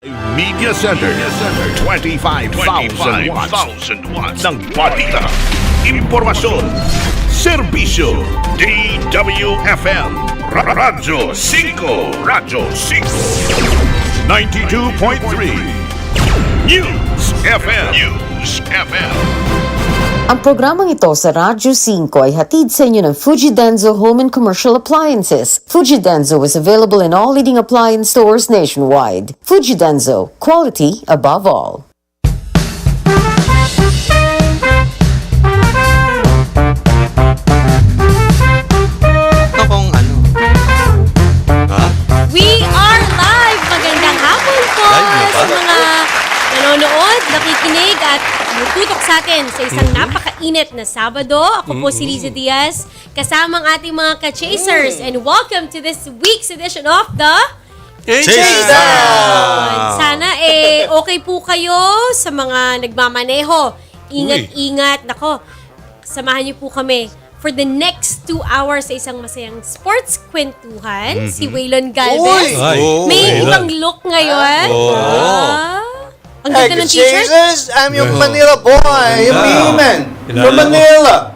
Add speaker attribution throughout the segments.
Speaker 1: Media Center, 25,000 watts ng balita, impormasyon, serbisyo, DWFM, Radyo 5, 92.3, News FM.
Speaker 2: Ang programang ito sa Radyo 5 ay hatid sa inyo ng Fuji Denso Home and Commercial Appliances. Fuji Denso is available in all leading appliance stores nationwide. Fuji Denso, quality above all.
Speaker 3: We are live! Magandang hapon po sa mga nanonood, nakikinig at tutok sa atin sa isang napakainit na Sabado. Ako po si Liza Diaz, kasama ang ating mga ka-chasers. And welcome to this week's edition of the Chasedown! Sana okay po kayo sa mga nagmamaneho. Ingat-ingat. Nako, samahan niyo po kami for the next 2 hours sa isang masayang sports kwentuhan. Si Waylon Galvez. May ibang look ngayon. Ang ganda ng t-shirt.
Speaker 4: Jesus, I'm your Manila boy. Yung Beeman. From Manila.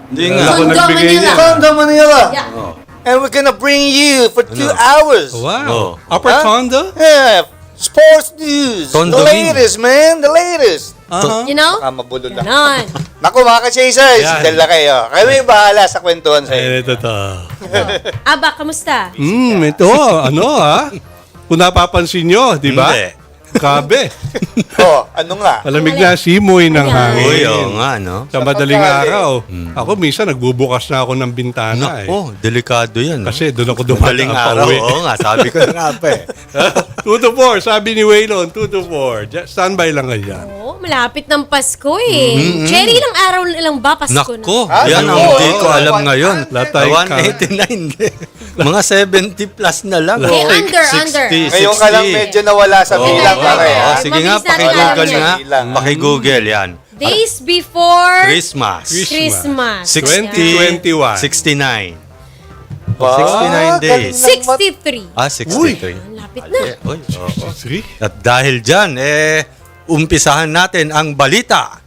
Speaker 4: Condo, Manila.
Speaker 3: Yeah.
Speaker 4: And we're gonna bring you for 2 hours.
Speaker 5: Wow. Upper condo?
Speaker 4: Yeah. Sports news. The latest, man. The latest.
Speaker 3: You know?
Speaker 4: Mabulol lang.
Speaker 3: Ganon.
Speaker 4: Naku, mga ka-chasers. Dala kayo. Kayo may bahala sa kwentuhan sa'yo.
Speaker 5: Ito.
Speaker 3: Aba, kamusta?
Speaker 5: Ito, kung napapansin nyo, di ba? Kabe.
Speaker 4: Ano nga?
Speaker 5: Malamig na simoy ng hangin.
Speaker 6: Oo nga, no?
Speaker 5: Sa madaling araw. Ako minsan nagbubukas na ako ng bintana.
Speaker 6: Delikado yan.
Speaker 5: Kasi doon ako dumadaan pa uwi.
Speaker 6: Oo nga, sabi ko na nga pa
Speaker 5: 2 to 4, sabi ni Waylon, 2 to 4. Standby lang ganyan.
Speaker 3: Malapit ng Pasko eh. Chery, ilang araw lang ba Pasko na?
Speaker 6: Nako, yan ang di ko alam ngayon.
Speaker 5: Latay ka.
Speaker 6: 189. Mga 70 plus na lang.
Speaker 3: Okay, under.
Speaker 4: Ngayon ka lang medyo nawala sa bilang ka kaya.
Speaker 6: Sige nga,
Speaker 3: Mabilis natin
Speaker 6: paki-google
Speaker 3: alam
Speaker 6: nga.
Speaker 4: yan.
Speaker 6: Paki-google yan.
Speaker 3: Days before
Speaker 6: Christmas.
Speaker 5: 2021.
Speaker 6: 69. 69 days.
Speaker 3: 63.
Speaker 6: 63.
Speaker 3: Lapit na.
Speaker 6: At dahil dyan, umpisahan natin ang balita.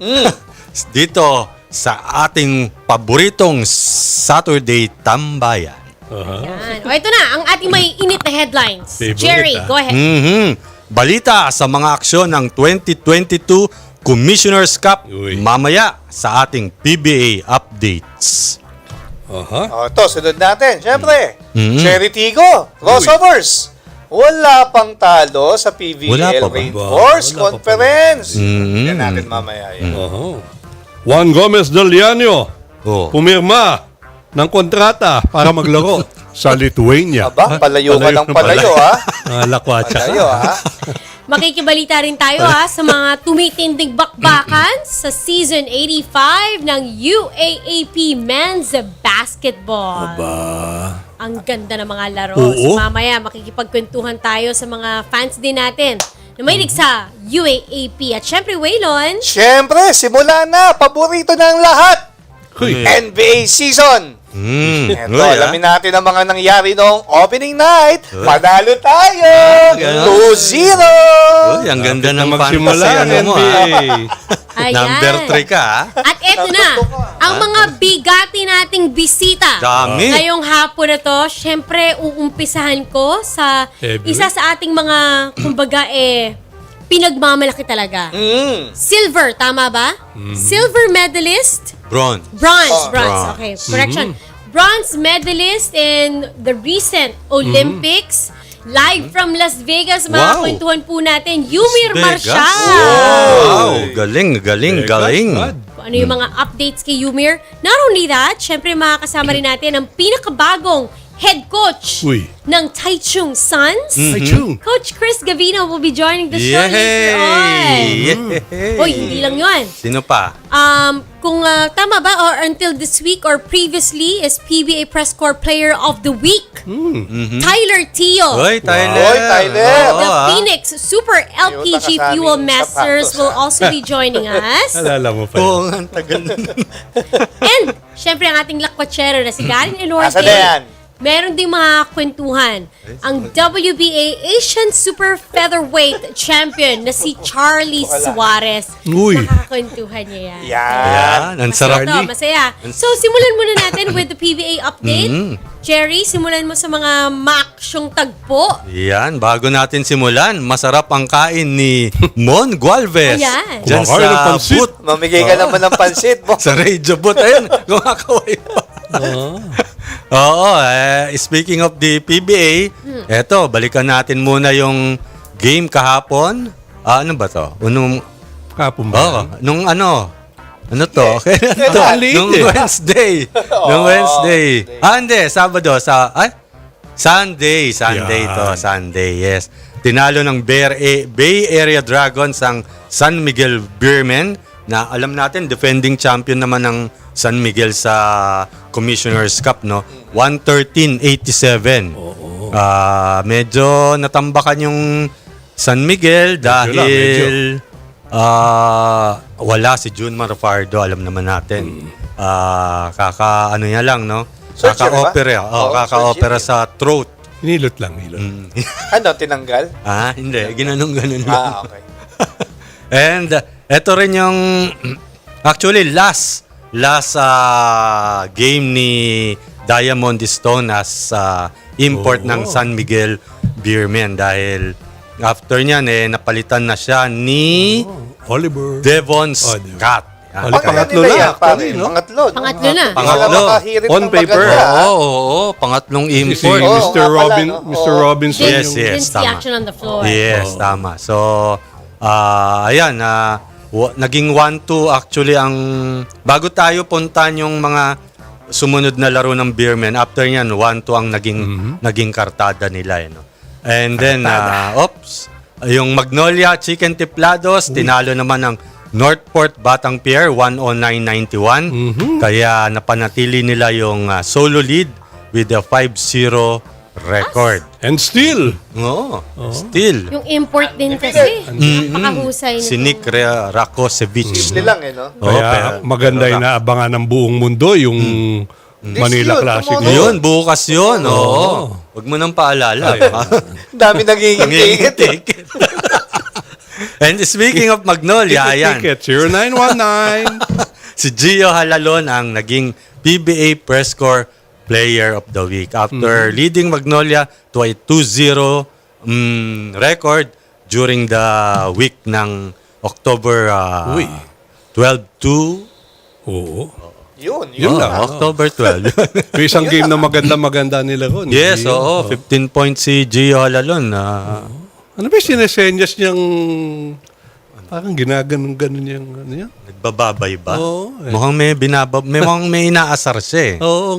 Speaker 6: Dito sa ating paboritong Saturday Tambayan.
Speaker 3: Yan. O ito na, ang ating may init na headlines.
Speaker 5: Favorite,
Speaker 3: Chery, go ahead.
Speaker 6: Balita sa mga aksyon ng 2022 Commissioner's Cup mamaya sa ating PBA updates.
Speaker 4: Ito, sunod natin. Siyempre, Chery Tiggo Crossovers. Wala pang talo sa PVL Reinforced Conference. Yan natin mamaya yan.
Speaker 5: Juan Gomez De Liaño pumirma ng kontrata para maglaro sa Lithuania.
Speaker 4: Aba, palayo ka ng palayo, ha?
Speaker 5: Lakwatchya.
Speaker 4: Palayo, ha?
Speaker 3: Makikibalita rin tayo sa mga tumitinding bakbakan sa Season 85 ng UAAP Men's Basketball. Ang ganda ng mga laro. So mamaya makikipagkwentuhan tayo sa mga fans din natin na mahilig sa UAAP. At syempre, Waylon.
Speaker 4: Syempre, simula na. Paborito ng lahat. NBA season. Ito, alamin natin ang mga nangyari noong opening night. Panalo tayo! 2-0!
Speaker 6: Ang ganda ng
Speaker 5: magsimula
Speaker 6: fantasy mo,
Speaker 3: Ayan.
Speaker 6: Number 3 ka,
Speaker 3: At eto na, ang mga bigati nating bisita.
Speaker 6: Dami.
Speaker 3: Ngayong hapon na to, syempre uumpisahan ko sa isa sa ating mga, kumbaga pinagmamalaki talaga. Silver, tama ba? Silver medalist?
Speaker 6: Bronze.
Speaker 3: Okay, correction. Bronze medalist in the recent Olympics. Live from Las Vegas, mga kwentuhan po natin, Yumir Marshall.
Speaker 6: Wow, galing.
Speaker 3: Ano yung mga updates kay Yumir? Not only that, syempre makakasama rin natin ang pinakabagong head coach ng Taichung Suns. Coach Chris Gavina will be joining the show later on. Hindi lang yun.
Speaker 6: Sino pa?
Speaker 3: Kung tama ba, or until this week or previously, is PBA Press Corps Player of the Week. Tyler Tio.
Speaker 4: Tyler.
Speaker 3: The Phoenix Super LPG Fuel Masters will also be joining us.
Speaker 5: Alala mo pa yun.
Speaker 6: Ang tagal.
Speaker 3: And, syempre, ang ating Lakwatchya na si Galing Enorte.
Speaker 4: Asa na yan?
Speaker 3: meron ding mga kwentuhan. Ang WBA Asian Super Featherweight Champion na si Charly Suarez.
Speaker 5: Uy.
Speaker 3: Nakakakwentuhan niya yan.
Speaker 6: Yan, ang sarap.
Speaker 3: Ito, masaya. So, simulan muna natin with the PBA update. Chery, simulan mo sa mga maaksyong tagpo.
Speaker 6: Yan, bago natin simulan, masarap ang kain ni Mon Gualvez.
Speaker 3: Ayan.
Speaker 6: Diyan
Speaker 5: Kumakain ng
Speaker 6: sa
Speaker 5: pansit.
Speaker 6: booth.
Speaker 4: Mamigay ka naman ng pansit mo.
Speaker 6: Sa radio booth. Ayun, kumakaway pa. Oo, speaking of the PBA, eto, balikan natin muna yung game kahapon. Ano ba to?
Speaker 5: Kapon ba?
Speaker 6: Nung ano to?
Speaker 5: Late
Speaker 6: Nung Wednesday. Hindi, Sabado. Sunday to. Sunday, yes. Tinalo ng Bay Area Dragons ang San Miguel Beermen na alam natin, defending champion naman ng San Miguel sa Commissioner's Cup, no? 113-87. Medyo natambakan yung San Miguel dahil wala si June Marfardo, alam naman natin. Kaka-ano niya lang, no? Kaka-opera. Kaka-opera sa throat.
Speaker 5: Hinilot lang.
Speaker 4: Ano, tinanggal?
Speaker 6: Hindi. Ginanong-ganon lang.
Speaker 4: Okay.
Speaker 6: And eto rin yung actually last game ni Diamond Stone as import ng San Miguel Beermen dahil after niyan napalitan na siya ni
Speaker 5: Oliver
Speaker 6: Devon Scott.
Speaker 5: Pangatlo
Speaker 4: na.
Speaker 3: Pangatlo na.
Speaker 6: Pangatlo.
Speaker 5: On paper.
Speaker 6: Oo, pangatlong import.
Speaker 5: Si Mr. Robinson.
Speaker 6: Yes,
Speaker 3: Didn't see
Speaker 6: tama.
Speaker 3: action on the floor.
Speaker 6: Yes, tama. So, ayan, naging 1-2 actually ang bago tayo puntan yung mga sumunod na laro ng Beermen. After niyan, 1-2 ang naging kartada nila. No? And then, yung Magnolia Chicken Tiplados, tinalo naman ng Northport Batang Pier, 109-91. Kaya napanatili nila yung solo lead with a 5-0 record.
Speaker 5: And still.
Speaker 6: Still.
Speaker 3: Yung import din kasi. Napakahusay nito.
Speaker 6: Si Nick Rakosevich.
Speaker 4: Lang no?
Speaker 5: Kaya maganda yung naabangan ng buong mundo yung Manila Classic.
Speaker 6: Yun, bukas yun. Oo. Huwag mo nang paalala.
Speaker 4: Dami nagiging-tigit.
Speaker 6: And speaking of Magnolia, ayan.
Speaker 5: Ticket 0919.
Speaker 6: Si Gio Halalon ang naging PBA Press Corps Player of the Week after leading Magnolia to a 2-0 record during the week ng October 12 to
Speaker 4: Yun lang.
Speaker 6: October 12.
Speaker 5: May isang game na maganda nila ron.
Speaker 6: Yes, 15 points si Gio Halalon.
Speaker 5: Ano ba yung sinesenyas niyang parang ginaganon-ganon yung ano yan?
Speaker 6: Nagbababay ba?
Speaker 5: Oo.
Speaker 6: Mukhang may inaasar siya eh.
Speaker 5: Oo.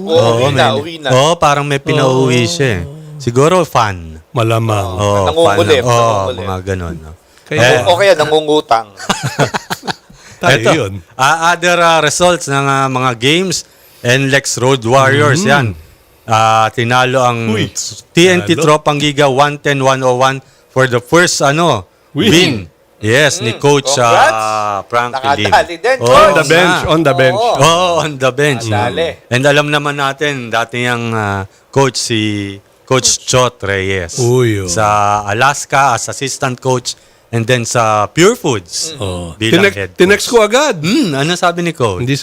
Speaker 4: Uwi na.
Speaker 6: Parang may pinauwi siya eh. Siguro fan.
Speaker 5: Malamang.
Speaker 4: Nangungulip.
Speaker 6: Mga ganun. No?
Speaker 4: O kaya nangungutang.
Speaker 5: Tayo yun.
Speaker 6: Other results ng mga games, NLEX Road Warriors, yan. Tinalo ang TNT Tropang Giga 110-101 for the first win. Yes, ni Coach Frank Lim.
Speaker 4: Nakadali din,
Speaker 5: On the bench. On the bench.
Speaker 4: Dali.
Speaker 6: And alam naman natin, dati yung coach si Coach Chot Reyes. Sa Alaska as assistant coach and then sa Pure Foods. Bilang head coach.
Speaker 5: Tinext ko agad.
Speaker 6: Ano sabi ni Coach?
Speaker 5: Hindi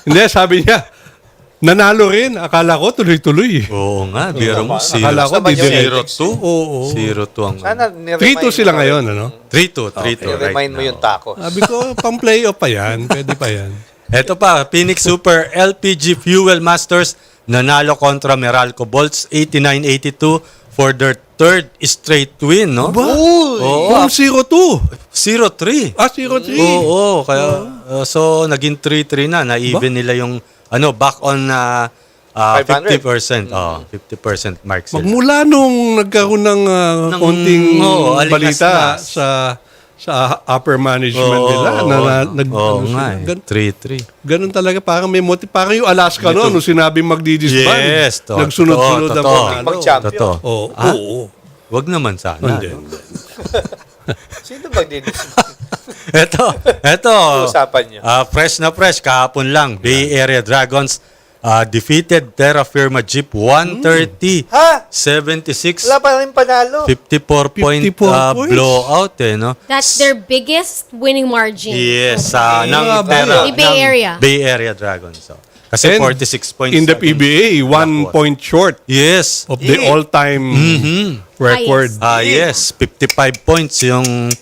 Speaker 5: Hindi, sabi niya, nanalo rin. Akala ko tuloy-tuloy.
Speaker 6: Oo nga, biro mo.
Speaker 5: Akala ko di
Speaker 6: 0-2.
Speaker 5: Oo.
Speaker 6: 0-2 ang...
Speaker 4: Sana
Speaker 5: 3-2 sila ngayon, ano?
Speaker 6: 3-2 right
Speaker 4: remind mo
Speaker 6: now.
Speaker 4: yung taco.
Speaker 5: Sabi ko, pang-playoff pa yan. Pwede pa yan.
Speaker 6: Ito pa, Phoenix Super LPG Fuel Masters nanalo kontra Meralco Bolts 89-82 for their third straight win, no?
Speaker 5: From 0-2.
Speaker 6: 0-3.
Speaker 5: 0-3.
Speaker 6: Oo, kaya so naging 3-3 na even nila yung back on 50%. 50% mark sila.
Speaker 5: Magmula nung nagkaroon ng konting balita
Speaker 6: alingas-ngas.
Speaker 5: sa upper management nila na
Speaker 6: 3-3.
Speaker 5: Ganun talaga parang may motive. Parang yung Alaska nung sinabi magdidisband.
Speaker 6: Yes,
Speaker 5: nagsunod-sunod ang panalo.
Speaker 4: Mag-champion.
Speaker 5: Oo.
Speaker 6: Wag naman sana.
Speaker 5: Hindi.
Speaker 4: Sino magdidis?
Speaker 6: Eto.
Speaker 4: Usapan niyo.
Speaker 6: Fresh na fresh kahapon lang. Bay Area Dragons defeated Terra Firma Jeep 130.
Speaker 4: Ha?
Speaker 6: 76.
Speaker 4: Wala pa rin panalo.
Speaker 6: 54
Speaker 5: points.
Speaker 6: blowout no?
Speaker 3: That's their biggest winning margin.
Speaker 6: Yes,
Speaker 3: Okay.
Speaker 6: ng
Speaker 5: Ah,
Speaker 6: Terra.
Speaker 3: Bay
Speaker 6: ng
Speaker 3: Area.
Speaker 6: Bay Area Dragons. So. Kasi
Speaker 5: And
Speaker 6: 46 points.
Speaker 5: In the
Speaker 6: against
Speaker 5: PBA, 1
Speaker 6: Lakwatchya.
Speaker 5: point short
Speaker 6: Yes.
Speaker 5: of the all-time record.
Speaker 6: Yes, 55 points yung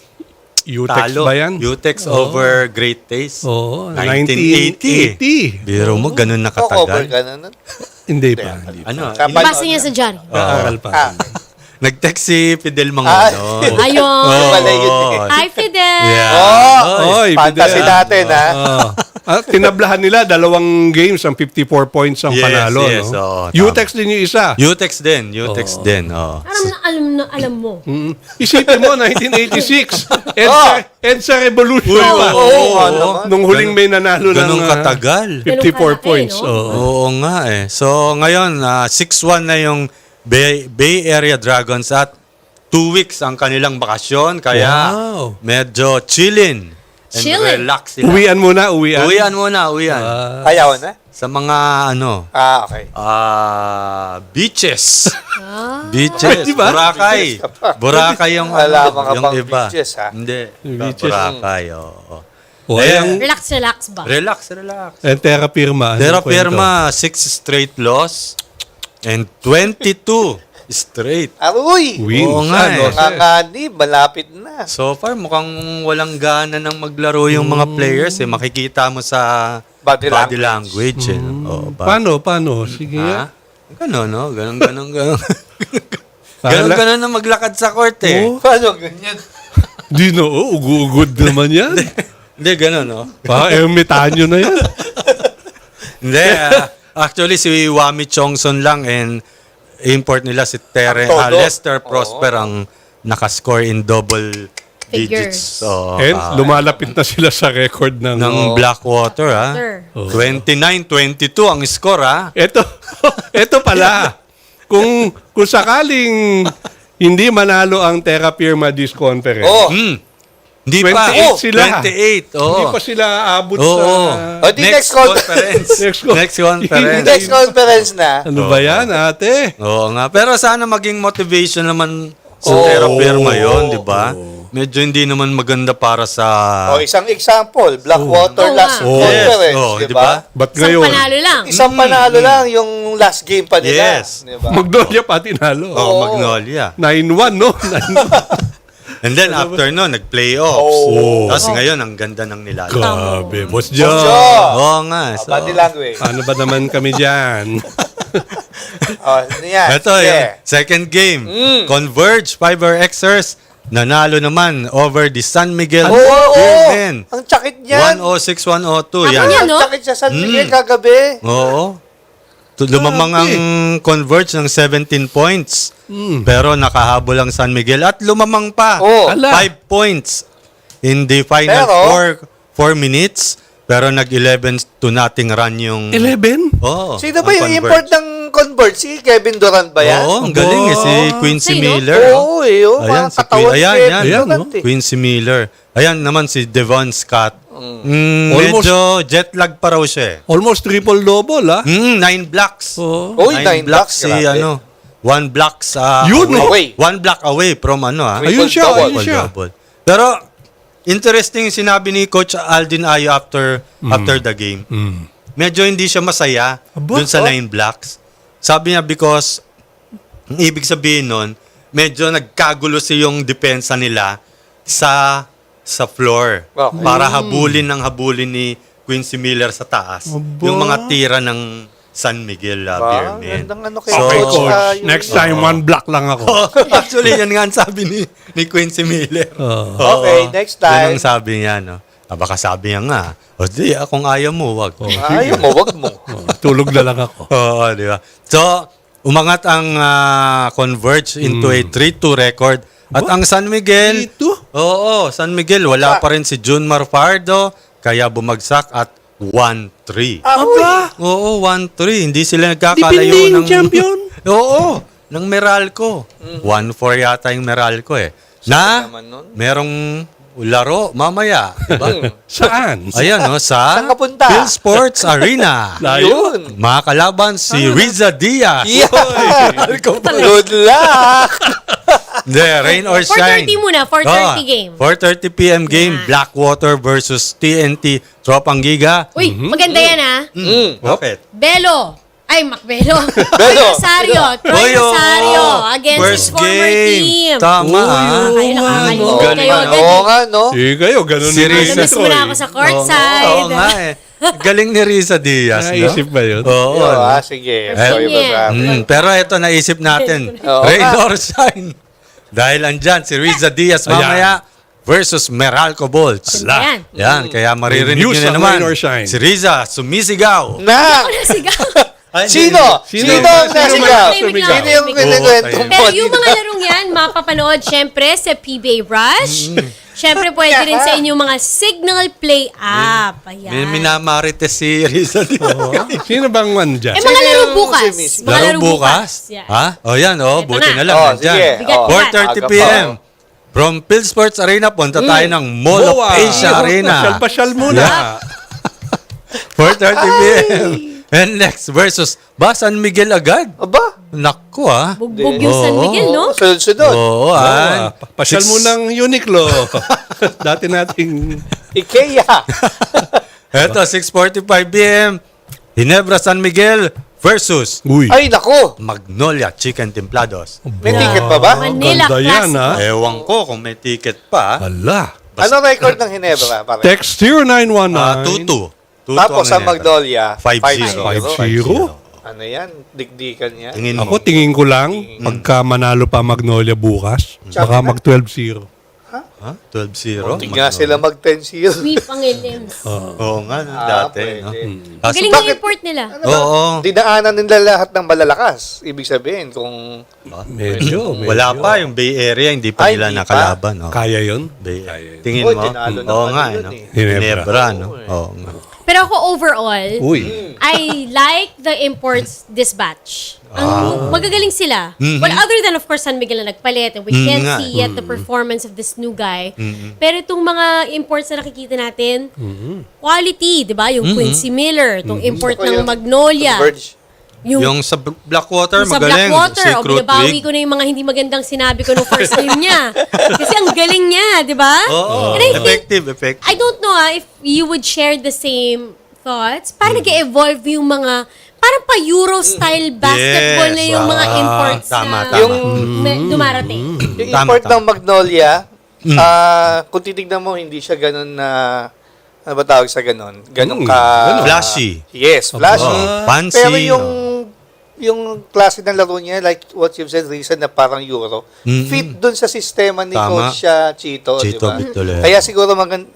Speaker 5: UTEX
Speaker 6: talo.
Speaker 5: ba yan?
Speaker 6: UTEX over Great Taste.
Speaker 5: Oo,
Speaker 6: 1980.
Speaker 5: 1980.
Speaker 6: Biro mo, ganun
Speaker 4: Cover
Speaker 6: nakatagal.
Speaker 4: ka na nun.
Speaker 5: Hindi pa.
Speaker 6: Ano?
Speaker 3: Basta niya sa Johnny.
Speaker 5: Aaral pa.
Speaker 6: Nag-text si Fidel Mangono.
Speaker 3: Ayun.
Speaker 4: Wala yun eh.
Speaker 3: Hi, Fidel.
Speaker 4: Oh,
Speaker 5: Oy,
Speaker 4: fantasy
Speaker 5: Fidel.
Speaker 4: natin, ha?
Speaker 5: Tinablahan nila 2 games ang 54 points ang
Speaker 6: Yes,
Speaker 5: panalo.
Speaker 6: yes,
Speaker 5: no?
Speaker 6: oo, tama.
Speaker 5: UTEX din yung isa.
Speaker 6: UTEX din. din. Oh.
Speaker 3: Alam mo.
Speaker 5: Isipin mo, 1986. EDSA Revolution pa. Nung huling may nanalo ng
Speaker 6: Ganun katagal.
Speaker 5: 54
Speaker 3: Ganun kalaki,
Speaker 5: points.
Speaker 3: no?
Speaker 5: Oo.
Speaker 6: Oo nga eh. So, ngayon, 6-1 na yung Bay Area Dragons at 2 weeks ang kanilang bakasyon. Kaya,
Speaker 5: Wow.
Speaker 6: medyo chillin. And
Speaker 3: Chillin'.
Speaker 6: relax sila.
Speaker 5: Uwian muna, uwian.
Speaker 6: Uwian muna.
Speaker 4: Ayaw na?
Speaker 6: Sa mga,
Speaker 4: Okay.
Speaker 6: beaches. Beaches.
Speaker 5: Pwede ba?
Speaker 6: Boracay. Boracay yung,
Speaker 4: Wala mga
Speaker 6: yung
Speaker 4: pang
Speaker 6: iba.
Speaker 4: beaches, ha?
Speaker 6: Hindi.
Speaker 5: Beaches.
Speaker 6: Boracay, oo.
Speaker 5: O,
Speaker 6: Eh,
Speaker 5: ang
Speaker 3: Relax ba?
Speaker 6: Relax.
Speaker 5: Terra Firma.
Speaker 6: Terra
Speaker 5: Anong kwento?
Speaker 6: Firma, 6 straight loss and 22 straight.
Speaker 4: Aroy!
Speaker 5: Wins.
Speaker 6: Oo nga eh.
Speaker 4: Ngangani, malapit na.
Speaker 6: So far, mukhang walang gana ng maglaro yung mga players. Makikita mo sa
Speaker 4: Body
Speaker 6: language. Oo,
Speaker 5: Paano? Sige
Speaker 6: Ha?
Speaker 5: nga.
Speaker 6: Ganon, no? Ganon. Ganon na maglakad sa court eh.
Speaker 5: Oo.
Speaker 4: Paano ganyan?
Speaker 5: Di no, ugugod naman yan.
Speaker 6: Hindi, ganon, no?
Speaker 5: Ermitanyo na yan.
Speaker 6: Hindi, actually, si Wami Chongson lang and import nila si
Speaker 4: Todo.
Speaker 6: Lester Prosper ang nakascore in double digits. So,
Speaker 5: And lumalapit na sila sa record ng
Speaker 6: Blackwater, ha?
Speaker 3: Sir.
Speaker 6: 29-22 ang score, ha?
Speaker 5: Ito pala. Kung sakaling hindi manalo ang Terra Firma this conference.
Speaker 6: Hindi
Speaker 5: 28
Speaker 6: pa.
Speaker 5: sila.
Speaker 6: 28,
Speaker 5: Hindi pa sila abot
Speaker 6: Oo.
Speaker 5: sa...
Speaker 4: O, di next conference.
Speaker 6: Next conference.
Speaker 4: Next conference na.
Speaker 5: Ano ba yan, ate?
Speaker 6: Oo nga. Pero sana maging motivation naman sa Terra Firma yun, di ba? Medyo hindi naman maganda para sa...
Speaker 4: Isang example, Blackwater last conference,
Speaker 6: Yes.
Speaker 4: di
Speaker 6: Di ba?
Speaker 4: ba?
Speaker 5: Ba't
Speaker 3: Isang
Speaker 5: ngayon?
Speaker 3: panalo lang.
Speaker 4: Isang panalo lang yung last game pa nila.
Speaker 6: Yes.
Speaker 4: Di ba?
Speaker 5: Magnolia pati nalo.
Speaker 6: Magnolia.
Speaker 5: 9-1, no? 9-1.
Speaker 6: And then after no, nag-playoffs. Tapos ngayon, ang ganda ng nilalaro.
Speaker 5: Grabe, Boss Joe.
Speaker 6: Oo nga. So,
Speaker 4: Body language.
Speaker 5: Paano ba naman kami dyan?
Speaker 4: Ano yan?
Speaker 6: ito,
Speaker 4: Sige.
Speaker 6: yung second game. Converge, Fiber Xers. Nanalo naman over the San Miguel Beermen.
Speaker 4: Ang tsakit niyan.
Speaker 6: 106-102. Yan.
Speaker 3: yan, no?
Speaker 4: Ang tsakit sa San Miguel kagabi.
Speaker 6: Oo. Lumamang ang Converge ng 17 points. Pero nakahabol ang San Miguel at lumamang pa.
Speaker 4: Oh.
Speaker 6: 5 points in the final
Speaker 4: Pero-
Speaker 6: 4 minutes. Pero nag-11 to nothing run yung...
Speaker 5: 11?
Speaker 6: Oo.
Speaker 4: Sino ba
Speaker 6: ang
Speaker 4: yung
Speaker 6: Converge.
Speaker 4: import ng Convert? Si Kevin Durant ba yan?
Speaker 6: Oo, ang galing eh. Si Quincy
Speaker 3: Sino?
Speaker 6: Miller.
Speaker 4: Oo,
Speaker 6: Ayan,
Speaker 4: mga
Speaker 6: si
Speaker 4: katawan
Speaker 6: Ayan,
Speaker 4: Kevin
Speaker 6: yan.
Speaker 4: Durant eh.
Speaker 6: Quincy Miller. Ayan naman si Devon Scott.
Speaker 5: Almost-
Speaker 6: Medyo jet lag pa raw siya eh.
Speaker 5: Almost triple-double, ha?
Speaker 6: 9 blocks.
Speaker 5: Oo.
Speaker 4: Uy, 9 blocks.
Speaker 6: si
Speaker 4: grabe.
Speaker 6: 1 blocks
Speaker 5: Yun,
Speaker 6: away.
Speaker 4: no?
Speaker 6: 1 block away from
Speaker 5: Ayun siya,
Speaker 4: Double.
Speaker 5: ayun siya.
Speaker 6: double. Pero interesting yung sinabi ni Coach Aldin Ayo after the game. Medyo hindi siya masaya dun sa 9 blocks. Sabi niya because ang ibig sabihin nun, medyo nagkagulo yung depensa nila sa floor.
Speaker 4: Okay.
Speaker 6: Para habulin ni Quincy Miller sa taas. Yung mga tira ng San Miguel Beermen.
Speaker 4: Gandang ano kay
Speaker 5: Okay,
Speaker 4: Coach.
Speaker 5: coach. Next time, 1 block lang ako.
Speaker 6: Actually, yan nga ang sabi ni Quincy Miller.
Speaker 4: Okay, next time.
Speaker 6: Yan ang sabi niya, no? Baka sabi niya nga, di, kung ayaw mo, wag.
Speaker 4: Ayaw mo, wag mo.
Speaker 5: Tulog na lang ako.
Speaker 6: Oo, di ba? So, umangat ang Converge into a 3-2 record. At ang San Miguel,
Speaker 5: 3-2?
Speaker 6: Oo, San Miguel, wala pa rin si Junmar Fardo, kaya bumagsak at 1-3.
Speaker 5: Aba!
Speaker 6: Oo, 1-3. Hindi sila nagkakalayo
Speaker 5: Defending
Speaker 6: ng...
Speaker 5: champion?
Speaker 6: Oo, ng Meralco. 1-4 yata yung Meralco eh. Na,
Speaker 4: naman nun.
Speaker 6: merong laro mamaya. Diba?
Speaker 5: Saan?
Speaker 6: Ayan, no, sa
Speaker 4: Saan ka punta?
Speaker 6: Phil Sports Arena.
Speaker 4: Yun.
Speaker 6: Mga kalaban si Riza Diaz.
Speaker 4: Yeah. Good luck!
Speaker 6: Hindi, rain or shine.
Speaker 3: 4:30 muna, 4:30 game.
Speaker 6: 4:30 p.m. game,
Speaker 3: Yeah.
Speaker 6: Blackwater versus TNT, Tropang Giga.
Speaker 3: Uy, maganda yan
Speaker 6: Bakit?
Speaker 3: Belo. Ay, Macbelo.
Speaker 4: Belo.
Speaker 3: Rosario. Troy
Speaker 6: Oy, oo.
Speaker 3: Rosario. Against his
Speaker 6: First
Speaker 3: former
Speaker 6: game.
Speaker 3: team.
Speaker 6: Tama,
Speaker 3: Kayo nakakalimutan
Speaker 6: Galing,
Speaker 3: kayo.
Speaker 4: Oo nga, no?
Speaker 5: Sige kayo, ganun
Speaker 6: Si
Speaker 5: din
Speaker 6: Riza.
Speaker 3: Namiss mo na ako sa courtside.
Speaker 6: Oo nga eh. Galing ni Riza Diaz, no?
Speaker 5: Naisip ba yun?
Speaker 6: Oo.
Speaker 4: Oo, sige. Sorry ba sa
Speaker 6: Pero ito, naisip natin.
Speaker 4: Oo.
Speaker 6: Rain or shine. Dahil andyan, si Riza Diaz mamaya versus Meralco Bolts.
Speaker 3: Ayan.
Speaker 6: Yan, kaya maririnig
Speaker 5: News
Speaker 6: nyo na
Speaker 5: ang
Speaker 6: naman.
Speaker 5: rain or shine.
Speaker 6: Si Riza, sumisigaw.
Speaker 4: Na!
Speaker 3: Sigaw.
Speaker 4: Sino? Sino ang nasigaw?
Speaker 3: Sino
Speaker 4: Sino yung kinikwento mo?
Speaker 3: Pero yung mga larong yan, mapapanood syempre sa PBA Rush. Syempre pwede rin sa inyong mga Signal Play app.
Speaker 6: May
Speaker 3: Ayan.
Speaker 6: minamarites si Riza Diaz.
Speaker 5: Sino bang
Speaker 3: Eh
Speaker 5: nandyan?
Speaker 3: mga laro
Speaker 4: yung
Speaker 3: bukas.
Speaker 4: si Miss?
Speaker 3: Mga
Speaker 6: Laro bukas?
Speaker 3: Yeah.
Speaker 6: Ha? O yan,
Speaker 3: Ito
Speaker 6: buti
Speaker 3: na.
Speaker 6: na lang.
Speaker 4: Oh,
Speaker 6: nandyan.
Speaker 4: sige.
Speaker 3: Bigat
Speaker 4: Oh.
Speaker 3: yan.
Speaker 6: 4:30
Speaker 4: Aga
Speaker 6: p.m.
Speaker 4: pa.
Speaker 6: From Phil Sports Arena, punta tayo ng Mall of Asia Arena.
Speaker 5: Pasyal muna.
Speaker 6: 4:30 p.m. And next versus San Miguel agad.
Speaker 4: Aba?
Speaker 6: Naku ah.
Speaker 3: Bugbog yung San Miguel, no?
Speaker 4: Sunod-sunod.
Speaker 6: Oo ah.
Speaker 5: Pasyal mo ng Uniqlo. Dati nating...
Speaker 4: Ikea.
Speaker 6: Eto, 6:45 p.m. Ginebra San Miguel versus
Speaker 5: Uy.
Speaker 4: Ay, nako.
Speaker 6: Magnolia Chicken Templados.
Speaker 4: May ticket pa ba?
Speaker 3: Manila
Speaker 5: Ganda yan,
Speaker 3: Classic.
Speaker 5: ha?
Speaker 6: Ewan ko kung may ticket pa.
Speaker 5: Hala.
Speaker 4: Ano record ng Hinebra? Pare?
Speaker 5: Text 0919.
Speaker 6: 2-2.
Speaker 4: Tapos sa Magnolia,
Speaker 6: 5-0.
Speaker 5: 5-0.
Speaker 4: Ano yan? Dikdikan yan.
Speaker 6: Tingin mo.
Speaker 5: Ako tingin ko lang, pagka manalo pa Magnolia bukas, baka mag 12-0.
Speaker 6: Ha? 12-0?
Speaker 4: Hindi nga sila mag-10-0.
Speaker 3: Sweep ang LMs.
Speaker 6: Oo nga, dati. No?
Speaker 4: pwede.
Speaker 6: Kaso,
Speaker 3: Galing ng import nila.
Speaker 6: oo.
Speaker 4: Dinaanan nila lahat ng malalakas. Ibig sabihin, kung
Speaker 5: Medyo.
Speaker 6: Wala pa yung Bay Area, hindi pa
Speaker 4: Ay,
Speaker 6: nila
Speaker 4: hindi pa.
Speaker 6: nakalaban. No?
Speaker 5: Kaya yun?
Speaker 6: Bay
Speaker 5: Kaya yun.
Speaker 6: Tingin
Speaker 4: Oy,
Speaker 6: mo?
Speaker 4: tinalo na
Speaker 6: Oo
Speaker 4: kami
Speaker 6: nga,
Speaker 4: yun
Speaker 6: no?
Speaker 4: eh.
Speaker 6: Ginebra, no? Oo nga.
Speaker 3: Pero ako overall,
Speaker 5: Uy.
Speaker 3: I like the imports dispatch. Ang magagaling sila. Well, other than of course San Miguel na nagpalit and we can't
Speaker 6: nga.
Speaker 3: see yet the performance of this new guy. Pero itong mga imports na nakikita natin, quality, di ba? Yung Quincy Miller, itong import ng Magnolia.
Speaker 4: Converge.
Speaker 6: Yung sa Blackwater,
Speaker 3: sa
Speaker 6: magaling.
Speaker 3: Blackwater,
Speaker 6: Si Crude
Speaker 3: binabawi
Speaker 6: Twig.
Speaker 3: ko na yung mga hindi magandang sinabi ko nung first game niya. Kasi ang galing niya, di ba?
Speaker 6: Oo,
Speaker 3: And I think,
Speaker 6: effective.
Speaker 3: I don't know if you would share the same thoughts. Parang nag-evolve yung mga, parang pa Euro-style basketball na yung mga imports
Speaker 6: tama,
Speaker 3: na
Speaker 6: tama.
Speaker 3: dumarating.
Speaker 4: Yung
Speaker 6: Tama,
Speaker 4: import
Speaker 6: tama.
Speaker 4: ng Magnolia, kung titignan mo, hindi siya ganun na, ano ba tawag sa ganun? Ganun ka...
Speaker 6: Flashy.
Speaker 4: Yes, flashy.
Speaker 6: Fancy.
Speaker 4: Pero yung klase ng laro niya, like what you've said, reason na parang Euro, fit dun sa sistema ni
Speaker 6: Tama.
Speaker 4: Coach Chito, di
Speaker 6: Chito
Speaker 4: ba?
Speaker 6: Vitolero.
Speaker 4: Kaya siguro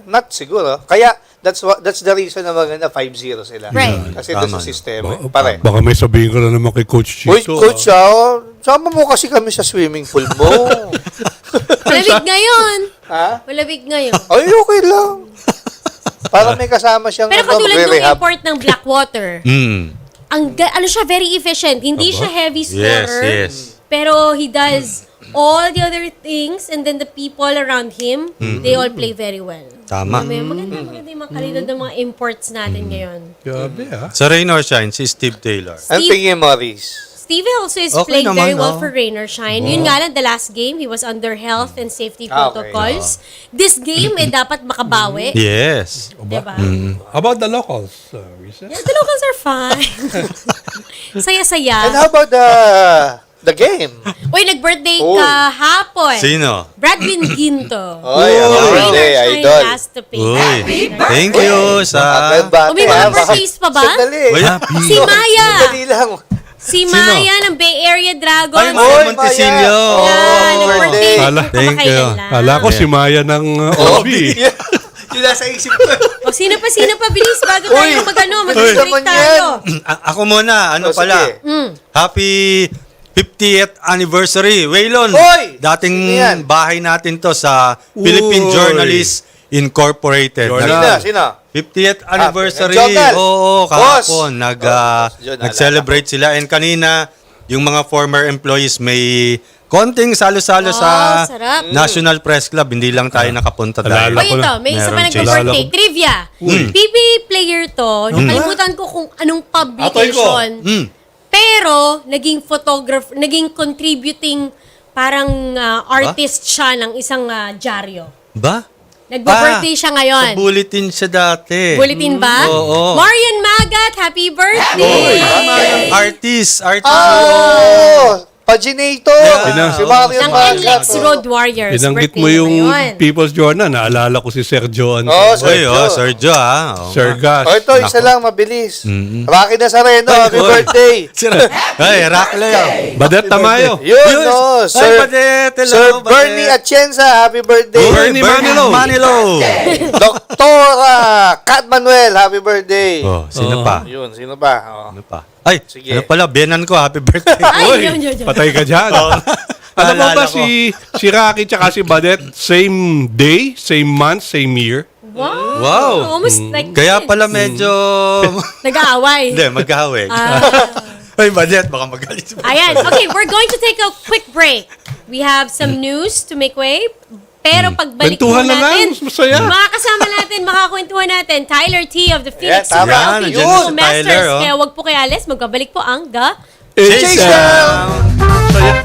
Speaker 4: not siguro, kaya that's the reason na maganda 5-0 sila.
Speaker 3: Right.
Speaker 4: Kasi dun
Speaker 6: Tama.
Speaker 4: sa sistema. Pare.
Speaker 5: Baka may sabihin ko na naman kay Coach Chito.
Speaker 4: Uy, Coach, sama mo kasi kami sa swimming pool mo.
Speaker 3: Malamig ngayon.
Speaker 4: Ha?
Speaker 3: Malamig ngayon.
Speaker 4: Ay, okay lang. Para may kasama siyang
Speaker 3: Pero katulad ng
Speaker 4: magre-rehab.
Speaker 3: import ng Blackwater, ano siya, very efficient. Hindi siya heavy scorer.
Speaker 6: Yes.
Speaker 3: Pero he does all the other things and then the people around him, they all play very well.
Speaker 6: Tama.
Speaker 3: Maganda yung mga kalidad ng mga imports natin ngayon.
Speaker 5: Grabe ha.
Speaker 6: Sa Rain or Shine, si Steve Taylor.
Speaker 4: Ang tingin mo, Riz?
Speaker 3: Steve also is
Speaker 6: Okay
Speaker 3: playing
Speaker 6: naman,
Speaker 3: very well
Speaker 6: no?
Speaker 3: for Rain or Shine. Yun nga lang, the last game, he was under health and safety
Speaker 4: Okay.
Speaker 3: protocols. This game, dapat makabawi.
Speaker 6: Yes.
Speaker 3: Diba?
Speaker 5: How about the locals, Risa?
Speaker 3: The locals are fine.
Speaker 4: And
Speaker 3: Saya-saya.
Speaker 4: how about the game?
Speaker 3: Uy, nag-birthday
Speaker 4: Uy.
Speaker 3: kahapon.
Speaker 6: Sino?
Speaker 3: Bradwin Ginto.
Speaker 4: Oy, ang
Speaker 3: Rain or
Speaker 4: birthday,
Speaker 3: Shine
Speaker 4: idol.
Speaker 3: has to pay.
Speaker 6: Uy. Thank you sa...
Speaker 3: May mga birthdays pa ba?
Speaker 4: Sandali.
Speaker 6: Uy,
Speaker 3: Si Maya.
Speaker 4: Sandali lang.
Speaker 3: Si Maya ng Bay Area Dragons.
Speaker 6: Ay,
Speaker 4: Oy,
Speaker 6: Maya Montesilio.
Speaker 4: Maya.
Speaker 3: Yan,
Speaker 4: Oh,
Speaker 3: nag-birthday.
Speaker 5: birthday.
Speaker 6: Thank you.
Speaker 3: Kamakailan lang.
Speaker 5: Kala ko si Maya ng Obi.
Speaker 4: Yung nasa isip ko.
Speaker 3: O, sino pa, bilis, bago
Speaker 4: Uy,
Speaker 3: tayo
Speaker 4: bilis
Speaker 3: mag-break
Speaker 4: naman
Speaker 3: tayo.
Speaker 6: Ako muna, ano
Speaker 4: Oh,
Speaker 6: pala?
Speaker 4: sige.
Speaker 6: Happy 50th anniversary. Waylon,
Speaker 4: Hoy!
Speaker 6: dating
Speaker 4: Sino yan?
Speaker 6: bahay natin to sa Philippine
Speaker 5: Uy.
Speaker 6: Journalists Incorporated.
Speaker 5: Journal.
Speaker 4: Sino?
Speaker 6: 50th anniversary.
Speaker 4: Journal.
Speaker 6: Oo, kahapon.
Speaker 4: Journal.
Speaker 6: Nag-celebrate sila. And kanina, yung mga former employees may konting salo-salo sa
Speaker 3: sarap.
Speaker 6: National Press Club. Hindi lang tayo nakapunta dahil.
Speaker 5: Alala
Speaker 3: O ito, may isa pa
Speaker 6: Meron
Speaker 3: nag-birthday. Trivia. PBA player to. Nakalimutan ko kung anong publication. Pero, naging photographer, naging contributing parang artist siya ng isang dyaryo.
Speaker 6: Ba?
Speaker 3: Nagba-birthday siya ngayon.
Speaker 6: Sa bulletin siya dati.
Speaker 3: Bulletin ba?
Speaker 6: Oo.
Speaker 3: Marian Magat, happy birthday!
Speaker 6: Artist.
Speaker 4: Oh! Paginator!
Speaker 6: Yeah.
Speaker 4: Si Marian
Speaker 3: Ng
Speaker 4: Magat.
Speaker 3: NLEX Road Warriors.
Speaker 5: Binanggit
Speaker 3: birthday
Speaker 5: mo yung
Speaker 3: ngayon.
Speaker 5: People's Journal. Naalala ko si Sergio.
Speaker 4: Oh,
Speaker 6: Oy, Sergio Oh,
Speaker 5: Sir Gas.
Speaker 4: Oh, ito, isa lang, mabilis. Rocky Nazareno, happy birthday.
Speaker 6: Ay, Rakle.
Speaker 5: Badet Tamayo.
Speaker 4: Yun,
Speaker 6: Ay, Badet. Hello,
Speaker 4: Sir
Speaker 6: Badet.
Speaker 4: Bernie Atienza, happy birthday.
Speaker 5: Bernie Manilo.
Speaker 4: Dr. Kat Manuel, happy birthday.
Speaker 6: Oh, sino pa?
Speaker 4: Yun, sino ba? Oh.
Speaker 6: Ano pa? Ay,
Speaker 4: Sige.
Speaker 6: ano pala, Benan ko, happy birthday.
Speaker 3: Ay, yun.
Speaker 5: Patay ka dyan. Ano ba
Speaker 6: Naalala ko.
Speaker 5: si Rocky tsaka si Badet, same day, same month, same year?
Speaker 6: Wow.
Speaker 3: Almost like
Speaker 6: Kaya pala medyo...
Speaker 3: nag-aaway.
Speaker 6: Hindi, magkahawig. Ay, Badet, baka magalit.
Speaker 3: Ayan. Okay, we're going to take a quick break. We have some news to make way. Pero pagbalik
Speaker 5: Kwentuhan
Speaker 3: po
Speaker 5: na
Speaker 3: natin,
Speaker 5: lang, masaya.
Speaker 3: mga kasama natin, makakwentuhan natin, Tyler Tio of the Phoenix
Speaker 4: tama.
Speaker 3: Realty
Speaker 6: Yan, nandiyan
Speaker 3: Duo
Speaker 6: si
Speaker 3: Masters.
Speaker 6: Tyler, oh.
Speaker 3: Kaya wag po kayo alis, magbabalik po ang The
Speaker 6: Chasedown!
Speaker 5: Saya.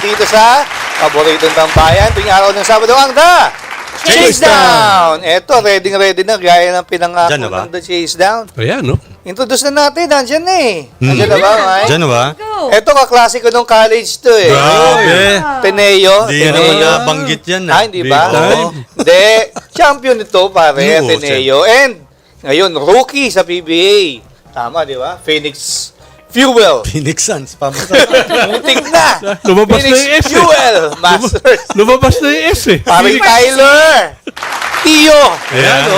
Speaker 4: dito sa paboritong tambayan tuwing araw ng Sabado ang The Chasedown. Eto, ready na gaya ng pinangako
Speaker 6: Diyan na ba?
Speaker 4: ng The Chasedown.
Speaker 5: Ayan, no?
Speaker 4: Introduce na natin, nandiyan na eh. Nandiyan na ba, Mike?
Speaker 6: Diyan na ba?
Speaker 3: Go.
Speaker 4: Eto, kaklasiko nung college to eh.
Speaker 6: Grabe.
Speaker 4: Teneo.
Speaker 6: Hindi naman nabanggit yan.
Speaker 4: Hindi ba?
Speaker 5: Big time.
Speaker 4: Hindi. Champion ito, pare,
Speaker 6: Oo,
Speaker 4: Teneo. And, ngayon, rookie sa PBA. Tama, di ba? Phoenix Fuel.
Speaker 6: Phoenix Suns.
Speaker 4: Muntik na.
Speaker 5: Lumabas na
Speaker 4: Phoenix
Speaker 5: yung S eh.
Speaker 4: Fuel Masters.
Speaker 5: Lumabas na yung S eh.
Speaker 4: Pare Tyler Tio.
Speaker 6: Ayan, no?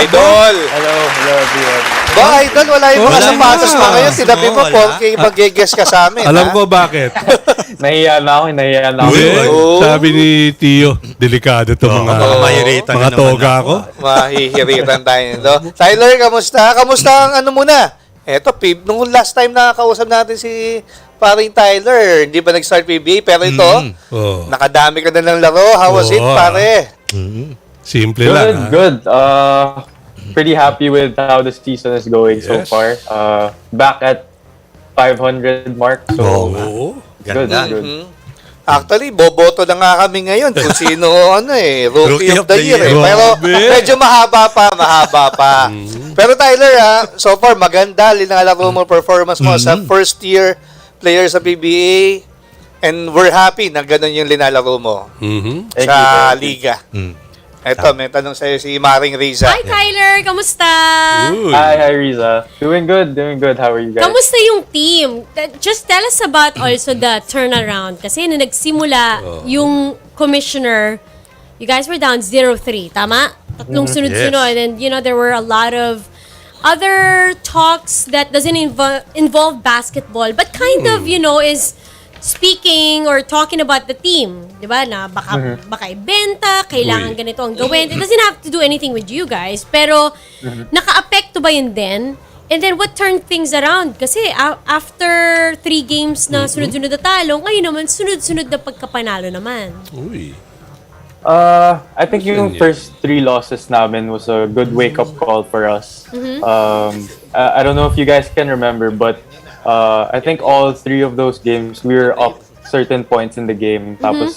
Speaker 4: Idol.
Speaker 7: Hello everyone.
Speaker 4: Ba, Idol, wala yung mga
Speaker 6: Wala
Speaker 4: sapatos
Speaker 6: na.
Speaker 4: mo ngayon. Sinabi mo,
Speaker 6: Wala.
Speaker 4: Porky, mag-guess ka sa amin.
Speaker 5: Alam
Speaker 4: ha?
Speaker 5: ko bakit.
Speaker 7: Nahiya na ako.
Speaker 5: Uy,
Speaker 4: Oo.
Speaker 5: sabi ni Tio, delikado to mga,
Speaker 6: mahiritan
Speaker 5: mga
Speaker 6: na naman
Speaker 5: toga
Speaker 6: ako.
Speaker 5: ko.
Speaker 4: Mahihiritan tayo nito. Tyler, kamusta? Kamusta ang ano muna? Eto, nung last time na kausap natin si paring Tyler, hindi pa nag-start PBA, pero ito,
Speaker 5: Oh,
Speaker 4: nakadami ka na ng laro. How was it,
Speaker 5: Oo.
Speaker 4: pare?
Speaker 5: simple lang. ha?
Speaker 7: Good. Pretty happy with how the season is going so
Speaker 5: Yes.
Speaker 7: far. Back at 500 mark, so
Speaker 5: Oo.
Speaker 7: good.
Speaker 6: Ganda.
Speaker 4: Actually, boboto na nga kami ngayon kung sino rookie of the year. Eh.
Speaker 5: Grabe.
Speaker 4: Pero medyo mahaba pa. Pero Tyler, so far maganda linalaro mo performance mo sa first year player sa PBA. And we're happy na ganun yung linalaro mo
Speaker 5: Mhm.
Speaker 7: Thank
Speaker 4: sa
Speaker 7: you.
Speaker 4: liga. Eto, may tanong sa'yo si Maring Riza.
Speaker 3: Hi, Tyler. Kamusta?
Speaker 5: Uy.
Speaker 7: Hi Riza. Doing good. How are you guys?
Speaker 3: Kamusta yung team? Just tell us about also the turnaround. Kasi na nagsimula yung commissioner, you guys were down 0-3, tama? Tatlong sunod-sunod. And, there were a lot of other talks that doesn't involve basketball, but kind of, is speaking or talking about the team. Di ba? Na baka ibenta, kailangan ganito ang gawin. It doesn't have to do anything with you guys. Pero, naka-apekto ba yun din? And then, what turned things around? Kasi, after 3 games na sunod-sunod na talo, ngayon naman, sunod-sunod na pagkapanalo naman.
Speaker 5: Uy.
Speaker 7: I think yung first 3 losses namin was a good wake-up call for us. I don't know if you guys can remember, but I think all 3 of those games, we were up certain points in the game. Tapos,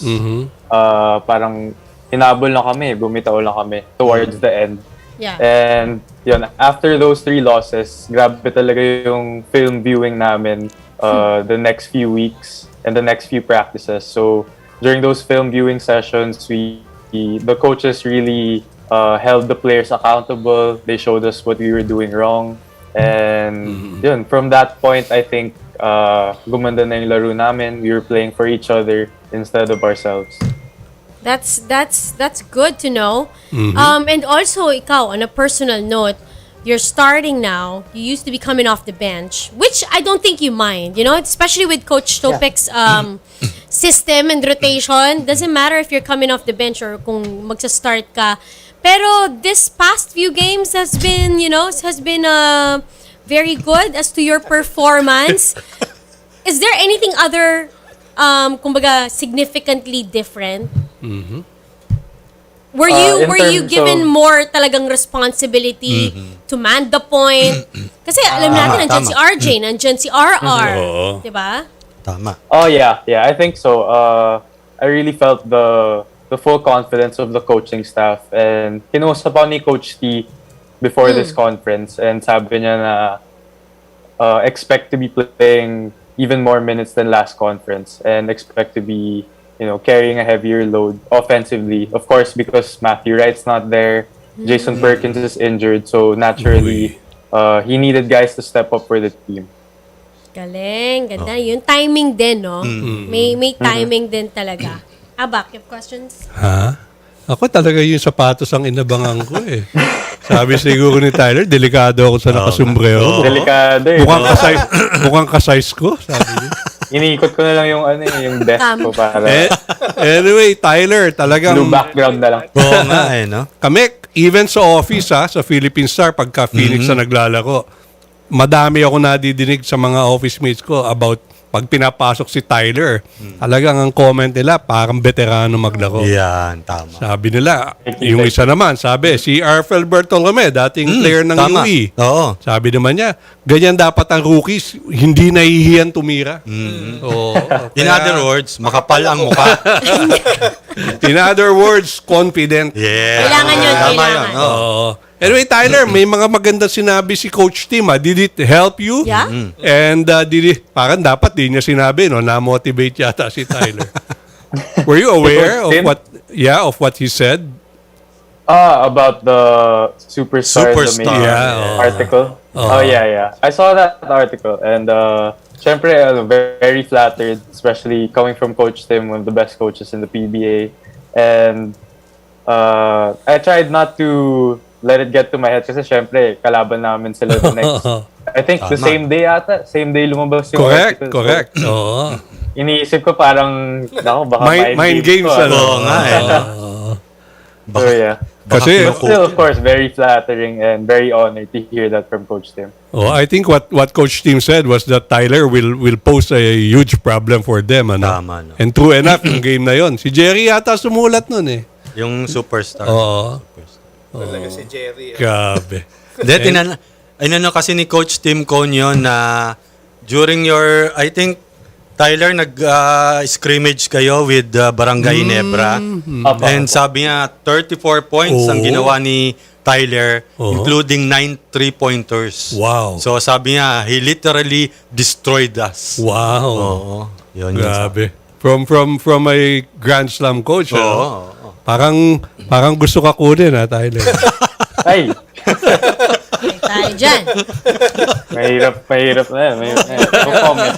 Speaker 7: parang hinabol na kami, bumitaw lang kami towards the end.
Speaker 3: Yeah.
Speaker 7: And yun, after those 3 losses, grabe talaga yung film viewing namin the next few weeks and the next few practices. So, during those film viewing sessions, the coaches really held the players accountable. They showed us what we were doing wrong. And yun, from that point, I think gumanda na yung laro namin. We were playing for each other instead of ourselves.
Speaker 3: That's good to know. And also, ikaw, on a personal note, you're starting now. You used to be coming off the bench, which I don't think you mind, especially with Coach Topek's system and rotation. Doesn't matter if you're coming off the bench or kung magsa-start ka. Pero this past few games has been, very good as to your performance. Is there anything other, kumbaga, significantly different? Were you
Speaker 7: in terms
Speaker 3: given
Speaker 7: of-
Speaker 3: more talagang responsibility to man the point? Kasi alam natin, nandyan
Speaker 6: tama.
Speaker 3: si RJ, nandyan si RR.
Speaker 5: Oo.
Speaker 3: Diba?
Speaker 6: Tama.
Speaker 7: Oh yeah, I think so. I really felt the full confidence of the coaching staff, and kinuusap ako ni Coach T before this conference, and sabi niya na expect to be playing even more minutes than last conference, and expect to be carrying a heavier load offensively. Of course, because Matthew Wright's not there, Jason Perkins is injured, so naturally he needed guys to step up for the team.
Speaker 3: Galing, ganda. Yung timing din, no? May timing din talaga. Abak, you have questions?
Speaker 5: Ha? Ako talaga yung sapatos ang inabangan ko eh. Sabi siguro ni Tyler, delikado ako sa nakasumbrero.
Speaker 7: Delikado eh.
Speaker 5: Mukhang ka-size ko, sabi niya.
Speaker 7: Iniikot ko na lang yung desk ko para
Speaker 5: Anyway, Tyler, talagang
Speaker 7: blue background na lang.
Speaker 6: Oo nga no?
Speaker 5: kami, even sa office sa Philippine Star, pagka Phoenix na naglalaro, madami ako nadidinig sa mga office mates ko about pag pinapasok si Tyler, talagang ang comment nila, parang veterano maglaro.
Speaker 6: Yan, tama.
Speaker 5: Sabi nila, yung isa naman, sabi, si Arfel Bartolome, dating player ng
Speaker 6: tama.
Speaker 5: UE.
Speaker 6: Oo.
Speaker 5: Sabi naman niya, ganyan dapat ang rookies, hindi nahihiyan tumira. Oo.
Speaker 6: In other words, makapal ang mukha.
Speaker 5: In other words, confident.
Speaker 6: Yeah.
Speaker 3: Kailangan yun,
Speaker 6: Tama
Speaker 3: kailangan.
Speaker 6: yun, oo.
Speaker 5: Oo. Anyway, Tyler, may mga maganda sinabi si Coach Tim. Did it help you?
Speaker 3: Yeah.
Speaker 5: And parang dapat di niya sinabi, no? Na-motivate yata si Tyler. Were you aware of
Speaker 7: Tim?
Speaker 5: what he said?
Speaker 7: About the Superstar.
Speaker 6: Superstar.
Speaker 5: Yeah.
Speaker 7: Article. Oh, yeah. I saw that article and syempre, very flattered, especially coming from Coach Tim, one of the best coaches in the PBA. And I tried not to let it get to my head kasi syempre, kalaban namin sila the next. I think the same day ata. Same day lumabas yung article.
Speaker 5: Correct. Oo.
Speaker 7: Iniisip ko parang, baka
Speaker 5: Mind games,
Speaker 7: ko,
Speaker 5: ano?
Speaker 6: Oo nga eh.
Speaker 7: So yeah.
Speaker 5: Kasi,
Speaker 7: But still, of course, very flattering and very honored to hear that from Coach Tim.
Speaker 5: I think what Coach Tim said was that Tyler will pose a huge problem for them. Ano?
Speaker 6: Tama, no?
Speaker 5: And true enough, yung game na yon. Si Jerry yata sumulat nun eh.
Speaker 6: Yung Superstar.
Speaker 5: Oo.
Speaker 4: Talaga si Jerry.
Speaker 5: Grabe.
Speaker 6: Inano kasi ni Coach Tim Cone yun na during your, I think, Tyler, nag-scrimmage kayo with Barangay Nebra. And sabi niya, 34 points ang ginawa ni Tyler, including 9 3-pointers.
Speaker 5: Wow.
Speaker 6: So sabi niya, he literally destroyed us.
Speaker 5: Wow.
Speaker 6: Oo. Yun yun.
Speaker 5: Grabe. From a Grand Slam coach.
Speaker 6: Oo.
Speaker 5: Ano? Parang gusto ka kunin, Tyler.
Speaker 7: Ay!
Speaker 3: Tayo dyan.
Speaker 7: Mahirap na yan.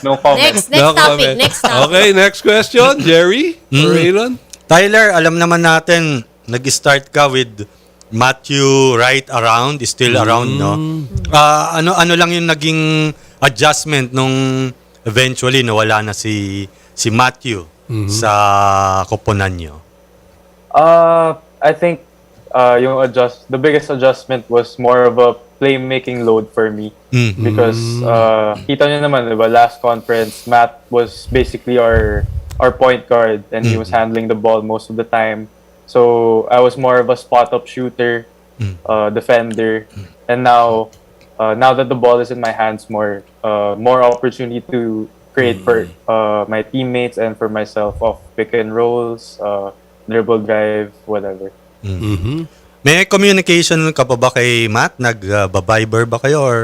Speaker 7: No comment.
Speaker 3: Next topic. Next topic.
Speaker 5: Okay, next question. Jerry? Or Elon?
Speaker 6: Tyler, alam naman natin, nag-start ka with Matthew right around, still around, no? Ano lang yung naging adjustment nung eventually nawala na si Matthew sa koponan nyo?
Speaker 7: I think the biggest adjustment was more of a playmaking load for me because kita nyo naman, diba, last conference, Matt was basically our point guard and he was handling the ball most of the time. So I was more of a spot-up shooter, defender, and now that the ball is in my hands, more opportunity to create for my teammates and for myself off pick and rolls, dribble drive, whatever.
Speaker 6: May communication ka pa ba kay Matt? Nag-Viber ba kayo or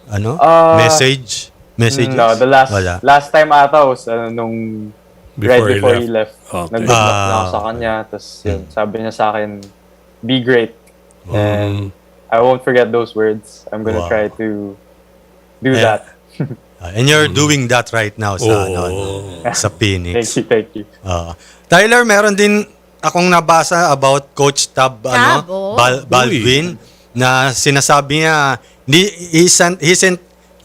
Speaker 6: ano? Messages?
Speaker 7: No, the last time ata was nung before he left.
Speaker 5: Okay.
Speaker 7: Nag-good luck na ako sa kanya. Tapos yun, sabi niya sa akin, be great. And I won't forget those words. I'm gonna try to do that.
Speaker 6: And you're doing that right now sa Phoenix.
Speaker 7: Thank you.
Speaker 6: Tyler, meron din akong nabasa about Coach Tab Baldwin na sinasabi niya he's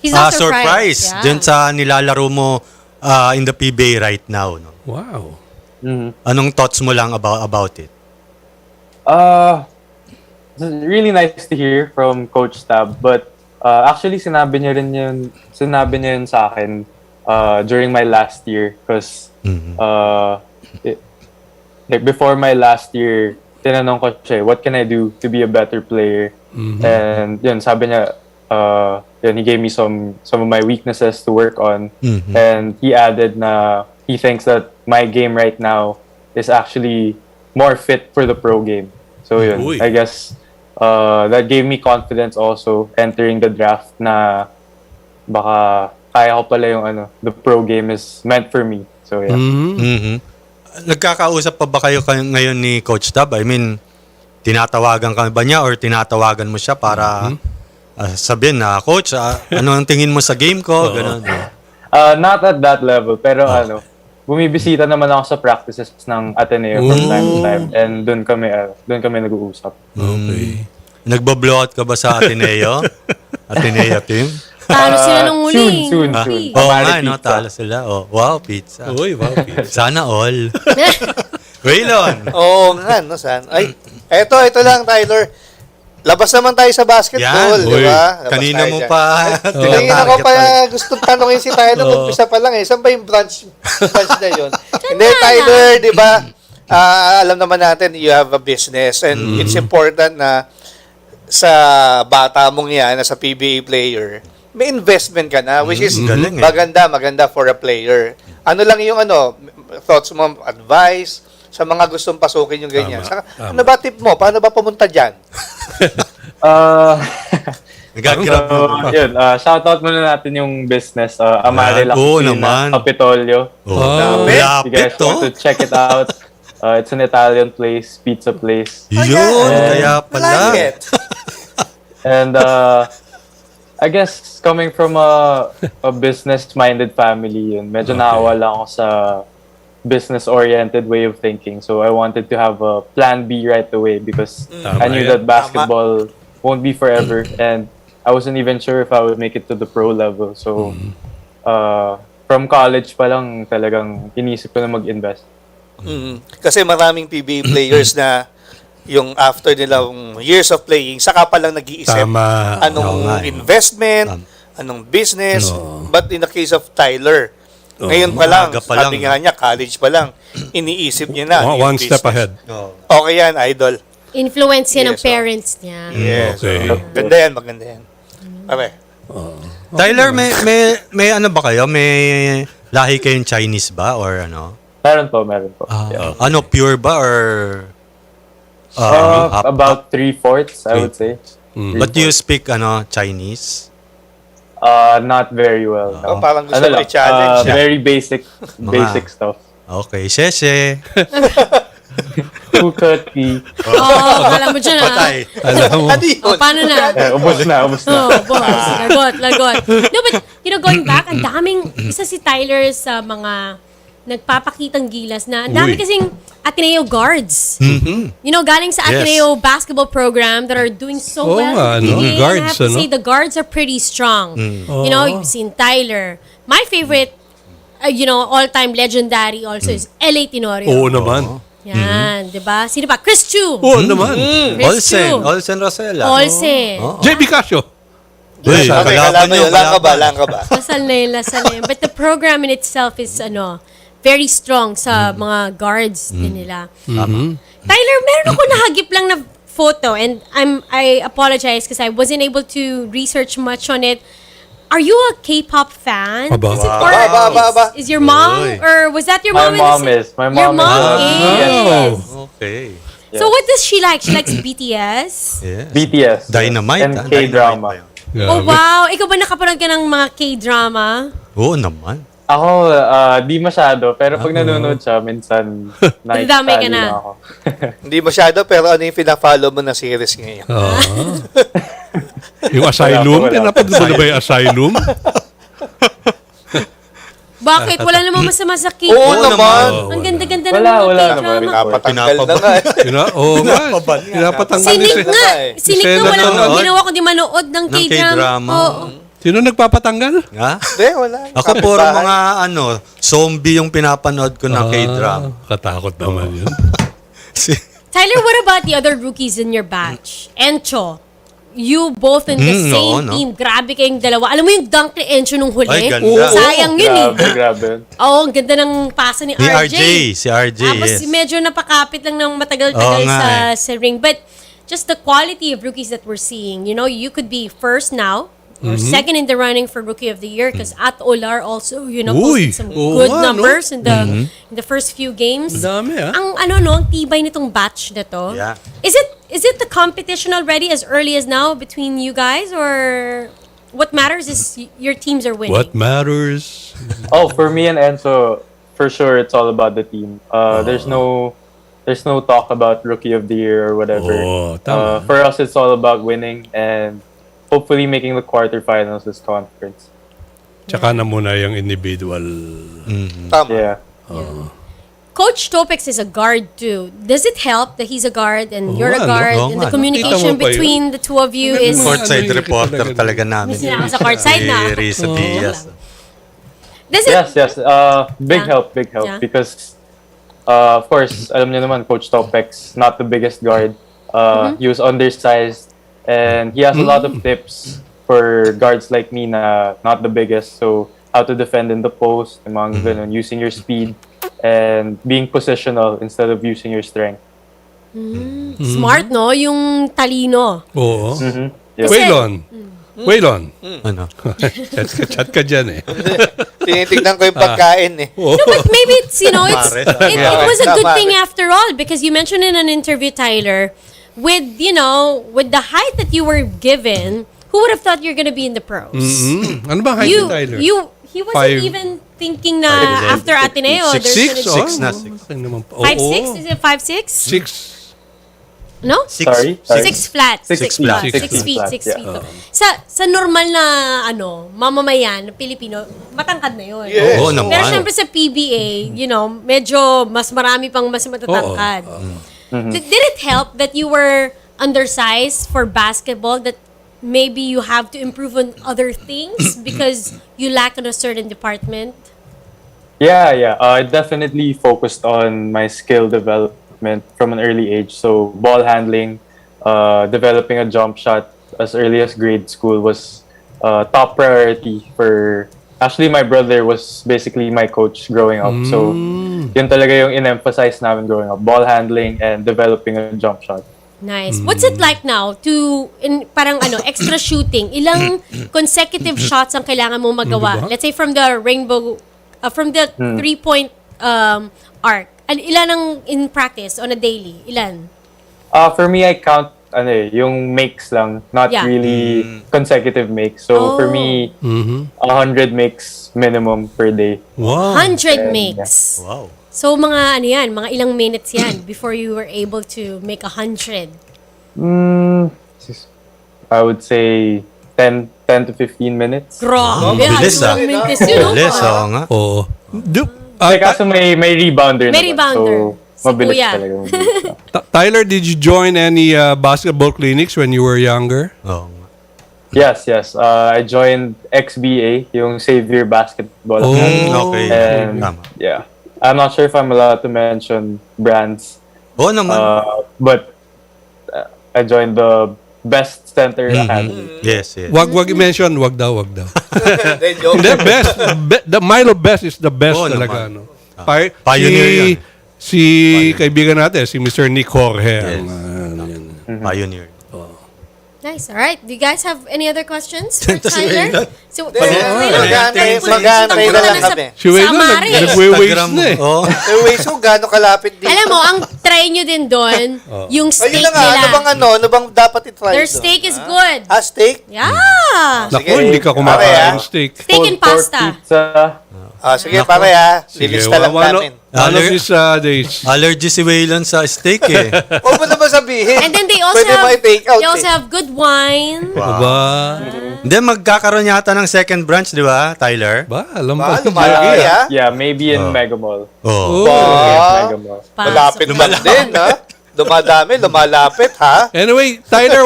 Speaker 3: not
Speaker 6: surprised dun sa nilalaro mo in the PBA right now. No?
Speaker 5: Wow.
Speaker 6: Anong thoughts mo lang about it?
Speaker 7: It's really nice to hear from Coach Tab, but actually sinabi niya yun sa akin during my last year because before my last year, tinanong ko siya, what can I do to be a better player? And yun, sabi niya, he gave me some of my weaknesses to work on. And he added na he thinks that my game right now is actually more fit for the pro game. So yun, I guess that gave me confidence also entering the draft na baka kaya ko pala yung the pro game is meant for me. So yeah.
Speaker 6: Nagkakausap pa ba kayo ngayon ni Coach Tab? I mean, tinatawagan ka ba niya or tinatawagan mo siya para sabihin na, Coach, ano ang tingin mo sa game ko? Ganun.
Speaker 7: Not at that level, pero bumibisita naman ako sa practices ng Ateneo from time to time and doon kami nag-uusap.
Speaker 5: Okay.
Speaker 6: Nagbo-blowout ka ba sa Ateneo? Ateneo team?
Speaker 3: Talo sila nung huli.
Speaker 7: Soon.
Speaker 6: Oo nga, no? Talo sila. Oh, wow, pizza.
Speaker 5: Uy, wow, pizza.
Speaker 6: Sana all. Waylon.
Speaker 4: Oo nga, no, San? Ay, eto lang, Tyler. labas naman tayo sa basketball,
Speaker 6: Yan.
Speaker 4: di ba? Labas
Speaker 6: Kanina
Speaker 4: tayo
Speaker 6: mo
Speaker 4: dyan.
Speaker 6: pa.
Speaker 4: Kanina ko pa gusto tanongin si Tyler, umpisa pa lang eh. Saan ba yung branch na yun? Hindi, Tyler, di ba? Alam naman natin, you have a business and it's important na sa bata mong yan, na sa PBA player, may investment ka na, which is
Speaker 6: Galing,
Speaker 4: maganda for a player. Ano lang yung thoughts mo, advice, sa mga gustong pasukin yung ganyan.
Speaker 5: Tama.
Speaker 4: Ano ba tip mo? Paano ba pumunta dyan?
Speaker 6: Nagagrab
Speaker 7: So, yun, shoutout muna natin yung business, Amare La
Speaker 6: Oo
Speaker 7: Cucina,
Speaker 6: naman.
Speaker 7: Capitolio.
Speaker 6: Oh,
Speaker 7: If you
Speaker 6: lapit
Speaker 7: guys
Speaker 6: to.
Speaker 7: want to check it out, it's an Italian place, pizza place.
Speaker 6: Yun, kaya pala.
Speaker 4: Like it.
Speaker 7: And I guess coming from a business-minded family, yun, medyo nakawala ako sa business-oriented way of thinking. So I wanted to have a plan B right away because I knew that basketball won't be forever and I wasn't even sure if I would make it to the pro level. So from college pa lang talagang inisip ko na mag-invest.
Speaker 4: Kasi maraming PBA players na yung after nilang years of playing, saka pa lang nag-iisip
Speaker 5: Tama.
Speaker 4: anong investment, anong business. But in the case of Tyler, ngayon pa lang,
Speaker 6: maaga pa lang.
Speaker 4: sabi nga niya, college pa lang, iniisip niya na.
Speaker 5: One
Speaker 4: yung
Speaker 5: step
Speaker 4: business.
Speaker 5: ahead.
Speaker 4: Okay yan, idol.
Speaker 3: Influence yan ng
Speaker 4: Yes,
Speaker 3: parents niya.
Speaker 4: Yes.
Speaker 5: Okay.
Speaker 4: Maganda yan, maganda yan. Okay.
Speaker 6: Tyler, may ano ba kayo? May lahi kayong Chinese ba or ano?
Speaker 7: Meron po. Yeah.
Speaker 6: Ano, pure ba or
Speaker 7: About 3/4, I would say.
Speaker 6: but do you speak Chinese?
Speaker 7: Not very well.
Speaker 4: Oh, parang gusto
Speaker 7: Ano
Speaker 4: mo
Speaker 7: lang,
Speaker 4: i-challenge.
Speaker 7: very basic stuff.
Speaker 6: Okay, sheshe.
Speaker 7: Kukati.
Speaker 3: Alam mo dyan
Speaker 5: Alam mo.
Speaker 4: Ano yun?
Speaker 3: paano na?
Speaker 7: Ubus na.
Speaker 3: Oh, boss. Lagot. No, but, going back, ang daming, isa si Tyler sa mga nagpapakitang gilas na, ang dami
Speaker 5: Uy.
Speaker 3: kasing Ateneo guards. Galing sa
Speaker 6: Yes.
Speaker 3: Ateneo basketball program that are doing so
Speaker 5: Oo
Speaker 3: well.
Speaker 5: nga,
Speaker 3: in
Speaker 5: no?
Speaker 3: PBA. And I
Speaker 5: Guards,
Speaker 3: have to
Speaker 5: ano?
Speaker 3: say, the guards are pretty strong. You've seen Tyler. My favorite, all-time legendary also is L.A. Tenorio.
Speaker 5: Oo naman.
Speaker 3: Yan, di ba? Sino pa? Chris Chu.
Speaker 5: Oo naman.
Speaker 3: Chris Chu.
Speaker 6: Olsen Rosella.
Speaker 3: Olsen.
Speaker 5: JB Casio.
Speaker 6: Uy,
Speaker 4: Okay,
Speaker 6: kalaban nyo,
Speaker 4: lang ka ba?
Speaker 3: Lasal na yun. But the program in itself is, very strong sa mga guards din nila. Tyler, meron ako nahagip lang na photo and I apologize because I wasn't able to research much on it. Are you a K-pop fan?
Speaker 5: Aba.
Speaker 3: Is it or
Speaker 4: Aba.
Speaker 3: is your mom
Speaker 6: Uy.
Speaker 3: or was that your
Speaker 7: My
Speaker 3: mom?
Speaker 7: mom is. My
Speaker 3: Your
Speaker 7: mom
Speaker 3: mom
Speaker 7: is.
Speaker 3: is.
Speaker 6: Okay.
Speaker 3: So what does she like? She likes BTS?
Speaker 6: Yes.
Speaker 7: BTS.
Speaker 6: Dynamite.
Speaker 7: And K-drama.
Speaker 3: Oh wow! Ikaw ba nakapanood ka ng mga K-drama?
Speaker 6: Oo naman.
Speaker 7: Ako, di masyado. Pero pag nanonood siya, minsan
Speaker 3: Nadamay ka na.
Speaker 7: ako.
Speaker 4: Hindi masyado, pero ano yung pina-follow mo na series ngayon?
Speaker 5: Yung Asylum.
Speaker 7: Wala.
Speaker 5: Pinapanood mo na ba yung Asylum?
Speaker 3: Bakit? Wala namang masama sa K-pop.
Speaker 4: Oo naman.
Speaker 3: Ang ganda-ganda ng
Speaker 7: Wala
Speaker 3: mga
Speaker 7: naman.
Speaker 3: K-drama.
Speaker 4: Pinapatanggal na nga.
Speaker 5: Oo nga. Pinapatanggal
Speaker 3: Sinik
Speaker 5: niya.
Speaker 3: nga.
Speaker 4: eh.
Speaker 3: Sinik na
Speaker 5: Senator,
Speaker 3: walang
Speaker 6: no?
Speaker 3: ginawa kundi manood ng
Speaker 6: Ng
Speaker 3: K-drama.
Speaker 6: K-drama.
Speaker 3: Oo.
Speaker 5: Sino nagpapatanggal?
Speaker 6: Ha?
Speaker 4: Hindi, wala.
Speaker 6: Ako puro mga zombie yung pinapanood ko na K-drama.
Speaker 5: Katakot naman yun.
Speaker 3: Tyler, what about the other rookies in your batch? Encho, you both in the same
Speaker 6: oo, no?
Speaker 3: team. Grabe kayong dalawa. Alam mo yung dunk ni Encho nung huli?
Speaker 6: Ay, ganda.
Speaker 3: Sayang yun
Speaker 7: Grabe.
Speaker 3: Oo, ang ganda ng pasa ni
Speaker 6: Ni
Speaker 3: RJ.
Speaker 6: si RJ,
Speaker 3: Tapos
Speaker 6: yes.
Speaker 3: medyo napakapit lang ng matagal-tagal
Speaker 6: Oo nga
Speaker 3: sa ring. But just the quality of rookies that we're seeing. You could be first now or second in the running for Rookie of the Year because At Olar also,
Speaker 5: Uy,
Speaker 3: posted some
Speaker 5: oo
Speaker 3: good
Speaker 5: nga, no?
Speaker 3: numbers in the first few games.
Speaker 5: Dami, ah.
Speaker 3: Ang tibay nitong batch na to.
Speaker 6: Yeah.
Speaker 3: Is it the competition already as early as now between you guys or what matters is your teams are winning?
Speaker 5: What matters?
Speaker 7: Oh, for me and Enzo, for sure, it's all about the team. There's no talk about Rookie of the Year or whatever.
Speaker 5: Oh, tama.
Speaker 7: For us, it's all about winning and hopefully making the quarterfinals this conference.
Speaker 5: Tsaka na muna yung individual.
Speaker 4: Tama.
Speaker 7: Yeah.
Speaker 3: Coach Topex is a guard too. Does it help that he's a guard and you're a
Speaker 5: nga, no?
Speaker 3: guard
Speaker 6: Oo
Speaker 3: and
Speaker 6: nga,
Speaker 3: the
Speaker 6: no?
Speaker 3: communication
Speaker 5: Kita mo pa yun?
Speaker 3: between the two of you is...
Speaker 6: Courtside
Speaker 5: Ano yung
Speaker 6: reporter
Speaker 5: talaga?
Speaker 6: talaga namin.
Speaker 3: May sinama sa courtside na.
Speaker 6: Si Risa Diaz.
Speaker 3: Does it...
Speaker 7: Yes. Big
Speaker 3: Yeah.
Speaker 7: help
Speaker 3: Yeah.
Speaker 7: because of course, alam niyo naman, Coach Topex, not the biggest guard. He was undersized And he has a lot of tips for guards like me na not the biggest. So, how to defend in the post, yung mga ganun, using your speed, and being positional instead of using your strength.
Speaker 3: Smart, no? Yung talino.
Speaker 5: Oo.
Speaker 7: Yes.
Speaker 5: Waylon.
Speaker 6: Ano?
Speaker 5: Chat ka dyan eh.
Speaker 4: Tinitignan ko yung pagkain eh.
Speaker 3: No, but maybe it's, it was a good
Speaker 4: Tama.
Speaker 3: thing after all because you mentioned in an interview, Tyler, with the height that you were given, who would have thought you're gonna be in the pros?
Speaker 5: Ano ba height ni Tyler?
Speaker 3: He wasn't even thinking na
Speaker 6: 5'11".
Speaker 3: after Ateneo.
Speaker 5: 6'6"?
Speaker 6: Six na,
Speaker 5: Oh,
Speaker 6: six.
Speaker 5: okay naman pa.
Speaker 3: 5'6"? Is it 5'6"?
Speaker 5: 6.
Speaker 3: No?
Speaker 7: Sorry?
Speaker 3: 6 flat.
Speaker 7: 6 flat.
Speaker 3: 6 feet.
Speaker 7: flat,
Speaker 3: 6
Speaker 7: yeah.
Speaker 3: feet. Sa normal na mamamayan, Pilipino, matangkad na yun.
Speaker 4: Yes.
Speaker 6: Oo naman.
Speaker 3: Pero syempre sa PBA, medyo mas marami pang mas matatangkad. Did it help that you were undersized for basketball, that maybe you have to improve on other things because you lack in a certain department?
Speaker 7: Yeah. I definitely focused on my skill development from an early age. So ball handling, developing a jump shot as early as grade school was top priority for... Actually, my brother was basically my coach growing up. So yun talaga yung in-emphasize namin growing up. Ball handling and developing a jump shot.
Speaker 3: Nice. What's it like now to extra shooting? Ilang consecutive shots ang kailangan mo magawa? Let's say from the rainbow, from the 3-point arc. Ilan ang in practice on a daily? Ilan?
Speaker 7: For me, I count yung makes lang, not
Speaker 3: Yeah.
Speaker 7: really consecutive makes. So for me, 100 makes minimum per day.
Speaker 5: Wow.
Speaker 3: 100 makes.
Speaker 6: Wow.
Speaker 3: So mga mga ilang minutes yan before you were able to make 100?
Speaker 7: I would say 10 to 15 minutes.
Speaker 3: Grabe,
Speaker 6: bilis,
Speaker 3: ilang minutes yun,
Speaker 6: Bilis, oo nga.
Speaker 5: Oo.
Speaker 7: Kaso may rebounder
Speaker 3: May
Speaker 7: naman.
Speaker 3: rebounder.
Speaker 7: So, mabilis
Speaker 3: Kuya.
Speaker 7: talaga. Mabilis.
Speaker 5: Tyler, did you join any basketball clinics when you were younger?
Speaker 6: Oo nga.
Speaker 7: Yes. I joined XBA, yung Xavier Basketball.
Speaker 6: Okay.
Speaker 7: And
Speaker 6: Tama.
Speaker 7: yeah. I'm not sure if I'm allowed to mention brands.
Speaker 6: Oo naman.
Speaker 7: But I joined the Best Center Academy.
Speaker 6: Yes.
Speaker 5: Wag i-mention, wag daw.
Speaker 4: Hindi, joke.
Speaker 5: The best, the Milo Best is the best
Speaker 6: Oo
Speaker 5: talaga.
Speaker 6: naman.
Speaker 5: Si
Speaker 6: Pioneer yan.
Speaker 5: kaibigan natin, si Mr. Nick Jorge.
Speaker 6: Yes. Pioneer.
Speaker 3: Nice. All right. Do you guys have any other questions for Tyler? So,
Speaker 4: Mag-aantay na lang kami.
Speaker 5: Si Wayne
Speaker 3: Amare.
Speaker 5: nag-waste na eh.
Speaker 6: Oo.
Speaker 4: Wait, so gano'ng kalapit dito?
Speaker 3: Alam mo, ang try nyo din doon, yung steak
Speaker 4: Ayun na nga,
Speaker 3: nila.
Speaker 4: ano bang dapat i-try
Speaker 3: Their
Speaker 4: doon?
Speaker 3: steak is good.
Speaker 4: Steak?
Speaker 3: Yeah.
Speaker 5: Naku,
Speaker 4: Sige.
Speaker 5: hindi ka kumakain steak.
Speaker 3: Steak and
Speaker 7: Pork
Speaker 3: pasta.
Speaker 7: pizza.
Speaker 4: Sige, pare lilista lang namin.
Speaker 5: Ano this days?
Speaker 6: Allergy si Waylon sa steak eh.
Speaker 4: Huwag mo naman sabihin.
Speaker 3: And then they also
Speaker 4: Pwede
Speaker 3: have,
Speaker 4: ma-take out
Speaker 3: they also have good wine.
Speaker 5: Aba,
Speaker 6: Hindi, magkakaroon yata ng second branch, di ba, Tyler?
Speaker 5: alam ba?
Speaker 4: lumalaki
Speaker 7: Yeah, maybe in Mega Mall.
Speaker 6: Oo.
Speaker 7: Mega Mall.
Speaker 4: Malapit lang din, ha? Dumadami, lumalapit, ha?
Speaker 5: Anyway, Tyler,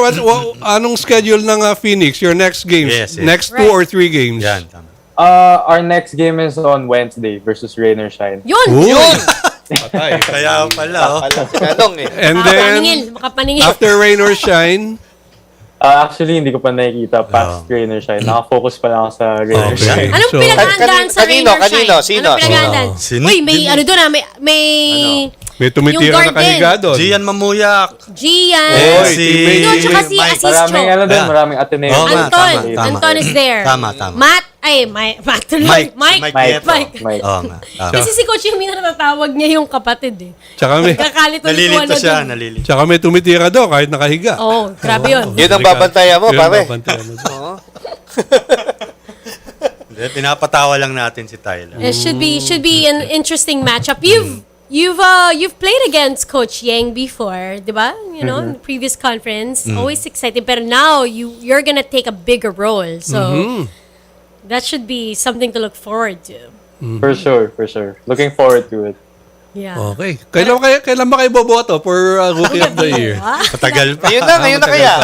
Speaker 5: anong schedule ng Phoenix? Your next games?
Speaker 6: Yes.
Speaker 5: Next 2 or 3 games?
Speaker 6: Yan, tama.
Speaker 7: Our next game is on Wednesday versus Rain or Shine.
Speaker 3: Yun!
Speaker 4: Yun!
Speaker 6: Kaya pala, oh.
Speaker 4: Tanong eh.
Speaker 5: And then,
Speaker 3: Makapaningil.
Speaker 5: after rain or shine,
Speaker 7: Actually, hindi ko pa nakikita past Rain or Shine. Nakafocus pa lang ako sa Rain or
Speaker 5: Okay.
Speaker 7: Shine.
Speaker 3: Anong
Speaker 5: So-
Speaker 3: pinaghandaan sa Rain or
Speaker 4: Kanino?
Speaker 3: Shine?
Speaker 4: Sino?
Speaker 3: Anong pinaghandaan?
Speaker 6: Sino?
Speaker 3: Uy, may doon may
Speaker 5: may tumitira
Speaker 3: Yung
Speaker 5: na
Speaker 3: garden.
Speaker 5: kahiga doon.
Speaker 6: Gian Mamuyak.
Speaker 3: Gian.
Speaker 5: Oy, teammate.
Speaker 3: Yun, tsaka si
Speaker 6: Mike.
Speaker 3: Asistro.
Speaker 7: Maraming Ateneo.
Speaker 6: Oo nga.
Speaker 3: Anton.
Speaker 6: Tama.
Speaker 3: Anton is there.
Speaker 6: Tama.
Speaker 3: Matt tuloy.
Speaker 6: Mike Nieto.
Speaker 3: Mike.
Speaker 6: Oo nga. Tama.
Speaker 3: Kasi si Coach yung natatawag niya yung kapatid eh.
Speaker 5: Tsaka may,
Speaker 3: Nagkakalito-lituan
Speaker 6: Nalilito
Speaker 3: na
Speaker 6: siya,
Speaker 3: dun.
Speaker 6: nalilito.
Speaker 5: tsaka may tumitira doon kahit nakahiga.
Speaker 3: Oh, grabe yun.
Speaker 4: Yun ang babantayan mo,
Speaker 5: Yun ang
Speaker 4: pare.
Speaker 5: babantayan mo doon.
Speaker 6: Pinapatawa lang natin si Tyler.
Speaker 3: It should be an interesting matchup. You've played against Coach Yang before, di ba? You know, in the previous conference. Always exciting. But now you're gonna take a bigger role. So that should be something to look forward to.
Speaker 7: For sure. Looking forward to it.
Speaker 3: Yeah.
Speaker 5: Okay. Kailan ba kayo boboto for Rookie of the Year?
Speaker 6: Patagal pa.
Speaker 4: Ngayon na kaya.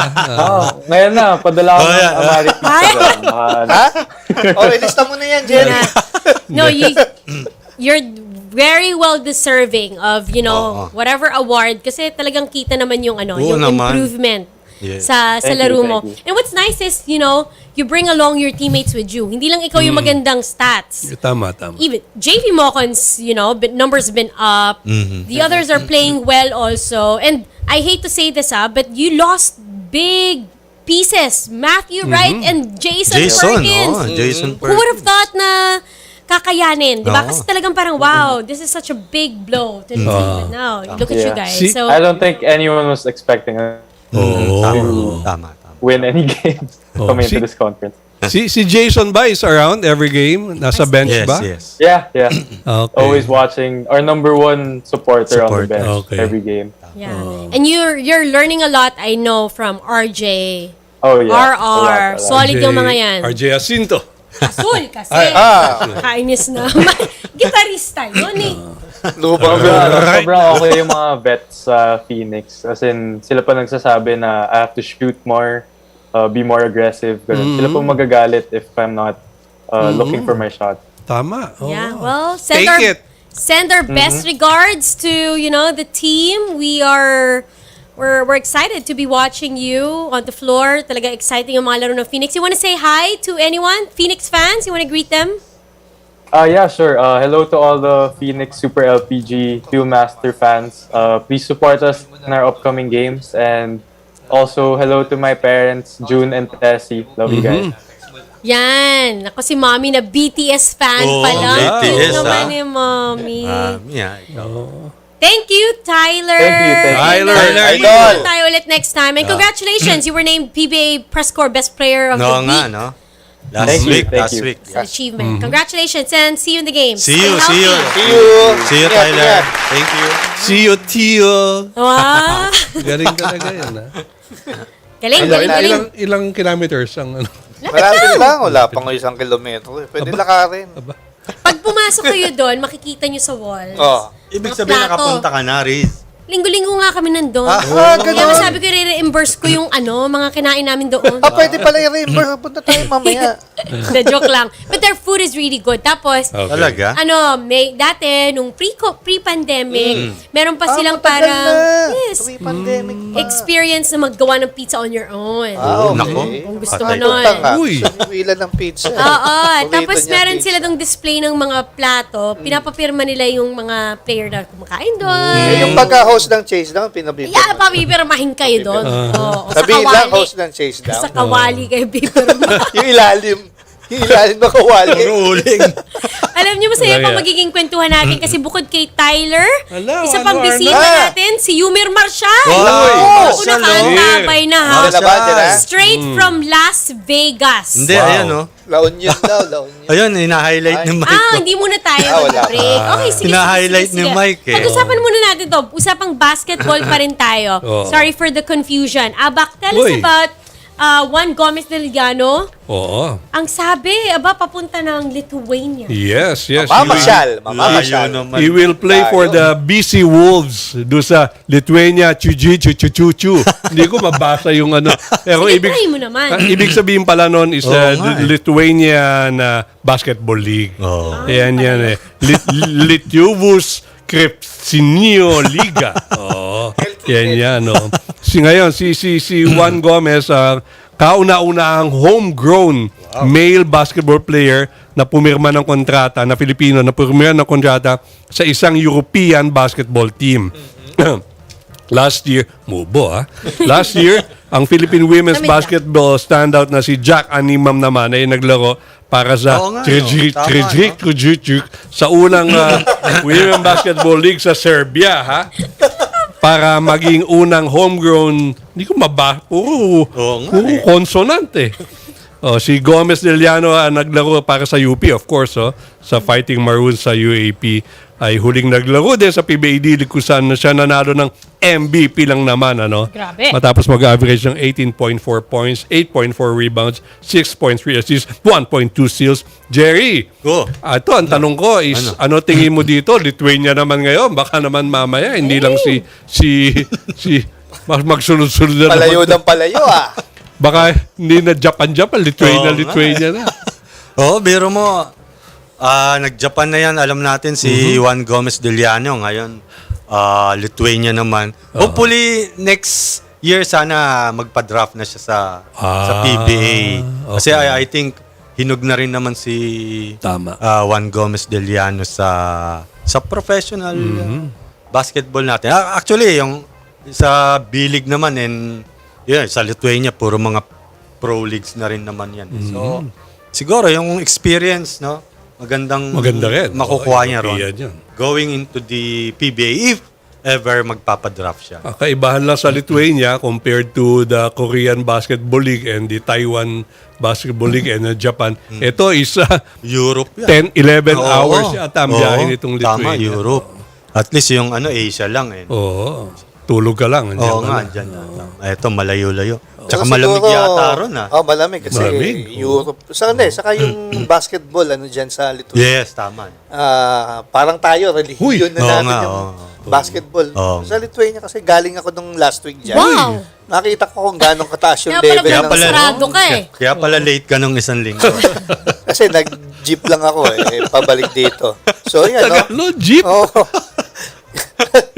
Speaker 7: Ngayon na, padala ko
Speaker 6: Oh,
Speaker 7: ng
Speaker 6: yeah.
Speaker 7: Amari.
Speaker 4: Ha? Ilista mo na yan, Jerry.
Speaker 3: No, you're very well deserving of, whatever award kasi talagang kita naman yung
Speaker 6: Oo
Speaker 3: yung
Speaker 6: naman.
Speaker 3: improvement sa
Speaker 7: Thank
Speaker 3: laro
Speaker 7: you,
Speaker 3: mo.
Speaker 7: thank you.
Speaker 3: And what's nice is, you know, you bring along your teammates with you. Hindi lang ikaw yung magandang stats.
Speaker 5: Tama.
Speaker 3: Even JV Mocon's, you know, numbers been up. The others are playing well also. And I hate to say this, but you lost big pieces. Matthew Wright and Jason Perkins.
Speaker 6: Jason
Speaker 3: Who would have
Speaker 6: Perkins.
Speaker 3: thought na kakayanin, di ba?
Speaker 6: Oo.
Speaker 3: Kasi talagang parang, wow, this is such a big blow to the team. And now, look at you
Speaker 7: Yeah.
Speaker 3: guys.
Speaker 5: See,
Speaker 3: So,
Speaker 7: I don't think anyone was expecting us
Speaker 6: Tama.
Speaker 7: win any games coming into this conference.
Speaker 5: Si Jason ba is around every game? Nasa bench
Speaker 6: Yes,
Speaker 5: ba?
Speaker 6: yes.
Speaker 7: Yeah.
Speaker 5: Okay.
Speaker 7: Always watching. Our number one supporter on the
Speaker 6: Supporter.
Speaker 7: bench
Speaker 5: Okay.
Speaker 7: every game.
Speaker 3: yeah. And you're learning a lot, I know, from RJ,
Speaker 7: Oh yeah.
Speaker 3: RR.
Speaker 7: A lot.
Speaker 3: Solid yung mga yan.
Speaker 5: RJ Jacinto.
Speaker 3: Asul kasi. Kainis na. Gitarista yun eh.
Speaker 4: Lubang
Speaker 7: Sobrang okay yung mga vets sa Phoenix. As in, sila pa nagsasabi na I have to shoot more, be more aggressive. Ganun. Sila pa magagalit if I'm not looking for my shot.
Speaker 5: Tama. Oo.
Speaker 3: Yeah, well,
Speaker 5: Take it.
Speaker 3: send our best regards to, you know, the team. We're excited to be watching you on the floor. Talaga exciting yung mga laro ng Phoenix. You want to say hi to anyone? Phoenix fans? You want to greet them?
Speaker 7: Yeah, sure. Hello to all the Phoenix Super LPG Master fans. Please support us in our upcoming games. And also, hello to my parents, June and Tessie. Love you guys.
Speaker 3: Yan. Ako si Mommy na BTS fan
Speaker 6: Oh,
Speaker 3: pala.
Speaker 6: BTS,
Speaker 3: Cute naman
Speaker 6: ah.
Speaker 3: ni Mommy.
Speaker 6: Yeah.
Speaker 3: Thank you, Tyler.
Speaker 7: Thank you.
Speaker 5: Tyler.
Speaker 4: Idol.
Speaker 3: Tayo ulit next time. And congratulations, you were named PBA Press Corps Best Player of the
Speaker 6: No nga,
Speaker 3: Week.
Speaker 6: no?
Speaker 7: Thank you, thank
Speaker 6: Last
Speaker 7: you.
Speaker 6: week.
Speaker 3: It's an achievement. Congratulations and see you in the game.
Speaker 6: See you,
Speaker 3: Stay
Speaker 6: see you.
Speaker 3: healthy.
Speaker 6: See you,
Speaker 4: Ingat,
Speaker 6: Tyler.
Speaker 4: ingat.
Speaker 6: Thank you.
Speaker 5: See you, Tio.
Speaker 3: Wow.
Speaker 5: Galing talaga yan.
Speaker 3: Galing.
Speaker 5: Ilang kilometers ang ano?
Speaker 4: Malapit lang. Wala pang 1 kilometro. Pwede lakarin.
Speaker 3: Pag pumasok kayo doon, makikita nyo sa walls.
Speaker 4: Oh.
Speaker 6: Ibig
Speaker 3: Mga
Speaker 6: sabihin
Speaker 3: plato.
Speaker 6: nakapunta ka na, Riz.
Speaker 3: Linggo-linggo nga kami nandun.
Speaker 4: ganun.
Speaker 3: Kaya masabi ko, re-reimburse ko yung mga kinain namin doon.
Speaker 4: Pwede pala i-reimburse. Punta tayo mamaya.
Speaker 3: The joke lang. But their food is really good. Tapos,
Speaker 6: Talaga?
Speaker 3: may dati, nung pre-pandemic, meron pa silang
Speaker 4: matagal
Speaker 3: parang,
Speaker 4: na.
Speaker 3: yes,
Speaker 4: Pre-pandemic pa.
Speaker 3: experience na maggawa ng pizza on your own.
Speaker 4: Ah, okay.
Speaker 6: Nako.
Speaker 3: Kung gusto mo
Speaker 6: Patay.
Speaker 3: nun.
Speaker 4: Punta nga.
Speaker 5: Uy.
Speaker 4: Sa wila ng pizza.
Speaker 3: Oo.
Speaker 4: Paborito
Speaker 3: Tapos
Speaker 4: niya,
Speaker 3: meron
Speaker 4: pizza.
Speaker 3: sila dong display ng mga plato. Pinapapirma nila yung mga player na kumakain doon.
Speaker 4: Yung pagka-host ng Chasedown, pinabibigyan.
Speaker 3: Yeah, papipirmahin kayo doon. Oo. Sa
Speaker 4: Sabihin lang,
Speaker 3: kawali.
Speaker 4: host ng Chasedown.
Speaker 3: Sa kawali kayo pipirma.
Speaker 4: Yung ilalim. Yung ilalim na kawali.
Speaker 6: Uling.
Speaker 3: Alam niyo, masaya pa
Speaker 5: Kaya.
Speaker 3: magiging kwentuhan natin kasi bukod kay Tyler,
Speaker 5: Hello,
Speaker 3: isa pang
Speaker 5: ano,
Speaker 3: bisita
Speaker 4: Arnold?
Speaker 3: natin, si Yumir Marshall.
Speaker 6: Uy,
Speaker 3: Ako
Speaker 6: Marshall,
Speaker 3: nakaantabay na ha.
Speaker 4: Sa labas, ha?
Speaker 3: Straight from Las Vegas.
Speaker 6: Hindi, ayan, no?
Speaker 4: La Union daw, La Union.
Speaker 6: Ayun, ina-highlight ni Mike.
Speaker 3: Hindi muna tayo
Speaker 4: wala
Speaker 3: mag-break. Okay, sige,
Speaker 6: Hina-highlight ni Mike, eh.
Speaker 3: Pag-usapan muna natin to. Usapang basketball pa rin tayo.
Speaker 5: Oo.
Speaker 3: Sorry for the confusion. Abak, tell us
Speaker 5: Uy.
Speaker 3: about Juan Gomez De Liaño.
Speaker 5: Oo.
Speaker 3: Ang sabi, papunta ng Lithuania.
Speaker 5: Yes.
Speaker 4: Mamasyal.
Speaker 5: He will play for the BC Wolves do sa Lithuania. Chuchu. Hindi ko mabasa yung ano. Pero
Speaker 3: Sige, try mo naman.
Speaker 5: ibig sabihin pala nun is Lithuanian Basketball League.
Speaker 6: Oh.
Speaker 5: Yan eh. Lietuvos Krepsinio Liga. Oh. Yan no. Ngayon si Juan Gomez kauna-unahang homegrown male basketball player na pumirma ng kontrata na Pilipino na pumirma ng kontrata sa isang European basketball team. Last year, Last year, ang Philippine women's basketball standout na si Jack Animam naman ay naglaro para sa
Speaker 6: Oo nga, no? Tama,
Speaker 5: sa unang women's basketball league sa Serbia, ha? Para maging unang homegrown, hindi ko puro consonant eh. Si Gomez De Liaño naglaro para sa UP, of course, sa Fighting Maroons sa UAAP. Ay huling naglaro din sa PBA League kung saan siya nanalo ng MVP lang naman.
Speaker 3: Grabe.
Speaker 5: Matapos mag-average ng 18.4 points, 8.4 rebounds, 6.3 assists, 1.2 steals. Jerry, ito ang tanong ko is, ano tingin mo dito? Lithuania naman ngayon, baka naman mamaya, hindi lang si magsunod-sunod na
Speaker 4: Palayo
Speaker 5: naman.
Speaker 4: ng palayo,
Speaker 5: Baka hindi na Japan, Lithuania na.
Speaker 6: Biro mo, nag-Japan na yan, alam natin si Juan Gomez De Liaño ngayon. Lithuania naman. Hopefully next year sana magpa-draft na siya sa PBA. Kasi I think hinug na rin naman si
Speaker 5: Tama.
Speaker 6: Juan Gomez De Liaño sa professional basketball natin. Actually, yung sa B-League naman sa Lithuania, puro mga pro leagues na rin naman yan. So, siguro yung experience, no? Maganda rin. Makukuha niya ron. Going into the PBA, if ever magpapadraft siya.
Speaker 5: Kaibahan lang sa Lithuania compared to the Korean Basketball League and the Taiwan Basketball League and Japan. Ito is
Speaker 6: Europe yan.
Speaker 5: 10-11 hours yata ang biyahe nitong Lithuania.
Speaker 6: Tama, Europe. At least yung Asia lang
Speaker 5: Oo. Tulog ka lang.
Speaker 6: Oo nga, dyan. Ito, malayo-layo. Tsaka malamig yata ron
Speaker 4: malamig kasi Europe. Saka yung basketball dyan sa Lithuania.
Speaker 6: Yes, tama.
Speaker 4: Parang tayo, religion na natin yung basketball. Sa Lithuania kasi galing ako nung last week dyan.
Speaker 3: Wow!
Speaker 4: Nakita ko kung gano'ng kataas yung
Speaker 3: Kaya
Speaker 4: level
Speaker 3: pala
Speaker 4: ng...
Speaker 3: sarado ka
Speaker 6: Kaya pala late ka nung isang linggo.
Speaker 4: Kasi nag-jeep lang ako pabalik dito. So yan,
Speaker 5: Jeep?
Speaker 4: Oo.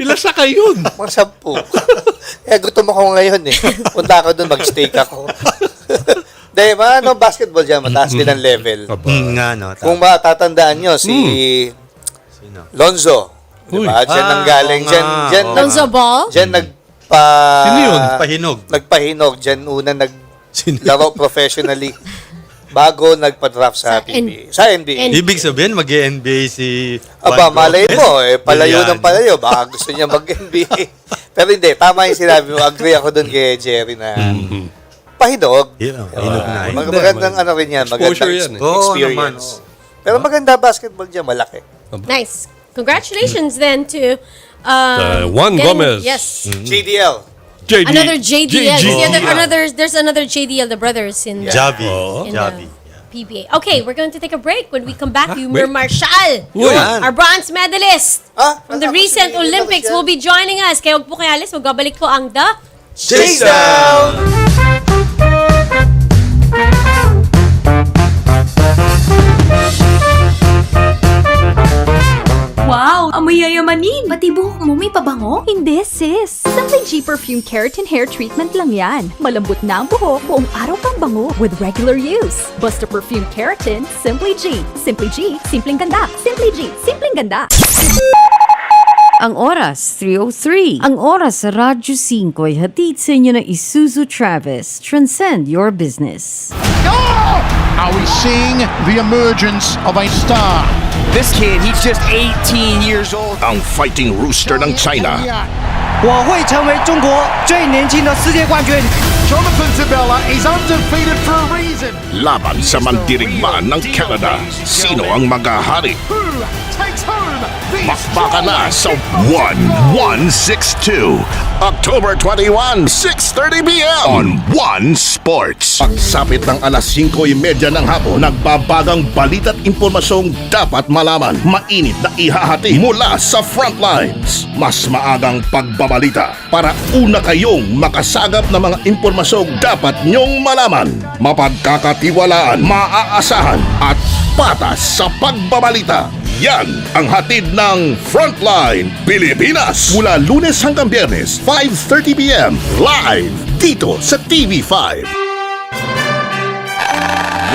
Speaker 5: Ilan sa kayo yun?
Speaker 4: Mga 10. Gutom ako ngayon Punta ako doon, mag-steak ako. Diba, basketball dyan, mataas din ang level. Kung matatandaan nyo, si Lonzo. Diba? Diyan nang galing.
Speaker 3: Lonzo Ball?
Speaker 4: Diyan
Speaker 6: Sino yun?
Speaker 4: Nagpahinog. Diyan una naglaro professionally. Bago nagpa-draft sa PBA. Sa NBA.
Speaker 6: Ibig sabihin, mag-NBA si
Speaker 4: Malay mo, palayo ng palayo. Baka gusto niya mag-NBA. Pero hindi, tama yung sinabi mo. Agree ako doon kay Chery na pahinog.
Speaker 6: Hinog na.
Speaker 4: Magandang rin yan. Magandang experience. Pero maganda basketball dyan, malaki.
Speaker 3: Nice. Congratulations then to
Speaker 5: Juan Gomez.
Speaker 3: Yes.
Speaker 4: JDL.
Speaker 3: Another JDL. There's another JDL, the brothers in
Speaker 6: Javi.
Speaker 3: PBA. Okay, we're going to take a break. When we come back, Yumer Marshall,
Speaker 5: Yan.
Speaker 3: our bronze medalist from the recent Olympics, will be joining us. Kaya huwag po kayo alis, magbabalik po ang The
Speaker 4: Chasedown!
Speaker 8: Wow! Amoy yayamanin! Pati buhok mo may pabango? Hindi, sis! Simply G Perfume Keratin Hair Treatment lang yan. Malambot na ang buhok, buong araw kang bango with regular use. Basta Perfume Keratin, Simply G. Simply G, simpleng ganda. Simply G, simpleng ganda.
Speaker 2: Ang oras, 3:03. Ang oras sa Radyo 5 ay hatid sa inyo ng Isuzu Travis. Transcend your business.
Speaker 9: Are we seeing the emergence of a star?
Speaker 10: This kid, he's just 18 years old.
Speaker 1: Ang fighting rooster ng China.
Speaker 10: 我会成为中国最年轻的世界冠军。
Speaker 9: Jonathan Zabella is undefeated for a reason.
Speaker 1: Laban sa mandirigma ng Canada. Sino ang maghahari?
Speaker 9: Who takes home the
Speaker 1: Bakbakan na sa 1162. October 21, 6:30 p.m. on One Sports. Pagsapit ng alas 5:30 ng hapon, nagbabagang balita at impormasyong dapat malaman. Mainit na ihahati mula sa frontlines. Mas maagang pagbabalita para una kayong makasagap ng mga impormasyong dapat nyong malaman. Mapagkakatiwalaan, maaasahan at patas sa pagbabalita. Yan ang hatid ng Frontline Pilipinas. Mula Lunes hanggang Biyernes, 5:30 p.m. Live dito sa TV5.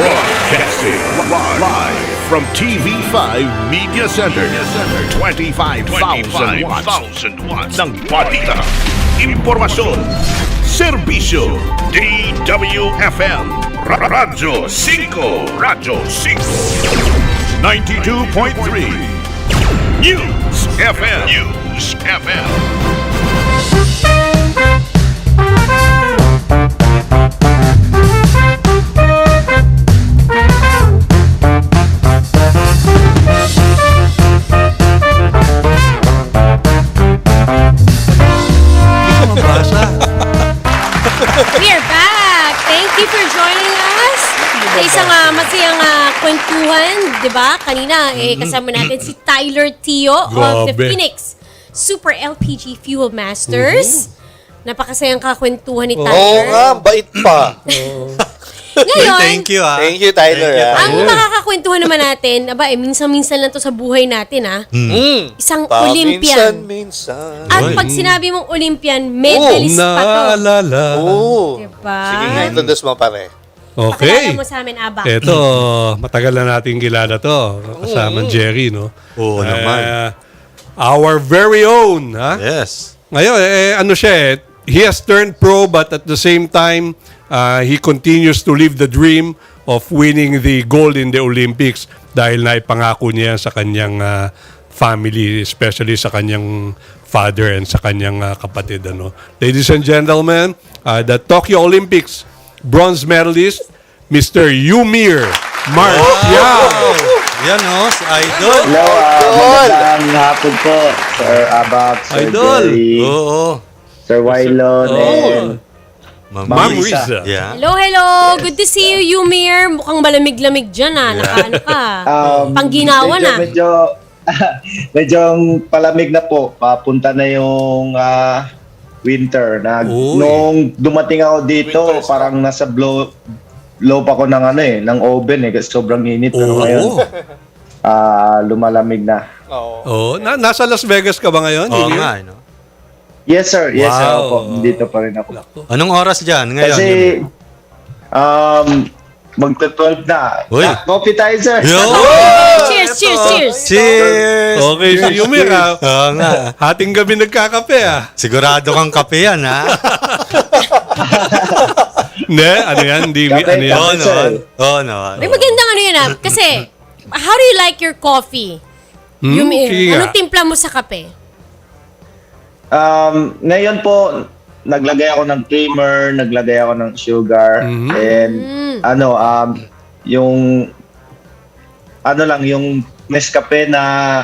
Speaker 1: Broadcasting live from TV5 Media Center. 25,000 watts ng balita, impormasyon, serbisyo, DWFM, Radyo 5, Radyo 5. 92.3 News FM. News FM.
Speaker 3: We are back! Thank you for joining us. Sa isang masayang kwentuhan, di ba? Kanina, kasama natin si Tyler Tio of the Phoenix Super LPG Fuel Masters. Napakasayang kakwentuhan ni Tyler.
Speaker 4: Oo nga, bait pa.
Speaker 3: Ngayon,
Speaker 6: Thank you, ah.
Speaker 4: Thank you, Tyler.
Speaker 6: Thank you,
Speaker 3: ang makakakwentuhan naman natin, minsan-minsan lang to sa buhay natin, Isang Olympian.
Speaker 4: Minsan.
Speaker 3: At pag sinabi mong Olympian, medalist pa to.
Speaker 5: Naalala.
Speaker 3: Diba?
Speaker 4: Sige nga, introduce mo pare.
Speaker 5: Okay.
Speaker 3: Pakilala mo sa amin, Abak.
Speaker 5: Ito, matagal na nating kilala to. Kasama Jerry, no?
Speaker 6: Oo naman.
Speaker 5: Our very own, ha?
Speaker 6: Yes.
Speaker 5: Ngayon, ano siya, he has turned pro but at the same time, he continues to live the dream of winning the gold in the Olympics dahil naipangako niya sa kanyang family, especially sa kanyang father and sa kanyang kapatid. Ano. Ladies and gentlemen, the Tokyo Olympics bronze medalist, Mr. Yumir Martial.
Speaker 6: Yan, no? Si Idol.
Speaker 11: Hello, magandang hapon po, Sir Abak, Sir
Speaker 5: Idol.
Speaker 11: Jerry,
Speaker 6: Oo.
Speaker 11: Sir Wylon, and
Speaker 5: Ma'am Risa.
Speaker 6: Yeah.
Speaker 3: Hello. Good to see you, Yumir. Mukhang malamig-lamig dyan, Nakaano ka. Pangginawa na.
Speaker 11: medyo palamig na po. Papunta na yung winter. Nung dumating ako dito, parang nasa low pa ko ng oven kasi sobrang init. Pero ngayon, lumalamig na.
Speaker 5: Oh, nasa Las Vegas ka ba ngayon?
Speaker 6: Oo
Speaker 5: Yumir?
Speaker 6: nga, no?
Speaker 11: Yes, sir. Yes, sir.
Speaker 5: Wow.
Speaker 11: Opo. Dito pa rin ako.
Speaker 6: Anong oras dyan ngayon?
Speaker 11: Kasi, magta-12 na.
Speaker 6: Uy.
Speaker 11: Coffee tayo, sir.
Speaker 6: Yo!
Speaker 3: Cheers, cheers, cheers.
Speaker 6: Cheers!
Speaker 5: Okay, si Yumir,
Speaker 6: Oo nga.
Speaker 5: hating gabi nagkakape,
Speaker 6: Sigurado kang kape yan, ha?
Speaker 5: Ne, ano yan? Hindi,
Speaker 11: Kape,
Speaker 5: ano yan?
Speaker 6: Oo,
Speaker 11: Kape,
Speaker 6: no.
Speaker 11: sir.
Speaker 6: Oo, no.
Speaker 3: May magandang ano yun, Kasi, how do you like your coffee? Yumir,
Speaker 5: sige nga.
Speaker 3: anong timpla mo sa kape?
Speaker 11: Ngayon po, naglagay ako ng creamer, naglagay ako ng sugar, and yung Nescafe na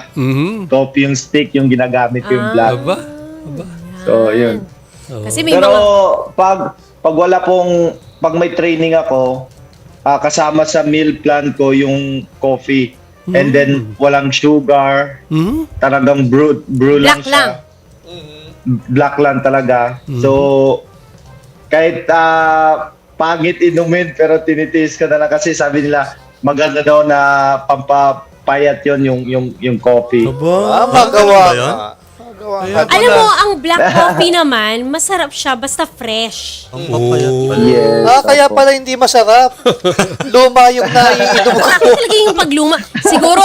Speaker 11: coffee yung stick yung ginagamit ko yung black.
Speaker 5: Aba?
Speaker 11: So, yun.
Speaker 3: Kasi may
Speaker 11: Pero
Speaker 3: mga...
Speaker 11: pag may training ako, kasama sa meal plan ko yung coffee. And then, walang sugar. Talagang brew lang
Speaker 3: Black
Speaker 11: siya.
Speaker 3: lang.
Speaker 11: Black lang talaga. So, kahit pangit inumin pero tinitiis ka na lang kasi sabi nila maganda daw na pampapayat yon yung coffee.
Speaker 4: Magawa
Speaker 6: ba yun?
Speaker 4: ka.
Speaker 3: Alam mo, ang black coffee naman, masarap siya basta fresh.
Speaker 6: Ang papayat pala.
Speaker 11: Yes.
Speaker 4: Kaya pala hindi masarap. Luma yung naiinom ko.
Speaker 3: Bakit talaga yung pagluma? Siguro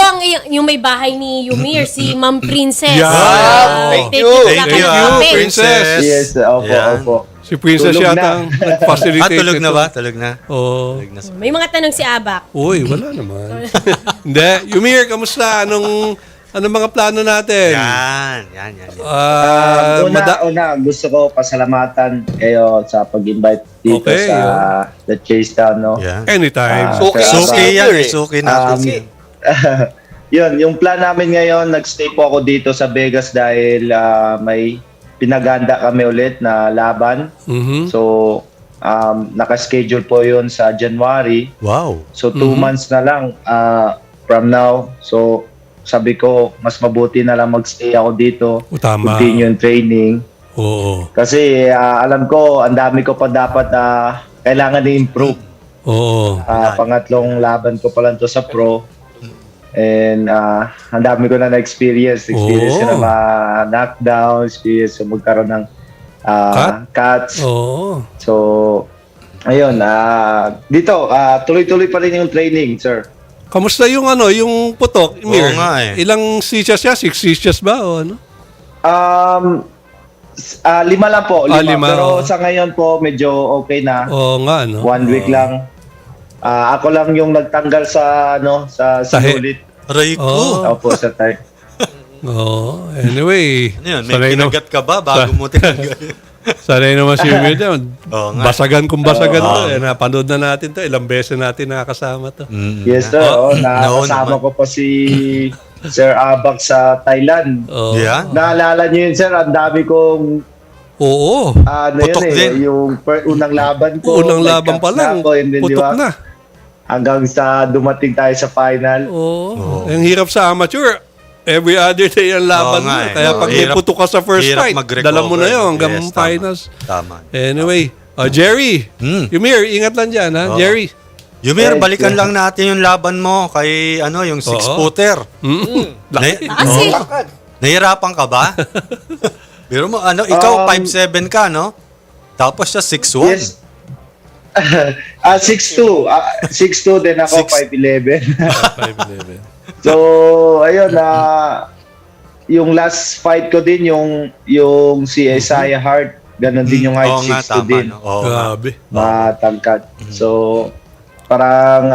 Speaker 3: yung may bahay ni Yumir, si Ma'am Princess.
Speaker 5: Yeah.
Speaker 4: Thank you.
Speaker 6: Thank you, Princess.
Speaker 11: Yes, opo.
Speaker 5: Si Princess
Speaker 11: Tulog
Speaker 5: yata
Speaker 11: na.
Speaker 5: ang nag-facilitate.
Speaker 6: Tulog na
Speaker 5: ito.
Speaker 6: ba? Tulog na.
Speaker 5: Oo.
Speaker 6: Tulog na.
Speaker 3: May mga tanong si Abak.
Speaker 5: Uy, wala naman. Hindi. Yumir, kamusta? Anong mga plano natin?
Speaker 6: Yan.
Speaker 11: Una, gusto ko pasalamatan kayo sa pag-invite dito
Speaker 5: Okay,
Speaker 11: sa the Chasedown, no?
Speaker 6: Yan.
Speaker 5: Anytime.
Speaker 6: Suki yan. Suki natin.
Speaker 11: Yung plan namin ngayon, nagstay po ako dito sa Vegas dahil may pinaganda kami ulit na laban. So, naka-schedule po yun sa January.
Speaker 6: Wow.
Speaker 11: So, 2 months na lang from now. So, sabi ko, mas mabuti na lang magstay ako dito.
Speaker 5: Tama.
Speaker 11: Continue yung training.
Speaker 5: Oo.
Speaker 11: Kasi alam ko, ang dami ko pa dapat kailangan i-improve.
Speaker 5: Oo.
Speaker 11: Pangatlong laban ko pa lang to sa pro. And ang dami ko na na-experience. Experience ko na ma-knockdown, experience ko magkaroon ng cuts.
Speaker 5: Oo.
Speaker 11: So, ayun. Dito, tuloy-tuloy pa rin yung training, sir.
Speaker 5: Kamusta yung yung putok, Mir?
Speaker 6: Oo nga eh.
Speaker 5: Ilang stitches siya? 6 stitches ba? O ano?
Speaker 11: 5 lang po. 5.
Speaker 5: 5.
Speaker 11: Pero sa ngayon po, medyo okay na.
Speaker 5: Oo nga, no?
Speaker 11: 1 week lang. Ako lang yung nagtanggal sa sinulit.
Speaker 6: Aray ko.
Speaker 11: Opo, sa tayo.
Speaker 5: Oo. Anyway.
Speaker 6: Ano yun? May kinagat ka ba bago mo tinanggal?
Speaker 5: Sanay naman si Mir dyan.
Speaker 6: Oo nga.
Speaker 5: Basagan kung basagan to. Napanood na natin to. Ilang beses natin nakakasama to.
Speaker 11: Yes, sir. Nakasama ko pa si Sir Abak sa Thailand.
Speaker 5: Oo.
Speaker 6: Yeah.
Speaker 11: Naalala niyo yun, sir? Ang dami kong
Speaker 5: Oo.
Speaker 6: Putok din.
Speaker 11: yung unang laban ko.
Speaker 5: Unang laban pa lang. Putok na.
Speaker 11: Hanggang sa dumating tayo sa final.
Speaker 5: Oo. Ang hirap sa amateur. Every other day ang laban mo. Kaya pag may putok ka sa first fight, dala mo na yun hanggang finals.
Speaker 6: Tama.
Speaker 5: Anyway, Jerry, Yumir, ingat lang dyan, ha? Jerry.
Speaker 6: Yumir, balikan lang natin yung laban mo kay yung 6-footer.
Speaker 3: Kasi,
Speaker 6: Nahirapan ka ba? Pero mo, ikaw 5'7 ka, no? Tapos siya 6'1.
Speaker 11: Yes. 6'2". 6'2 din ako, 5'11".
Speaker 5: 5'11".
Speaker 11: So, ayun, yung last fight ko din, yung si Isaiah Hart, ganun din yung height, 6'2 din.
Speaker 5: Grabe.
Speaker 11: Matangkad. So, parang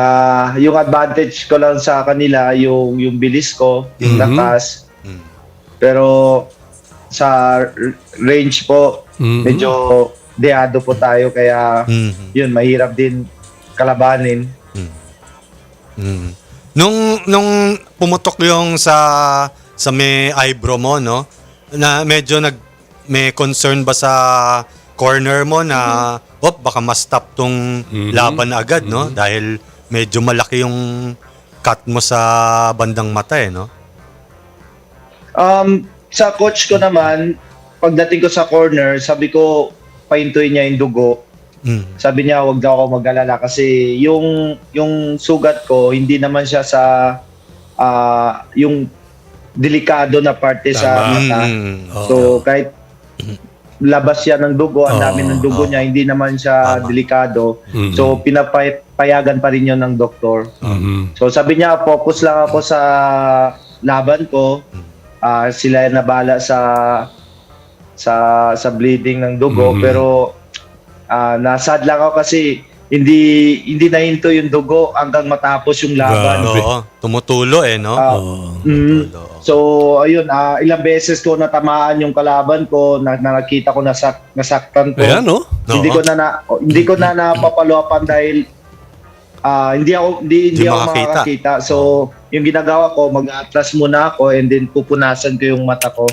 Speaker 11: yung advantage ko lang sa kanila, yung bilis ko, yung lakas. Pero sa range po, medyo deado po tayo, kaya yun, mahirap din kalabanin.
Speaker 6: Nung pumutok yung sa may eyebrow mo, no? Na medyo may concern ba sa corner mo na baka ma-stop tong laban na agad, no? Dahil medyo malaki yung cut mo sa bandang mata, no?
Speaker 11: Sa coach ko naman, pagdating ko sa corner, sabi ko, pahintuin niya yung dugo. Sabi niya, wag daw ako mag-alala kasi yung sugat ko, hindi naman siya sa yung delikado na parte sa mata. So, kahit labas siya ng dugo, ang dami ng dugo niya, hindi naman siya delikado. So, pinapayagan pa rin yun ng doktor. So, sabi niya, focus lang ako sa laban ko. Sila na bala sa bleeding ng dugo, pero nasad lang ako kasi hindi nahinto yung dugo hanggang matapos yung laban.
Speaker 6: Tumutulo no?
Speaker 11: So ayun, ilang beses ko natamaan yung kalaban ko, nakita ko nasaktan ko.
Speaker 5: Ayan, no?
Speaker 11: Hindi ko na napapalopan dahil hindi ako makakita. So, yung ginagawa ko, mag-atras muna ako and then pupunasan ko yung mata ko.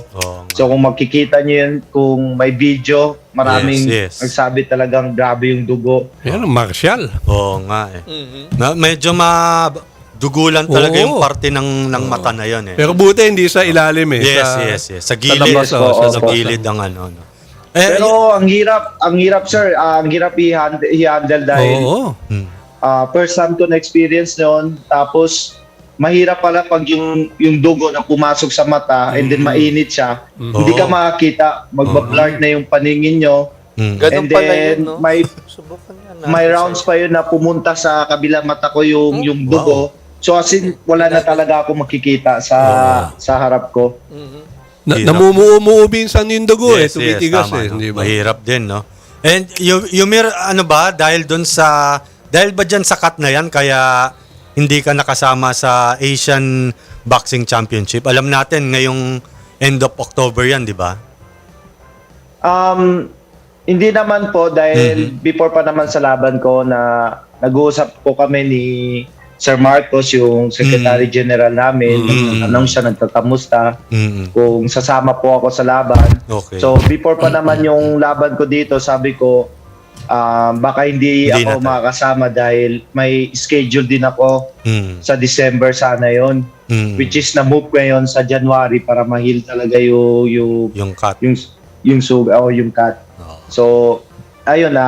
Speaker 11: So, kung makikita nyo yun, kung may video, maraming nagsabi talagang grabe yung dugo.
Speaker 5: Yan, martial.
Speaker 6: Oo nga medyo dugulan talaga yung parte ng mata na yun
Speaker 5: Pero buti hindi sa ilalim
Speaker 6: Yes. Sa gilid. Sa gilid ang ano.
Speaker 11: Pero ang hirap sir, ang hirap i-handle dahil first time ko na-experience noon, tapos mahirap pala pag yung dugo na pumasok sa mata and then mainit siya, hindi ka makakita, magbablur na yung paningin nyo. And then may rounds pa yun na pumunta sa kabilang mata ko yung dugo. So as in, wala na talaga ako makikita sa harap ko.
Speaker 5: Namumuo minsan yung dugo tumitigas
Speaker 6: Di ba? Mahirap din, no? And Yumir, dahil ba dyan sa cut na yan, kaya hindi ka nakasama sa Asian Boxing Championship? Alam natin, ngayong end of October yan, di ba?
Speaker 11: Hindi naman po, dahil before pa naman sa laban ko na nag-uusap po kami ni Sir Marcos, yung Secretary General namin, anong siya nagtatamusta, kung sasama po ako sa laban.
Speaker 6: Okay.
Speaker 11: So before pa naman yung laban ko dito, sabi ko, baka hindi ako makakasama dahil may schedule din ako sa December sana yon, which is na-move ko ngayon sa January para ma-heal talaga yung
Speaker 6: cut.
Speaker 11: Yung suga o yung cut. So ayun,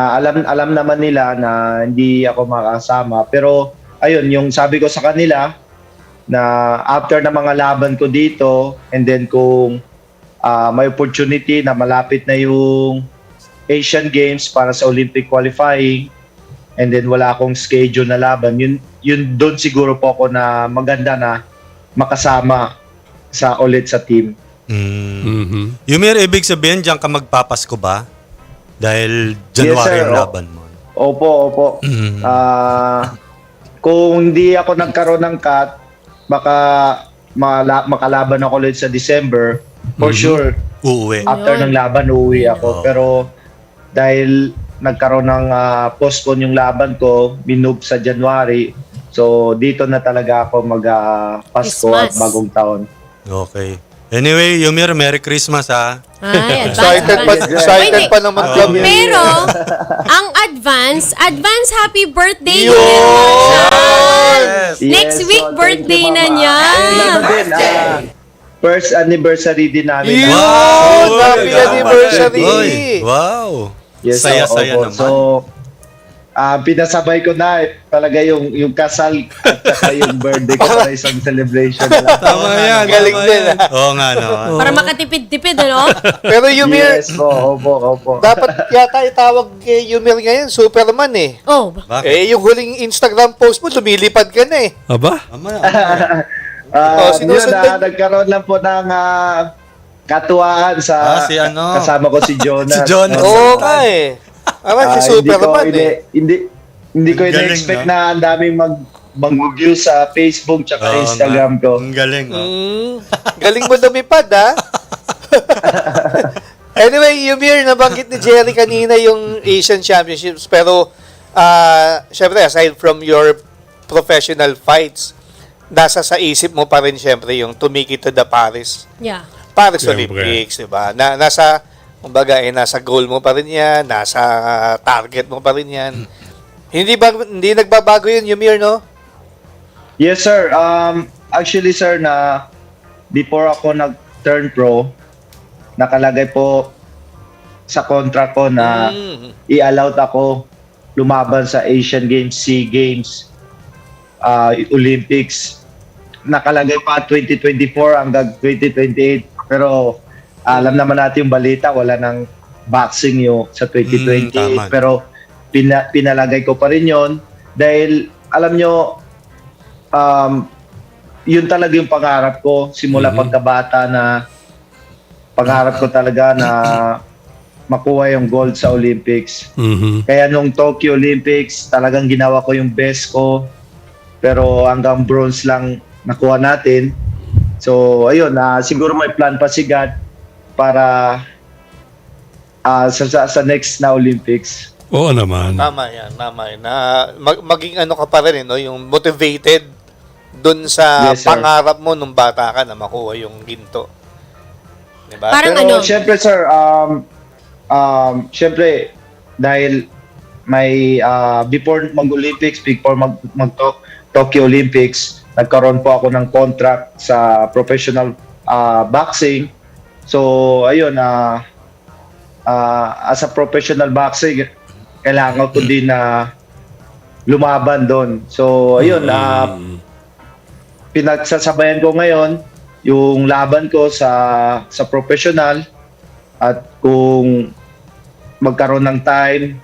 Speaker 11: alam naman nila na hindi ako makakasama, pero ayun, yung sabi ko sa kanila na after na mga laban ko dito and then kung may opportunity na malapit na yung Asian Games para sa Olympic qualifying and then wala akong schedule na laban, yun doon siguro po ako na maganda na makasama ulit sa team.
Speaker 6: Yumir, ibig sabihin diyan ka magpapasko ba? Dahil January ang laban mo.
Speaker 11: Opo. Kung hindi ako nagkaroon ng cut, baka makalaban ako ulit sa December. For sure.
Speaker 6: Uuwi.
Speaker 11: After ng laban, uuwi ako. Pero dahil nagkaroon ng postpone yung laban ko, minove sa January. So dito na talaga ako mag-Pasko at bagong taon.
Speaker 6: Okay. Anyway, Yumir, Merry Christmas ha.
Speaker 3: Ay,
Speaker 4: Excited pa naman kami.
Speaker 3: Pero, ang advance happy birthday
Speaker 6: Yes!
Speaker 3: Next week, birthday na niya.
Speaker 11: First anniversary din namin.
Speaker 4: Wow! Happy anniversary!
Speaker 6: Wow!
Speaker 11: Yes,
Speaker 6: Saya-saya
Speaker 11: opo.
Speaker 6: naman.
Speaker 11: So, pinasabay ko na talaga yung kasal at saka yung birthday ko para isang celebration na lang.
Speaker 5: Tama yan.
Speaker 4: Galing din.
Speaker 6: Oo nga, no?
Speaker 3: Para makatipid-tipid, ano?
Speaker 4: Pero Yumir,
Speaker 11: Yes, opo.
Speaker 4: dapat yata itawag kay Yumir ngayon, Superman eh.
Speaker 3: Oh,
Speaker 6: Bakit?
Speaker 4: Yung huling Instagram post mo, lumilipad ka na eh.
Speaker 5: Aba?
Speaker 4: Sinusundan-
Speaker 11: Nagkaroon lang po ng katuwaan sa
Speaker 6: Si ano?
Speaker 11: kasama ko si Jonas.
Speaker 6: Si Jonas.
Speaker 4: Oo nga eh. Si Superman eh.
Speaker 11: Hindi ko
Speaker 6: Galing,
Speaker 11: in-expect
Speaker 6: no?
Speaker 11: na ang daming mag-view sa Facebook tsaka
Speaker 6: Oo
Speaker 11: Instagram
Speaker 6: nga.
Speaker 11: ko.
Speaker 6: Ang galing,
Speaker 4: Galing mo lumipad, ha? Anyway, Yumir, nabanggit ni Jerry kanina yung Asian Championships. Pero, syempre, aside from your professional fights, nasa sa isip mo pa rin, syempre, yung tumikit to the Paris
Speaker 3: yeah.
Speaker 5: Siyempre.
Speaker 4: Olympics, di ba? Nasa, kumbaga, nasa goal mo pa rin yan, nasa target mo pa rin yan. Hindi nagbabago yun, Yumir, no?
Speaker 11: Yes, sir. Actually, sir, na before ako nag-turn pro, nakalagay po sa contract ko na i-allowed ako lumaban sa Asian Games, SEA Games, Olympics. Nakalagay pa 2024 hanggang 2028. Pero alam naman natin yung balita, wala nang boxing yung sa 2028.
Speaker 6: Tama.
Speaker 11: Pero pinalagay ko pa rin yon dahil alam nyo, yun talaga yung pangarap ko simula pagkabata, na pangarap ko talaga na makuha yung gold sa Olympics. Kaya nung Tokyo Olympics, talagang ginawa ko yung best ko, pero hanggang bronze lang nakuha natin. So ayun, siguro may plan pa si God para sa next na Olympics.
Speaker 5: Oo naman.
Speaker 4: Tama yan. Na maging ano ka pa rin, no? Yung motivated dun sa
Speaker 11: Yes, sir.
Speaker 4: pangarap mo nung bata ka na makuha yung ginto. Diba?
Speaker 3: Parang
Speaker 11: Pero
Speaker 3: ano?
Speaker 11: syempre, sir, syempre, dahil may before mag-Olympics, before mag-Tokyo Olympics, nagkaroon po ako ng contract sa professional boxing. So ayun, as a professional boxing, kailangan ko din na lumaban doon. So ayun, pinagsasabayan ko ngayon yung laban ko sa professional, at kung magkaroon ng time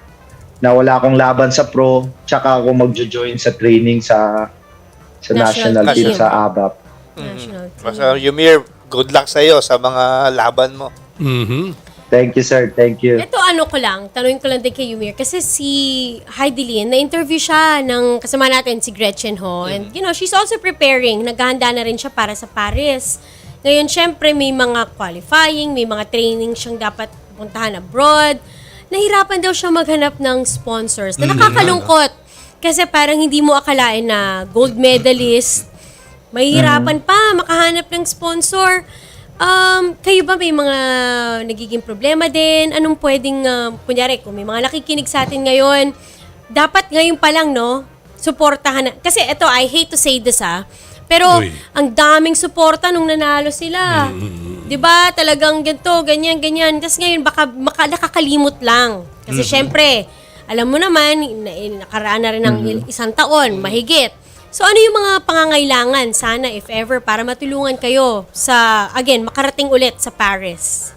Speaker 11: na wala akong laban sa pro, tsaka ako magjo-join sa training sa national team
Speaker 3: team.
Speaker 11: sa ABAP.
Speaker 3: National team.
Speaker 4: Basta, Yumir, good luck sa'yo sa mga laban mo.
Speaker 11: Thank you, sir. Thank you.
Speaker 3: Ito tanungin ko lang din kay Yumir. Kasi si Heidelin, na-interview siya ng kasama natin, si Gretchen Ho. And she's also preparing. Naghahanda na rin siya para sa Paris. Ngayon, syempre, may mga qualifying, may mga training siyang dapat puntahan abroad. Nahirapan daw siya maghanap ng sponsors. Na nakakalungkot. Kasi parang hindi mo akalain na gold medalist, mahihirapan pa makahanap ng sponsor. Kayo ba may mga nagiging problema din? Anong pwedeng, kunyari, kung may mga nakikinig sa atin ngayon, dapat ngayon pa lang, no, suportahan na. Kasi ito, I hate to say this, pero ang daming suporta nung nanalo sila. 'Di ba? Talagang ganito, ganyan. Tapos ngayon baka nakakalimot lang. Kasi syempre, alam mo naman, nakaraan na rin ng isang taon, mahigit. So ano yung mga pangangailangan sana, if ever, para matulungan kayo sa, again, makarating ulit sa Paris?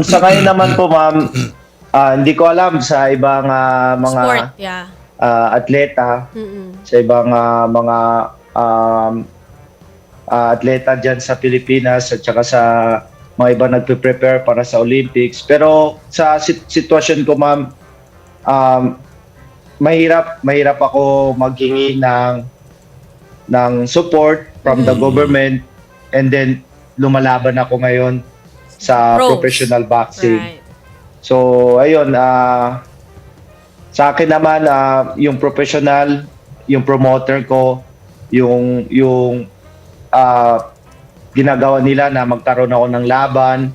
Speaker 11: Sa ngayon naman po, ma'am, hindi ko alam sa ibang mga
Speaker 3: Sport, yeah.
Speaker 11: atleta, sa ibang mga atleta dyan sa Pilipinas at saka sa mga iba nagpe-prepare para sa Olympics. Pero sa sitwasyon ko, ma'am, mahirap ako maghingi ng support from the government, and then lumalaban ako ngayon sa
Speaker 3: Pros.
Speaker 11: professional boxing.
Speaker 3: Right.
Speaker 11: So ayun, sa akin naman, yung professional, yung promoter ko, yung ginagawa nila na magkaroon ako ng laban,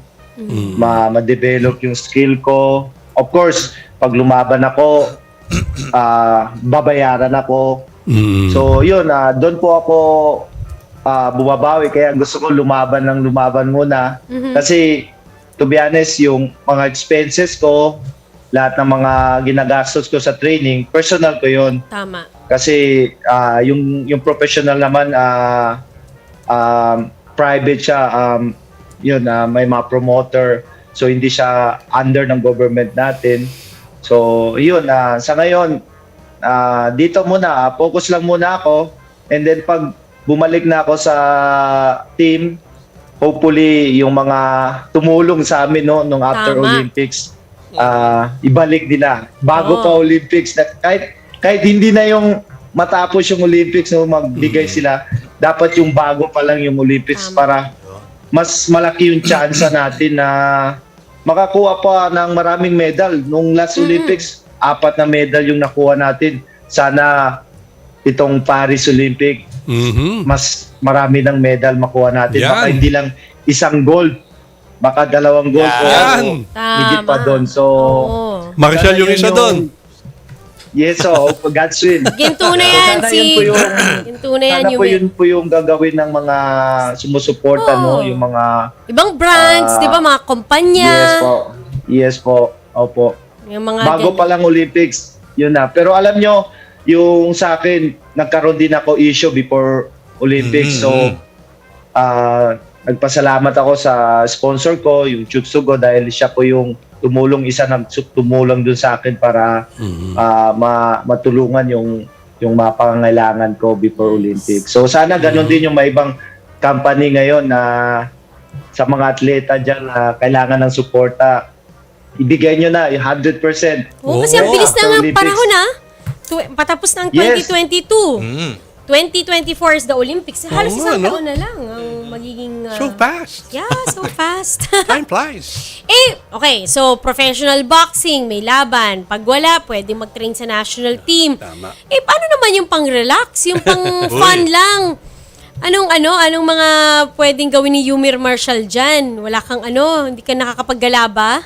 Speaker 11: ma-develop yung skill ko. Of course, pag lumaban ako, babayaran ako. So yun, doon po ako bumabawi, kaya gusto ko lumaban muna. Kasi to be honest, yung mga expenses ko, lahat ng mga ginagastos ko sa training, personal ko yun.
Speaker 3: Tama.
Speaker 11: Kasi yung professional naman, private siya, may mga promoter. So hindi siya under ng government natin. So yun, sa ngayon, dito muna, focus lang muna ako. And then pag bumalik na ako sa team, hopefully yung mga tumulong sa amin nung after
Speaker 3: Tama.
Speaker 11: Olympics, ibalik nila. Bago pa Olympics, na kahit hindi na yung matapos yung Olympics, magbigay sila, dapat yung bago pa lang yung Olympics para mas malaki yung chance natin na makakuha pa ng maraming medal. Nung last Olympics, 4 na medal yung nakuha natin. Sana itong Paris Olympic, mas marami ng medal makuha natin.
Speaker 5: Yan.
Speaker 11: Baka hindi lang isang gold, baka 2 gold o higit pa doon. So,
Speaker 5: Marshall yung isa doon.
Speaker 11: Yes, God's will.
Speaker 3: Ginto na yan
Speaker 11: Sana
Speaker 3: si...
Speaker 11: yun po yung,
Speaker 3: Ginto na yan
Speaker 11: sana po
Speaker 3: yung...
Speaker 11: yun po yung gagawin ng mga sumusuporta, yung mga...
Speaker 3: Ibang brands, di ba? Mga kumpanya.
Speaker 11: Yes po. Opo.
Speaker 3: Yung mga
Speaker 11: Bago pa lang Olympics, yun na. Pero alam nyo, yung sa akin, nagkaroon din ako issue before Olympics. So, nagpasalamat ako sa sponsor ko, yung Chuksugo, dahil siya po yung tumulong dun sa akin para matulungan yung mga pangangailangan ko before Olympics. So, sana ganun din yung may ibang company ngayon na sa mga atleta dyan na kailangan ng suporta. Ibigay nyo na yung 100%.
Speaker 3: Oo, kasi ang bilis na ng panahon patapos ng 2022. 2024 is the Olympics. Halos isang taon na lang ang magiging...
Speaker 5: So fast.
Speaker 3: Yeah, so fast.
Speaker 5: Time flies.
Speaker 3: Okay. So, professional boxing, may laban. Pag wala, pwede mag-train sa national team.
Speaker 5: Tama.
Speaker 3: Paano naman yung pang-relax? Yung pang-fun lang? Anong mga pwedeng gawin ni Yumir Marshall dyan? Wala kang hindi ka nakakapaggala ba?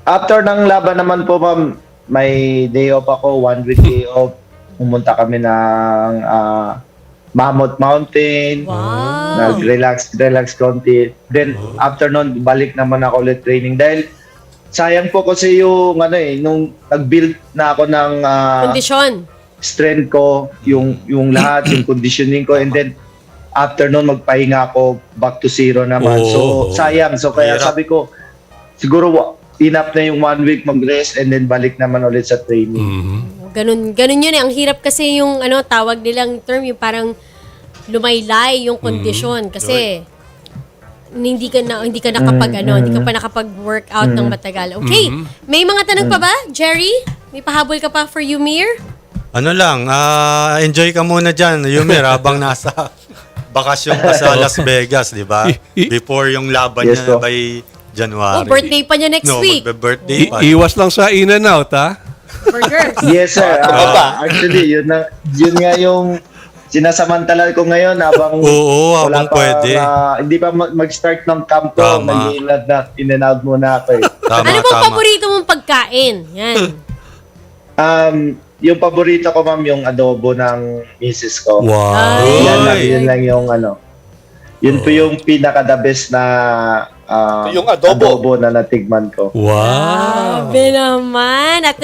Speaker 11: After ng laban naman po, ma'am, may day off ako, 1 week day off. Pumunta kami ng Mammoth Mountain.
Speaker 3: Wow.
Speaker 11: Nag-relax konti. Then after nun, balik naman ako ulit training. Dahil sayang po kasi yung nung nag-build na ako ng
Speaker 3: Kondisyon.
Speaker 11: strength ko, yung lahat, yung conditioning ko, and then after nun magpahinga ako, back to zero naman. So sayang. So kaya sabi ko, siguro enough na yung 1 week mag-rest and then balik naman ulit sa training.
Speaker 3: Ganun yun eh. Ang hirap kasi yung tawag nilang term, yung parang lumaylay yung kondisyon. Kasi hindi ka pa nakapag-workout ng matagal. Okay. May mga tanong pa ba, Jerry? May pahabol ka pa for Yumir?
Speaker 6: Enjoy ka muna dyan, Yumir, habang nasa bakasyon ka sa Las Vegas, di ba? Before yung laban niya by January.
Speaker 3: Birthday pa niya next week.
Speaker 6: Magbe-birthday pa.
Speaker 5: Iwas lang sa in and out, ha?
Speaker 3: Burgers.
Speaker 11: Yes, sir. Actually, yun nga yung sinasamantala ko ngayon habang
Speaker 6: habang pwede.
Speaker 11: Hindi pa mag-start ng camp ko. Nag-iinad na, in and out muna ako eh.
Speaker 3: Ano bang paborito mong pagkain? Yan.
Speaker 11: Yung paborito ko, ma'am, yung adobo ng misis ko.
Speaker 6: Wow.
Speaker 11: Yun lang yung Yun po yung pinaka-the best na
Speaker 4: yung adobo
Speaker 11: na natigman ko.
Speaker 6: Wow.
Speaker 3: Grabe naman. At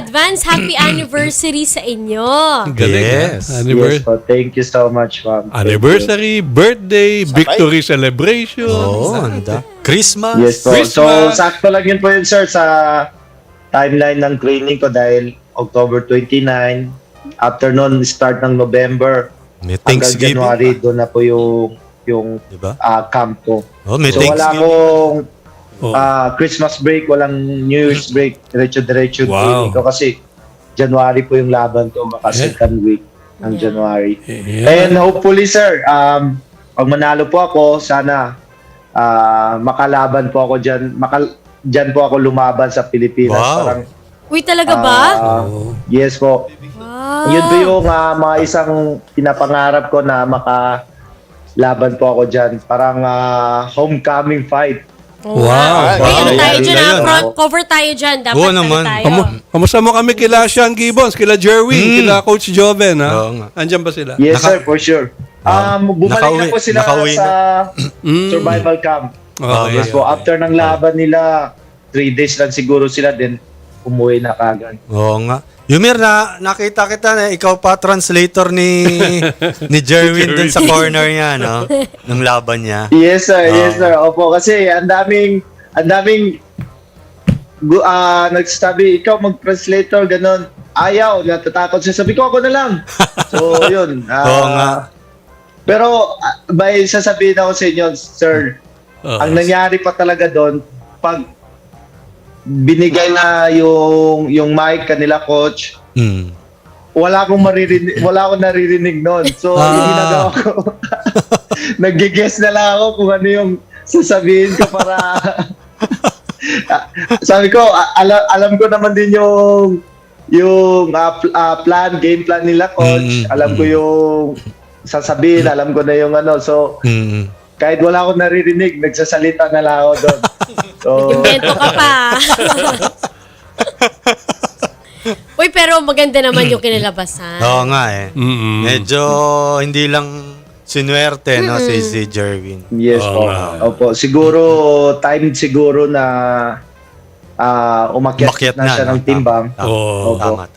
Speaker 3: advance happy anniversary sa inyo.
Speaker 6: Yes.
Speaker 11: Yes po. Thank you so much, ma'am.
Speaker 5: Anniversary, birthday, victory celebration.
Speaker 6: Christmas.
Speaker 11: Yes po. So, sakto lang yun po yun, sir, sa timeline ng training ko dahil October 29, after nun, start ng November, hanggang January, doon na po yung
Speaker 6: diba?
Speaker 11: Camp ko.
Speaker 6: May
Speaker 11: so
Speaker 6: Thanksgiving.
Speaker 11: wala akong Christmas break, walang New Year's break, diretso training ko kasi January po yung laban ko, maka second week ng January. And hopefully, sir, pag manalo po ako, sana makalaban po ako dyan po ako lumaban sa Pilipinas.
Speaker 6: Wow.
Speaker 3: Uy, talaga ba?
Speaker 11: Yes po.
Speaker 3: Wow.
Speaker 11: Yun po yung mga isang pinapangarap ko na makalaban po ako dyan. Parang homecoming fight.
Speaker 5: Wow.
Speaker 3: Tayo dyan, front cover tayo dyan. Dapat
Speaker 6: naman.
Speaker 3: tayo.
Speaker 5: Kamusta mo kami kila Sean Gibbons, kila Jerwin, kila Coach Joven, ha? Andyan ba sila?
Speaker 11: Yes, sir, for sure. Bumalik na po sila
Speaker 6: nakauwi
Speaker 11: sa survival camp.
Speaker 5: Okay.
Speaker 11: Yes po, after ng laban nila, 3 days lang siguro sila, then umuwi na kagad.
Speaker 6: Oo nga. Yumir, nakita kita na ikaw pa translator ni Jerwin dun sa corner niya, no? Ng laban niya.
Speaker 11: Yes sir, yes sir. Opo, kasi ang daming nagsasabi, ikaw mag-translator, ganon. Ayaw, natatakot siya. Sabi ko, ako na lang. So, yun.
Speaker 6: Oo nga.
Speaker 11: Pero, may sasabihin ako sa inyo, sir, ang nangyari pa talaga doon, pag binigay na yung mic kanila coach, wala akong naririnig noon. So, yung ginagawa ko, nag-guess na lang ako kung ano yung sasabihin ko para sabi ko, alam ko naman din yung game plan nila coach. Alam ko yung sasabihin, alam ko na yung ano. So, kahit wala akong naririnig, nagsasalita na lang ako doon. So,
Speaker 3: Invento ka pa. Uy, pero maganda naman yung kinalabasan.
Speaker 6: Oo nga eh. Medyo hindi lang sinuwerte, no, si Jerwin.
Speaker 11: yes po. Opo. Siguro, time siguro na umakyat na siya ng timbang.
Speaker 6: Tama.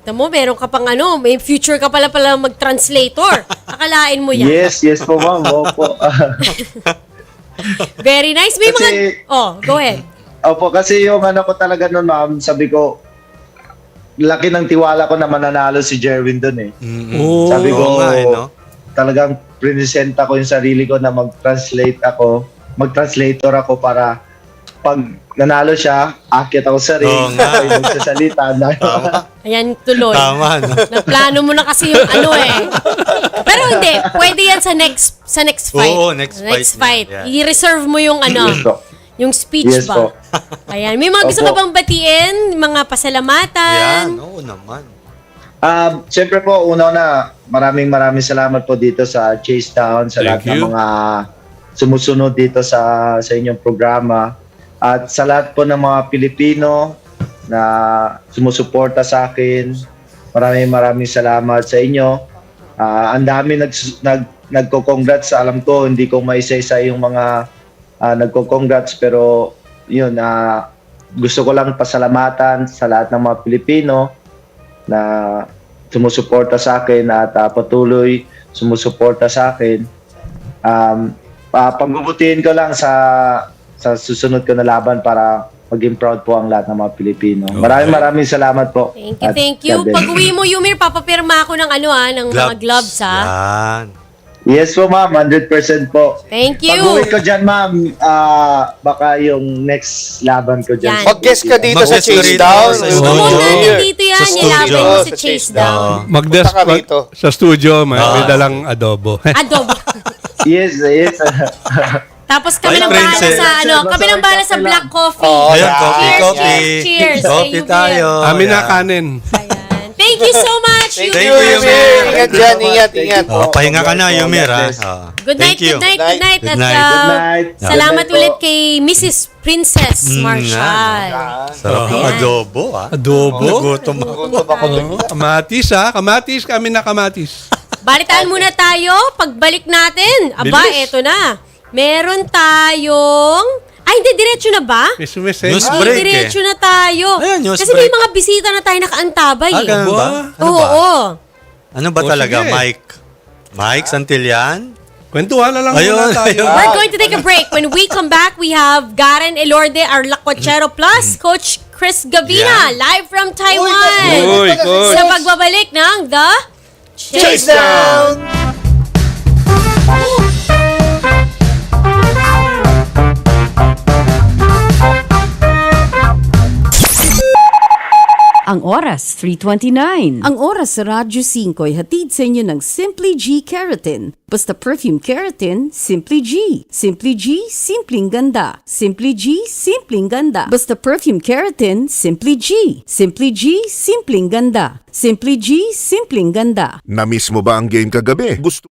Speaker 3: Tamo, meron ka pang may future ka pala mag-translator. Akalain mo yan.
Speaker 11: Yes po ma'am. Opo.
Speaker 3: Very nice. May go ahead.
Speaker 11: Opo, kasi yung ko talaga nun ma'am, sabi ko, laki ng tiwala ko na mananalo si Jerwin dun eh. Sabi ko, talagang presenta ko yung sarili ko na mag-translator ako para pag nanalo siya, akit ako sa ring, ako yung magsasalita.
Speaker 3: Ayan, tuloy.
Speaker 6: Tama, no?
Speaker 3: Naplano mo na kasi yung Pero hindi, pwede yan sa next fight.
Speaker 6: Oo, next fight.
Speaker 3: Yeah. I-reserve mo yung yung speech
Speaker 11: Yes
Speaker 3: ba?
Speaker 11: po.
Speaker 3: Ayan, may mga gusto ka bang batiin? Mga pasalamatan?
Speaker 6: Yan, oo naman.
Speaker 11: Siyempre po, una maraming salamat po dito sa Chasedown, sa lahat ng mga sumusunod dito sa inyong programa. At sa lahat po ng mga Pilipino na sumusuporta sa akin, maraming salamat sa inyo. Ang dami nagko-congrats. Alam ko, hindi ko maisa-isa yung mga nagko-congrats, pero yun, gusto ko lang pasalamatan sa lahat ng mga Pilipino na sumusuporta sa akin at patuloy sumusuporta sa akin. Pagbubutihin ko lang sa susunod ko na laban para maging proud po ang lahat ng mga Pilipino. Maraming salamat po.
Speaker 3: Thank you. Pag-uwi mo, Yumir, papapirma ako ng ng mga gloves, ha?
Speaker 6: Yan.
Speaker 11: Yes po, ma'am. 100% po.
Speaker 3: Thank you.
Speaker 11: Pag-uwi ko dyan, ma'am, baka yung next laban ko dyan.
Speaker 3: Yan.
Speaker 4: Mag-guest ka dito sa Chasedown.
Speaker 3: Dito yan. Ilaban mo sa Chasedown.
Speaker 5: Mag-desk
Speaker 4: Punta ka rito.
Speaker 5: sa studio, may dalang adobo.
Speaker 3: Adobo.
Speaker 11: Yes.
Speaker 3: Tapos kami nang bahala kami nang bahala sa black coffee.
Speaker 6: Ayan, coffee.
Speaker 3: Cheers.
Speaker 6: Coffee tayo.
Speaker 5: Amin na kanin.
Speaker 3: Ayan. Thank you so much,
Speaker 4: Thank
Speaker 3: Yumir.
Speaker 4: you, Yumir. Ingat dyan, ingat.
Speaker 6: Pahinga ka na, Yumir, ha?
Speaker 3: Good night.
Speaker 6: Thank you.
Speaker 3: Good night.
Speaker 6: Good
Speaker 3: At
Speaker 6: night.
Speaker 11: Good night.
Speaker 3: salamat
Speaker 11: Good night
Speaker 3: ulit
Speaker 11: po.
Speaker 3: kay Mrs. Princess Marshall.
Speaker 6: Sarap ng adobo, ha?
Speaker 5: Adobo?
Speaker 6: Nagutom ako.
Speaker 5: Kamatis, ha? Kamatis, kami na kamatis.
Speaker 3: Balitaan muna tayo. Pagbalik natin,
Speaker 5: Bilis.
Speaker 3: eto na. Meron tayong... hindi, diretso na ba?
Speaker 5: May sumisend.
Speaker 6: News break,
Speaker 3: Diretso na tayo.
Speaker 6: Ayan, news
Speaker 3: Kasi may
Speaker 6: break.
Speaker 3: mga bisita na tayo nakaantabay.
Speaker 6: Ganun ba? Ano
Speaker 3: Oo.
Speaker 6: ba? Ano ba
Speaker 5: O,
Speaker 6: talaga,
Speaker 5: sige.
Speaker 6: Mike Santillan?
Speaker 5: Kwentuhan na lang
Speaker 6: Ayun,
Speaker 5: muna tayo.
Speaker 6: ayun.
Speaker 3: We're going to take a break. When we come back, we have Garen Elorde, our Lakwatchero plus Coach Chris Gavina, live from Taiwan.
Speaker 5: Uy, coach.
Speaker 3: Sa pagbabalik ng The
Speaker 4: Chasedown!
Speaker 2: Ang oras, 3:29. Ang oras sa Radyo 5 ay hatid sa inyo ng Simply G Keratin. Basta perfume keratin, Simply G. Simply G, simpleng ganda. Simply G, simpleng ganda. Basta perfume keratin, Simply G. Simply G, simpleng ganda. Simply G, simpleng ganda.
Speaker 1: Na-miss mo ba ang game kagabi? Gusto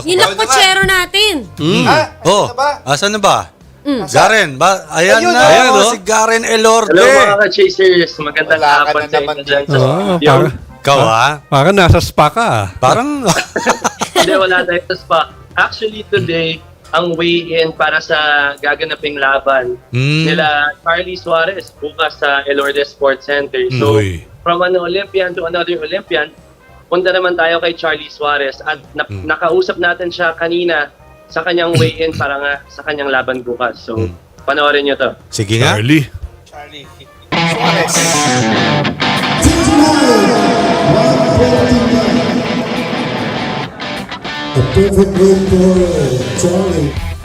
Speaker 3: Yung Lakwatchero natin.
Speaker 6: Oh, asan na ba? Garen, ayan
Speaker 4: Ayun,
Speaker 6: na,
Speaker 4: ayan,
Speaker 6: si Garen Elorde.
Speaker 12: Hello mga ka-chasers, magandang hapon sa inyo dyan.
Speaker 6: Ikaw
Speaker 5: Parang nasa spa ka.
Speaker 6: Parang...
Speaker 12: Hindi, wala tayo sa spa. Actually today, ang weigh-in para sa gaganaping laban nila Charly Suarez bukas sa Elorde Sports Center. So, from an Olympian to another Olympian, punta naman tayo kay Charly Suarez at nakausap natin siya kanina sa kanyang weigh-in para nga sa kanyang laban bukas. So, panoorin nyo to.
Speaker 6: Sige nga.
Speaker 5: Charly.
Speaker 4: Suarez.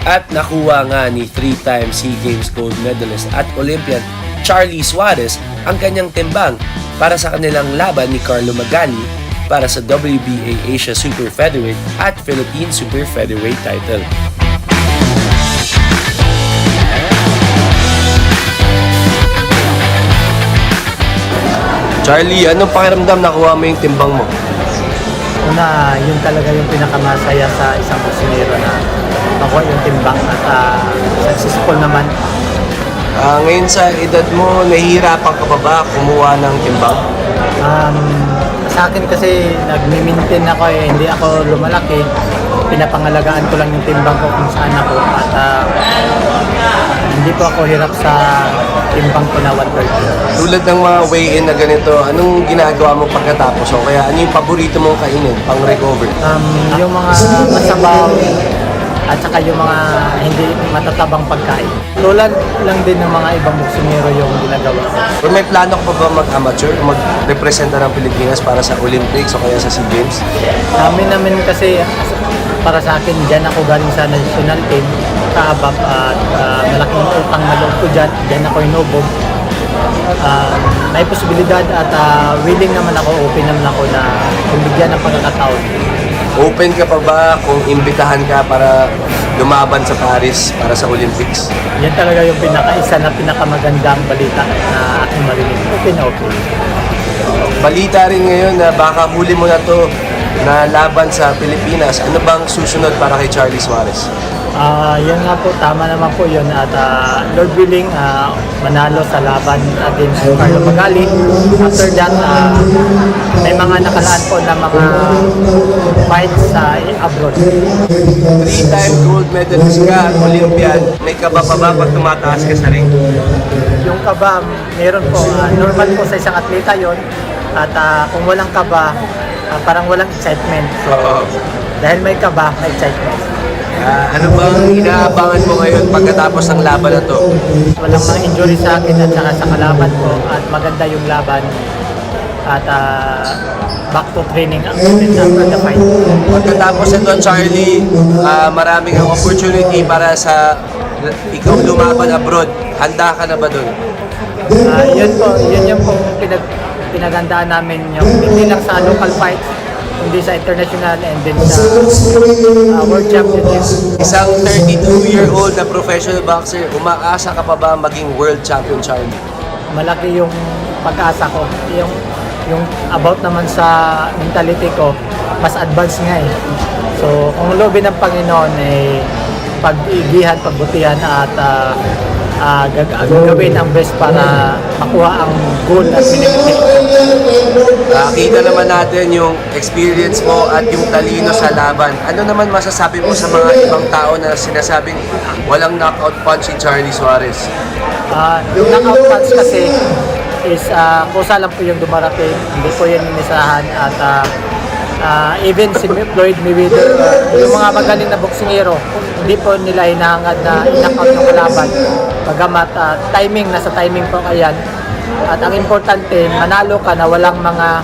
Speaker 13: At nakuha nga ni 3-time SEA Games gold medalist at Olympian Charly Suarez ang kanyang timbang para sa kanilang laban ni Carlo Magani para sa WBA Asia Super Featherweight at Philippine Super Featherweight title. Charly, anong pakiramdam nakuha mo yung timbang mo?
Speaker 10: Una, yun talaga yung pinakamasaya sa isang boksingero na makuha yung timbang at successful naman.
Speaker 13: Ngayon sa edad mo, nahihirapan ka pa ba kumuha ng timbang?
Speaker 10: Sa akin kasi nagmi-maintain ako hindi ako lumalaki. Pinapangalagaan ko lang yung timbang ko kung saan ako at hindi po ako hirap sa timbang ko na 130.
Speaker 13: Tulad ng mga weigh-in na ganito, anong ginagawa mo pagkatapos? O kaya ano yung paborito mong kainin pang recover?
Speaker 10: Yung mga masabaw at saka yung mga hindi matatabang pagkain. Tulad lang din ng mga ibang boksingero yung ginagawa.
Speaker 13: Or may plano ka pa ba mag-amateur o mag-representa ng Pilipinas para sa Olympics o kaya sa SEA Games?
Speaker 10: Namin kasi para sa akin, dyan ako galing sa national team, kaabab at malaking utang na loob ko dyan ako inubog. May posibilidad at willing naman ako, open naman ako na bigyan ng pagkakataon.
Speaker 13: Open ka pa ba kung imbitahan ka para lumaban sa Paris para sa Olympics?
Speaker 10: Yan talaga yung isa na pinakamagandang balita na aking marinig. Open na open.
Speaker 13: Balita rin ngayon na baka huli mo na to na laban sa Pilipinas. Ano bang susunod para kay Charly Suarez?
Speaker 10: Yan nga po, tama naman po yun at Lord willing, manalo sa laban against Carlo Magani. After that, may mga nakalaan po na mga fights sa abroad.
Speaker 13: 3-time gold medalist ka at Olympian. May kaba pa ba pag tumataas ka sa ring?
Speaker 10: Yung kaba, meron po. Normal po sa isang atleta yon at kung walang kaba, parang walang excitement. So, dahil may kaba, may excitement.
Speaker 13: Ano bang inaabangan mo ngayon pagkatapos ng laban na to?
Speaker 10: Walang mga injury sa akin at saka sa kalaban ko at maganda yung laban at back to training after the fight.
Speaker 13: Pagkatapos ito, Charly, maraming opportunity para sa ikaw lumaban abroad. Handa ka na ba doon?
Speaker 10: Yun yung pinagandaan namin yung hindi lang sa local fights, hindi sa international and then sa World Championship.
Speaker 13: Isang 32-year-old na professional boxer, umaasa ka pa ba maging world champion, Charly?
Speaker 10: Malaki yung pag-asa ko. Yung about naman sa mentality ko, mas advanced nga eh. So, kung loobin ng Panginoon pag-igihan, pagbutihan at gagawin ang best para makuha ang goal at minimum.
Speaker 13: Kita naman natin yung experience mo at yung talino sa laban. Ano naman masasabi mo sa mga ibang tao na sinasabing walang knockout punch si Charly Suarez?
Speaker 10: Yung knockout punch kasi is kusa lang po yung dumarating, hindi po yan inisahan at even si Floyd Mayweather, yung mga magaling na boksingero, hindi po nila hinahangad na i-knockout yung kalaban. Bagamat timing, nasa timing po kayan. At ang importante, manalo ka na walang mga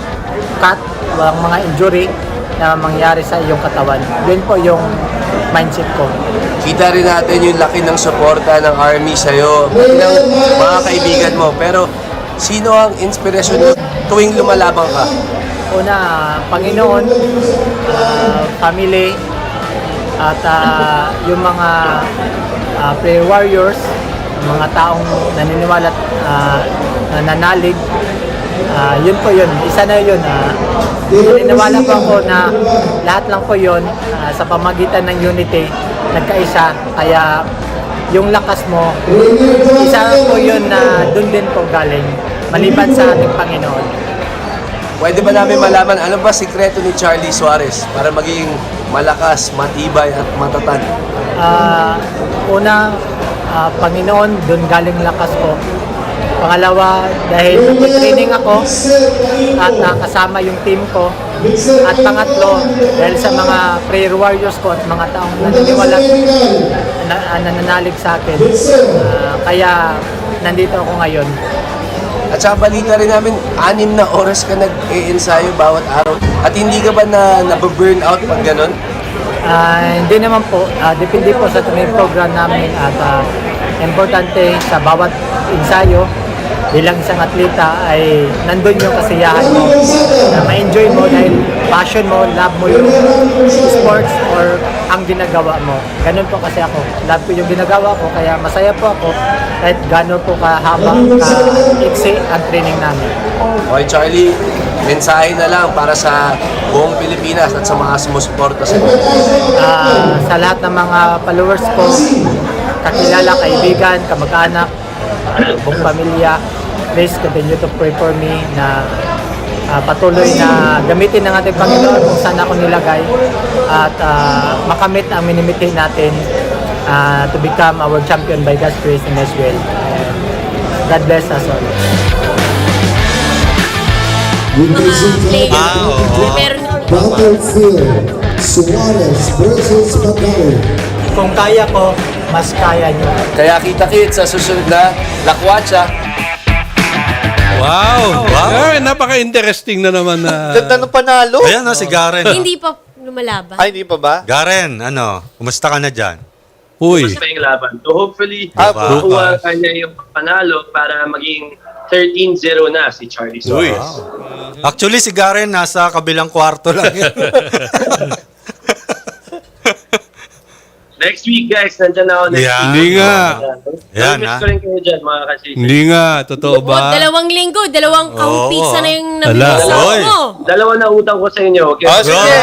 Speaker 10: cut, walang mga injury na mangyari sa iyong katawan. Yun po yung mindset ko.
Speaker 13: Kita rin natin yung laki ng suporta ng Army sa'yo, ng mga kaibigan mo. Pero sino ang inspirasyon mo tuwing lumalabang ka?
Speaker 10: Una, Panginoon, family, at yung mga prayer warriors, mga taong naniniwala at nananalig Yun po yun. Isa na yun. Naniniwala po ako na lahat lang po yun sa pamagitan ng unity, nagkaisa. Kaya yung lakas mo, isa po yun na dun din po galing, maliban sa ating Panginoon.
Speaker 13: Pwede ba namin malaman ano ba sikreto ni Charly Suarez para maging malakas, matibay at matatag?
Speaker 10: Una, Panginoon, dun galing lakas ko. Pangalawa, dahil training ako at nakasama yung team ko. At pangatlo, dahil sa mga prayer warriors ko at mga taong naniniwala nananalig sa akin. Kaya nandito ako ngayon.
Speaker 13: At saka balita rin namin, 6 na oras ka nag-e-ensayo bawat araw. At hindi ka ba na-burn out pag ganun?
Speaker 10: Hindi naman po. Depende po sa training program namin at importante sa bawat ensayo bilang isang atleta ay nandun yung kasiyahan mo na ma-enjoy mo dahil passion mo, love mo yung sports or ang ginagawa mo. Ganun po kasi ako. Love ko yung ginagawa ko kaya masaya po ako kahit gano'n po kahaba, ka-iksi ang training namin.
Speaker 13: Okay, Charly, mensahe na lang para sa buong Pilipinas at sa mga sumusuporta sa inyo.
Speaker 10: Sa lahat ng mga followers ko, kakilala, kaibigan, kamag-anak, buong pamilya, please continue to pray for me na patuloy na gamitin ng ating Panginoon kung saan ako nilagay at makamit ang minimitin natin to become our champion by God's grace and His will. God bless us all.
Speaker 14: Battlefield, Suarez versus Magnolia.
Speaker 10: Kung kaya ko, mas kaya nyo.
Speaker 13: Kaya kita-kit sa susunod na Lakwatchya.
Speaker 5: Wow! Napaka-interesting na naman na...
Speaker 4: Ganda ng panalo.
Speaker 6: Ayan si Garen.
Speaker 3: Hindi pa lumalaban.
Speaker 4: Ay, hindi pa ba?
Speaker 6: Garen, kumusta ka na dyan?
Speaker 5: Uy.
Speaker 12: Mas pa yung laban. So hopefully, makuha kanya yung panalo para maging 13-0 na si Charly Suarez.
Speaker 6: Wow. Actually, si Garen nasa kabilang kwarto lang.
Speaker 12: Next week, guys. Nandiyan ako next week.
Speaker 5: Hindi nga.
Speaker 6: Yan,
Speaker 12: Miss ko rin kayo dyan, mga kasi.
Speaker 5: Hindi nga. Totoo ba?
Speaker 3: 2 linggo, 2 pizza na yung nabili sa
Speaker 6: Oy.
Speaker 3: mo.
Speaker 12: 2 na utang ko sa inyo. Okay?
Speaker 4: Sige.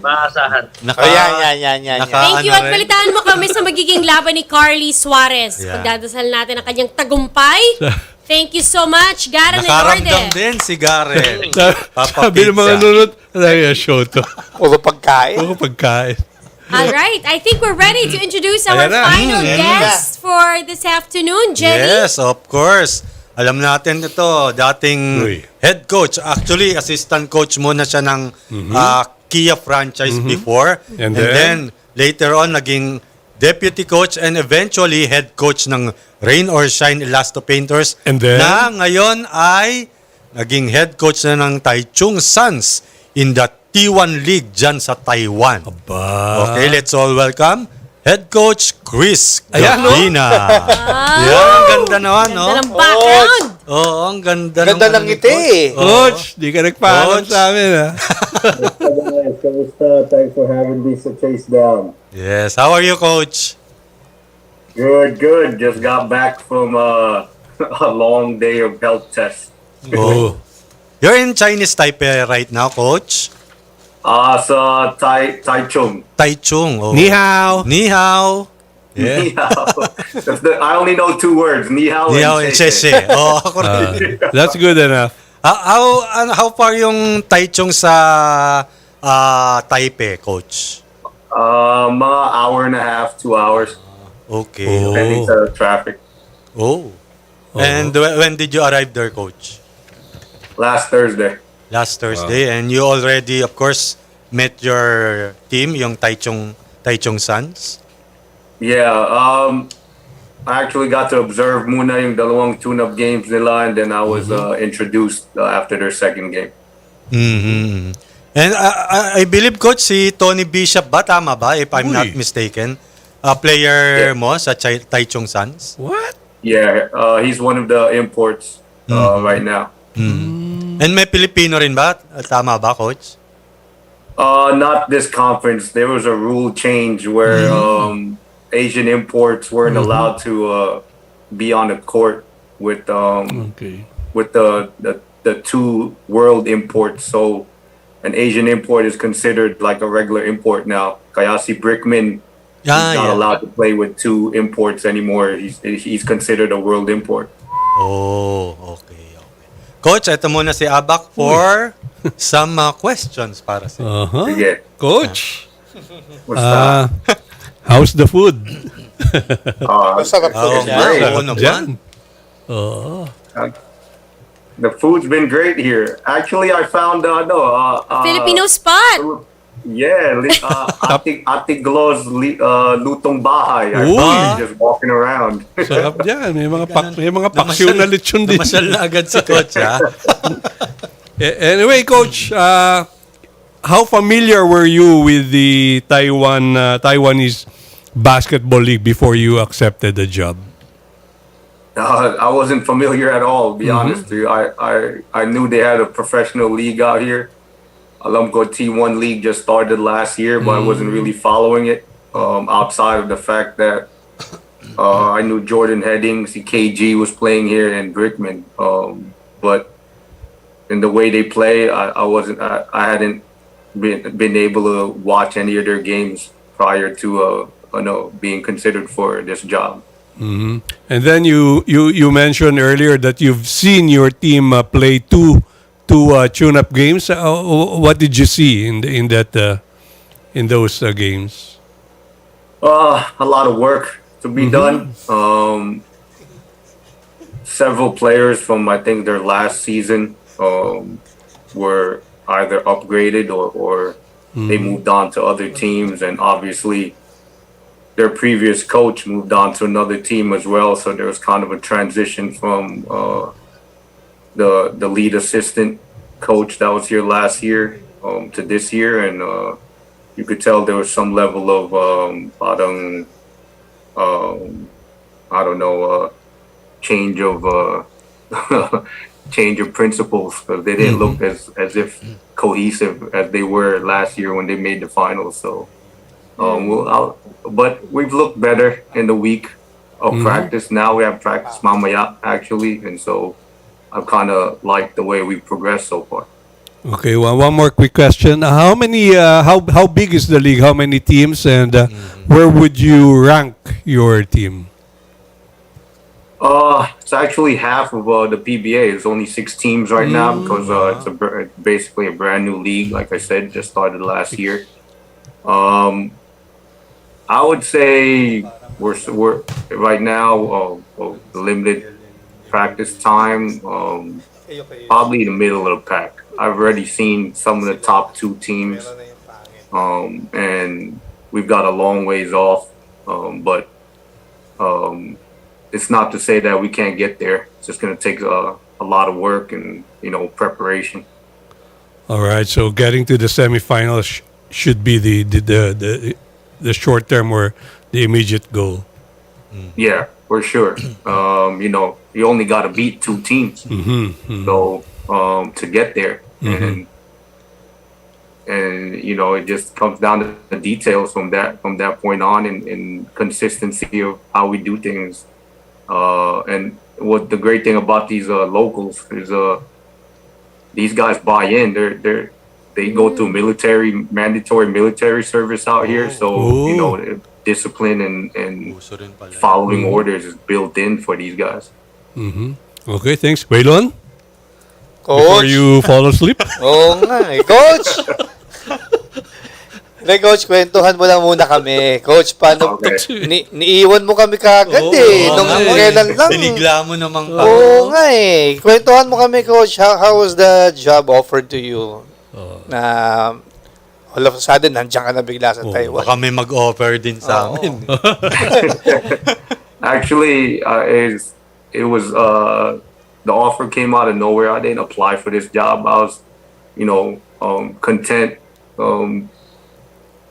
Speaker 12: Maasahan.
Speaker 4: Yan.
Speaker 3: Thank you at balitaan mo kami sa magiging laban ni Charly Suarez.
Speaker 6: Yeah.
Speaker 3: Pagdadasal natin ang kanyang tagumpay. Thank you so much, Garen and
Speaker 6: Nakaramdam
Speaker 3: Orde.
Speaker 6: din si Garen.
Speaker 5: Sabi ng mga nunod, show to.
Speaker 4: Puro pagkain.
Speaker 5: Puro pagkain.
Speaker 3: All right, I think we're ready to introduce our
Speaker 5: Ayan na.
Speaker 3: final guest for this afternoon, Jenny.
Speaker 6: Yes, of course. Alam natin ito, dating head coach. Actually, assistant coach muna siya ng Kia franchise before.
Speaker 5: And
Speaker 6: then, later on, naging deputy coach and eventually head coach ng Rain or Shine Elasto Painters.
Speaker 5: And then?
Speaker 6: Na ngayon ay naging head coach na ng Taichung Suns in the T1 League dyan sa Taiwan. Okay, let's all welcome head coach Chris Gavina. Yan, ganda naman, no?
Speaker 3: Ganda ng background.
Speaker 6: Oo, ang ganda.
Speaker 4: Ganda ng ngiti.
Speaker 5: Coach, di ka nagpaalam sa amin, ha?
Speaker 14: Kamusta? Thanks for having me sa Chasedown.
Speaker 6: Yes, how are you, coach?
Speaker 14: Good. Just got back from a long day of health tests.
Speaker 6: Oh. You're in Chinese Taipei right now, coach?
Speaker 14: Sa Taichung.
Speaker 6: Taichung. Oh.
Speaker 5: Ni hao.
Speaker 6: Ni hao. Yeah.
Speaker 14: Ni hao. I only know 2 words. Ni hao
Speaker 6: Ni hao and Sheshe. Oh, ako rin.
Speaker 5: That's good enough.
Speaker 6: How far yung Taichung sa Taipei, coach?
Speaker 14: Mga hour and a half, 2 hours.
Speaker 6: Okay.
Speaker 14: Depending sa traffic.
Speaker 6: Oh. And when did you arrive there, coach?
Speaker 14: Last Thursday.
Speaker 6: Last Thursday. And you already, of course, met your team, yung Taichung Suns?
Speaker 14: Yeah. I actually got to observe muna yung dalawang tune-up games nila and then I was introduced after their second game.
Speaker 6: Mm-hmm. And I believe, coach, si Tony Bishop ba? Tama ba? If I'm not mistaken. Player mo sa Taichung Suns?
Speaker 5: What?
Speaker 14: Yeah. He's one of the imports right now.
Speaker 6: And may Pilipino rin ba? Tama ba, coach?
Speaker 14: Not this conference. There was a rule change where Asian imports weren't allowed to be on the court with with the two world imports. So an Asian import is considered like a regular import now. Kaya si Brickman, he's not allowed to play with two imports anymore. He's considered a world import.
Speaker 6: Oh, okay. Coach, ito muna si Abak for some questions para sa
Speaker 14: Sige.
Speaker 5: Coach,
Speaker 14: What's that?
Speaker 5: how's the food?
Speaker 4: Masarap po
Speaker 5: Dyan.
Speaker 14: The food's been great here. Actually, I found
Speaker 3: Filipino spot.
Speaker 14: Yeah, Ate Glo's lutong bahay. I found just walking around.
Speaker 5: Sarap dyan. May mga paksiw na lechon din.
Speaker 6: Namasyal na agad si Coach, ha?
Speaker 5: Anyway, Coach, how familiar were you with the Taiwanese basketball league before you accepted the job?
Speaker 14: I wasn't familiar at all, to be honest with you. I knew they had a professional league out here. Alam ko T1 league just started last year, but I wasn't really following it outside of the fact that I knew Jordan Headings, KG was playing here, and Brickman. But in the way they play, I hadn't been able to watch any of their games prior to being considered for this job.
Speaker 5: Mm-hmm. And then you mentioned earlier that you've seen your team play two tune-up games. What did you see in those games?
Speaker 14: A lot of work to be done. Several players from I think their last season were either upgraded or they moved on to other teams, and obviously their previous coach moved on to another team as well. So there was kind of a transition from the lead assistant coach that was here last year to this year, and you could tell there was some level of change of change of principles, because they didn't look as if cohesive as they were last year when they made the finals. So but we've looked better in the week of practice. Now we have practice mamaya actually, and so I've kind of liked the way we've progressed so far.
Speaker 5: Okay, one more quick question. How many? How big is the league? How many teams? And where would you rank your team?
Speaker 14: It's actually half of the PBA. It's only 6 teams right now because it's basically a brand new league. Like I said, just started last year. I would say we're right now limited practice time, probably in the middle of the pack. I've already seen some of the top 2 teams, and we've got a long ways off, but it's not to say that we can't get there. It's just going to take a lot of work and preparation.
Speaker 5: All right, so getting to the semifinals should be the short term or the immediate goal.
Speaker 14: Yeah, for sure. You only got to beat 2 teams. So to get there, and it just comes down to the details from that point on, and consistency of how we do things. And what the great thing about these locals is these guys buy in. They go through mandatory military service out here, so discipline and following orders is built in for these guys.
Speaker 5: Okay, thanks. Waylon?
Speaker 4: Coach?
Speaker 5: Before you fall asleep?
Speaker 4: Oo nga eh. Coach! Hindi, Coach, kwentuhan mo lang muna kami. Coach, paano? Niiwan mo kami kagad nung kailan lang.
Speaker 6: Binigla mo namang
Speaker 4: Oo nga eh. Kwentuhan mo kami, Coach. How was the job offered to you? Na all of a sudden, nandiyan ka na bigla sa Taiwan.
Speaker 6: Baka may mag-offer din sa amin.
Speaker 14: Actually, it was the offer came out of nowhere. I didn't apply for this job. I was, content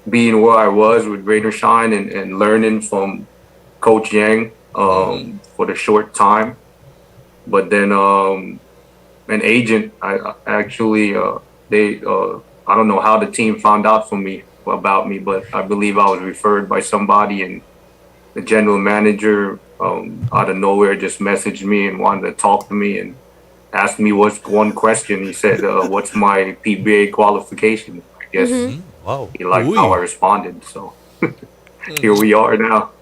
Speaker 14: being where I was with Rain or Shine and learning from Coach Yang for the short time. But then an agent, I actually I don't know how the team found out about me, but I believe I was referred by somebody, and the general manager out of nowhere just messaged me and wanted to talk to me, and asked me one question. He said, "What's my PBA qualification?" I guess
Speaker 6: Wow.
Speaker 14: he liked how I responded. So here we are now.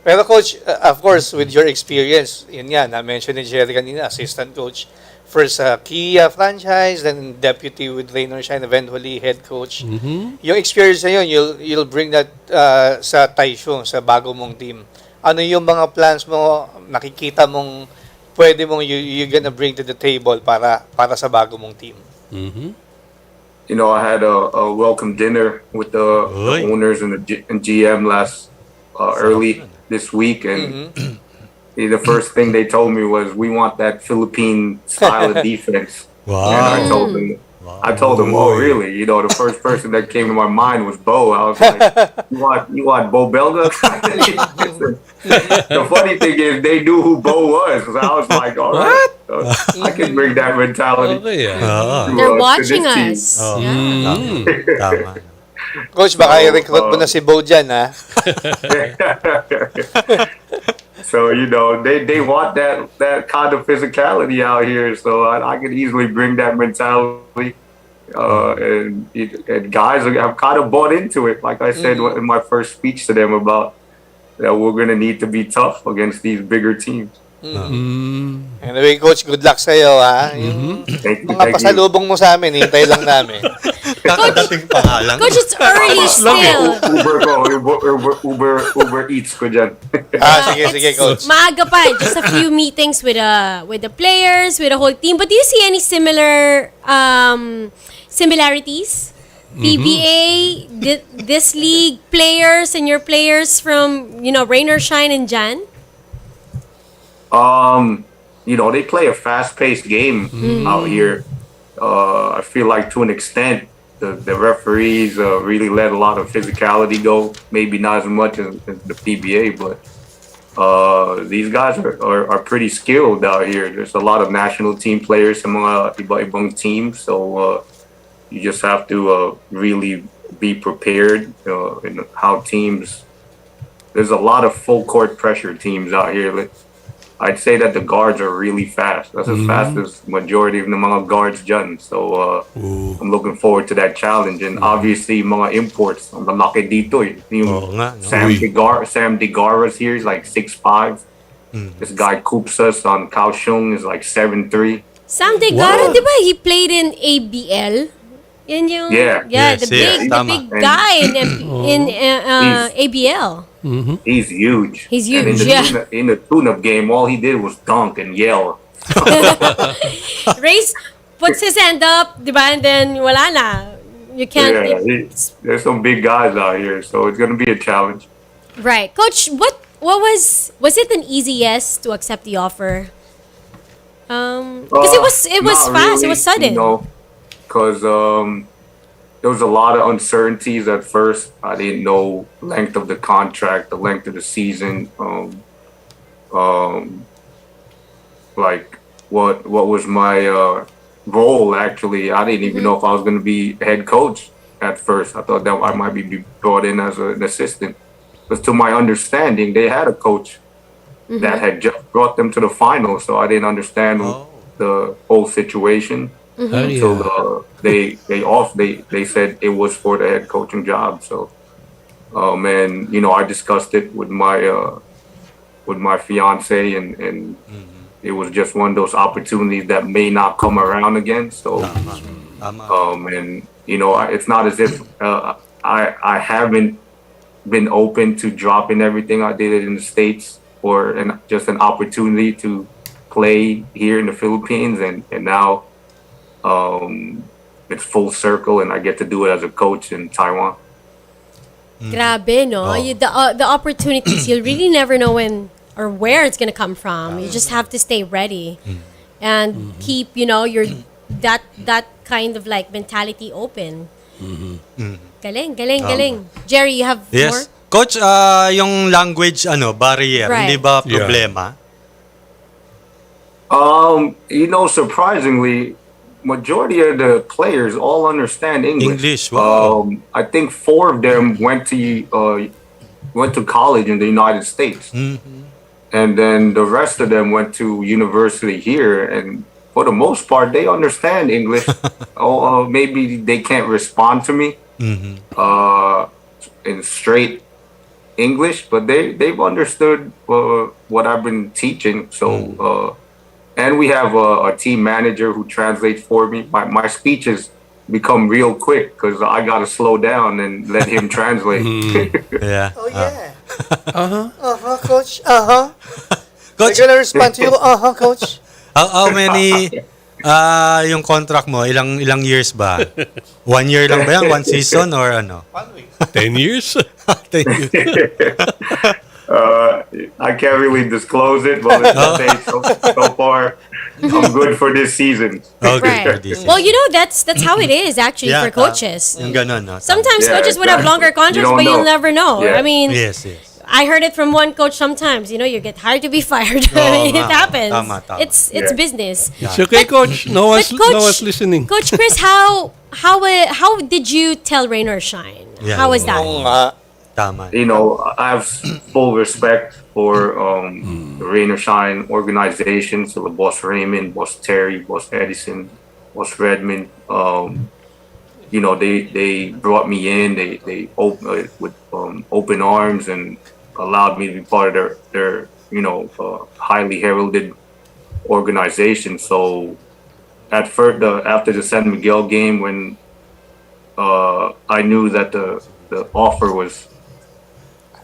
Speaker 4: Pero coach, of course, with your experience, yun nga, na-mention ni Chery kanina, assistant coach, first Kia franchise, then deputy with Rainer Shine, eventually head coach. Yung experience na yun, you'll bring that sa Taichung, sa bago mong team. Ano yung mga plans mo, nakikita mong pwede mong you're gonna bring to the table para sa bago mong team?
Speaker 14: You know, I had a welcome dinner with the owners and the GM last early this week, and the first thing they told me was, "We want that Philippine style of defense."
Speaker 6: Wow.
Speaker 14: And I told them, "Oh, really?" You know, the first person that came to my mind was Bo. I was like, "You want Bo Belga?" The funny thing is, they knew who Bo was. So I was like, "All right, I can bring that mentality."
Speaker 3: They're watching us.
Speaker 6: Tama.
Speaker 4: Coach, baka i-recruit mo na si Bo dyan, ha?
Speaker 14: So, you know, they want that kind of physicality out here. So I could easily bring that mentality. And guys have kind of bought into it. Like I said in my first speech to them about that we're going to need to be tough against these bigger teams.
Speaker 4: Anyway, Coach, good luck sa'yo, ha?
Speaker 14: Thank
Speaker 4: Mga pasalubong mo sa amin, hintay lang namin.
Speaker 6: Kakadating pangalan.
Speaker 3: Coach, it's early still.
Speaker 14: Uber Eats ko dyan.
Speaker 4: Sige, Coach.
Speaker 3: Maaga pa. Just a few meetings with the players, with the whole team. But do you see any similar similarities? PBA, this league players and your players from, Rain or Shine and Jan?
Speaker 14: You know, they play a fast-paced game out here. I feel like to an extent, the referees really let a lot of physicality go. Maybe not as much as the PBA, but these guys are pretty skilled out here. There's a lot of national team players sa mga iba-ibang teams, so you just have to really be prepared in how teams. There's a lot of full-court pressure teams out here. I'd say that the guards are really fast. That's as fast as majority of the mga guards dyan. So I'm looking forward to that challenge. And obviously, mga imports, ang lalaki dito eh. Sam Degarra's here, he's like 6'5". This guy Kupsas on Kaohsiung is like 7'3".
Speaker 3: Sam Degarra, di ba? He played in ABL. Yan yung, the big guy in ABL.
Speaker 14: He's huge.
Speaker 3: He's huge,
Speaker 14: and in the tune-up game, all he did was dunk and yell.
Speaker 3: Race puts his hand up, di ba? And then wala na. You can't.
Speaker 14: There's some big guys out here, so it's gonna be a challenge.
Speaker 3: Right, Coach. What was it an easy yes to accept the offer? Because it was fast. It was sudden.
Speaker 14: Because there was a lot of uncertainties at first. I didn't know length of the contract, the length of the season, like what was my role actually. I didn't even know if I was going to be head coach at first. I thought that I might be brought in as an assistant. But to my understanding, they had a coach that had just brought them to the finals, so I didn't understand the whole situation. Until they said it was for the head coaching job. So, and I discussed it with my fiance, and it was just one of those opportunities that may not come around again. So, and it's not as if I haven't been open to dropping everything I did in the States for just an opportunity to play here in the Philippines, and now. It's full circle, and I get to do it as a coach in Taiwan.
Speaker 3: Grabe, no? The opportunities, you'll really never know when or where it's gonna come from. You just have to stay ready and keep, your that kind of like mentality open. Galing. Jerry, you have more?
Speaker 6: Coach, yung language barrier, hindi ba problema?
Speaker 14: Surprisingly, majority of the players all understand English.
Speaker 6: Wow.
Speaker 14: I think 4 of them went to college in the United States, and then the rest of them went to university here, and for the most part, they understand English. Maybe they can't respond to me in straight English, but they've understood what I've been teaching. So, and we have a team manager who translates for me. My speeches become real quick because I gotta slow down and let him translate.
Speaker 6: Yeah.
Speaker 4: Oh, yeah. Coach.
Speaker 6: Coach,
Speaker 4: They're gonna respond to you. Coach.
Speaker 6: how many yung contract mo? Ilang years ba? 1 year lang ba yan? 1 season or ano?
Speaker 5: 10 years?
Speaker 6: 10 years.
Speaker 14: I can't really disclose it, but let's say so far, I'm good for this season.
Speaker 6: Okay.
Speaker 3: Right. Well, that's how it is actually for coaches.
Speaker 6: Yung ganun, no?
Speaker 3: Sometimes coaches would have longer contracts, but you'll never know.
Speaker 14: Yeah.
Speaker 3: I mean,
Speaker 6: Yes.
Speaker 3: I heard it from one coach sometimes. You get hired to be fired. It happens.
Speaker 6: Tama.
Speaker 3: It's business.
Speaker 5: It's okay, Coach. No one's listening.
Speaker 3: Coach Chris, how did you tell Rain or Shine?
Speaker 6: Yeah.
Speaker 3: How was that?
Speaker 6: Tama.
Speaker 14: I have full respect for the Rain or Shine organization. So the Boss Raymond, Boss Terry, Boss Edison, Boss Redmond. They brought me in. They opened with open arms and allowed me to be part of their highly heralded organization. So at first, after the San Miguel game, when I knew that the offer was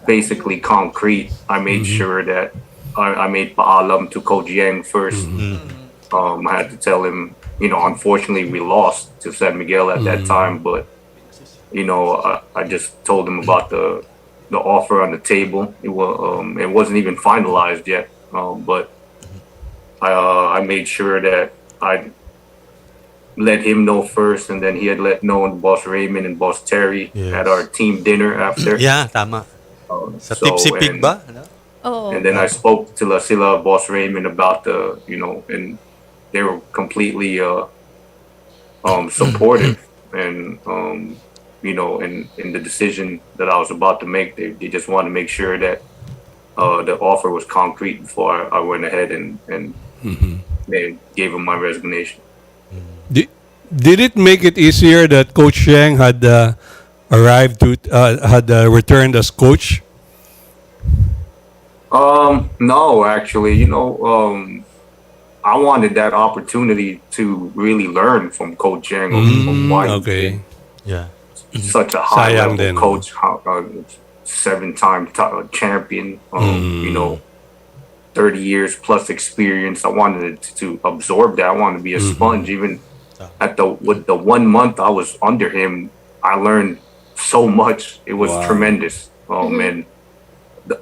Speaker 14: basically concrete, I made sure that I made paalam to Coach Yang first. I had to tell him, unfortunately we lost to San Miguel at that time, but I just told him about the offer on the table. It wasn't even finalized yet, but I made sure that I let him know first, and then he had let know Boss Raymond and Boss Terry at our team dinner after.
Speaker 6: Yeah, tama. Sa Tipsy Pig ba?
Speaker 14: And then I spoke to sila Boss Raymond about and they were completely supportive, and in the decision that I was about to make. They just wanted to make sure that the offer was concrete before I went ahead and they gave him my resignation.
Speaker 5: Did it make it easier that Coach Yang had returned as coach?
Speaker 14: No, actually, I wanted that opportunity to really learn from Coach Yang of why such a high level coach, 7-time champion, 30 years plus experience. I wanted to absorb that. I wanted to be a sponge. Even with the 1 month I was under him, I learned so much. It was tremendous. And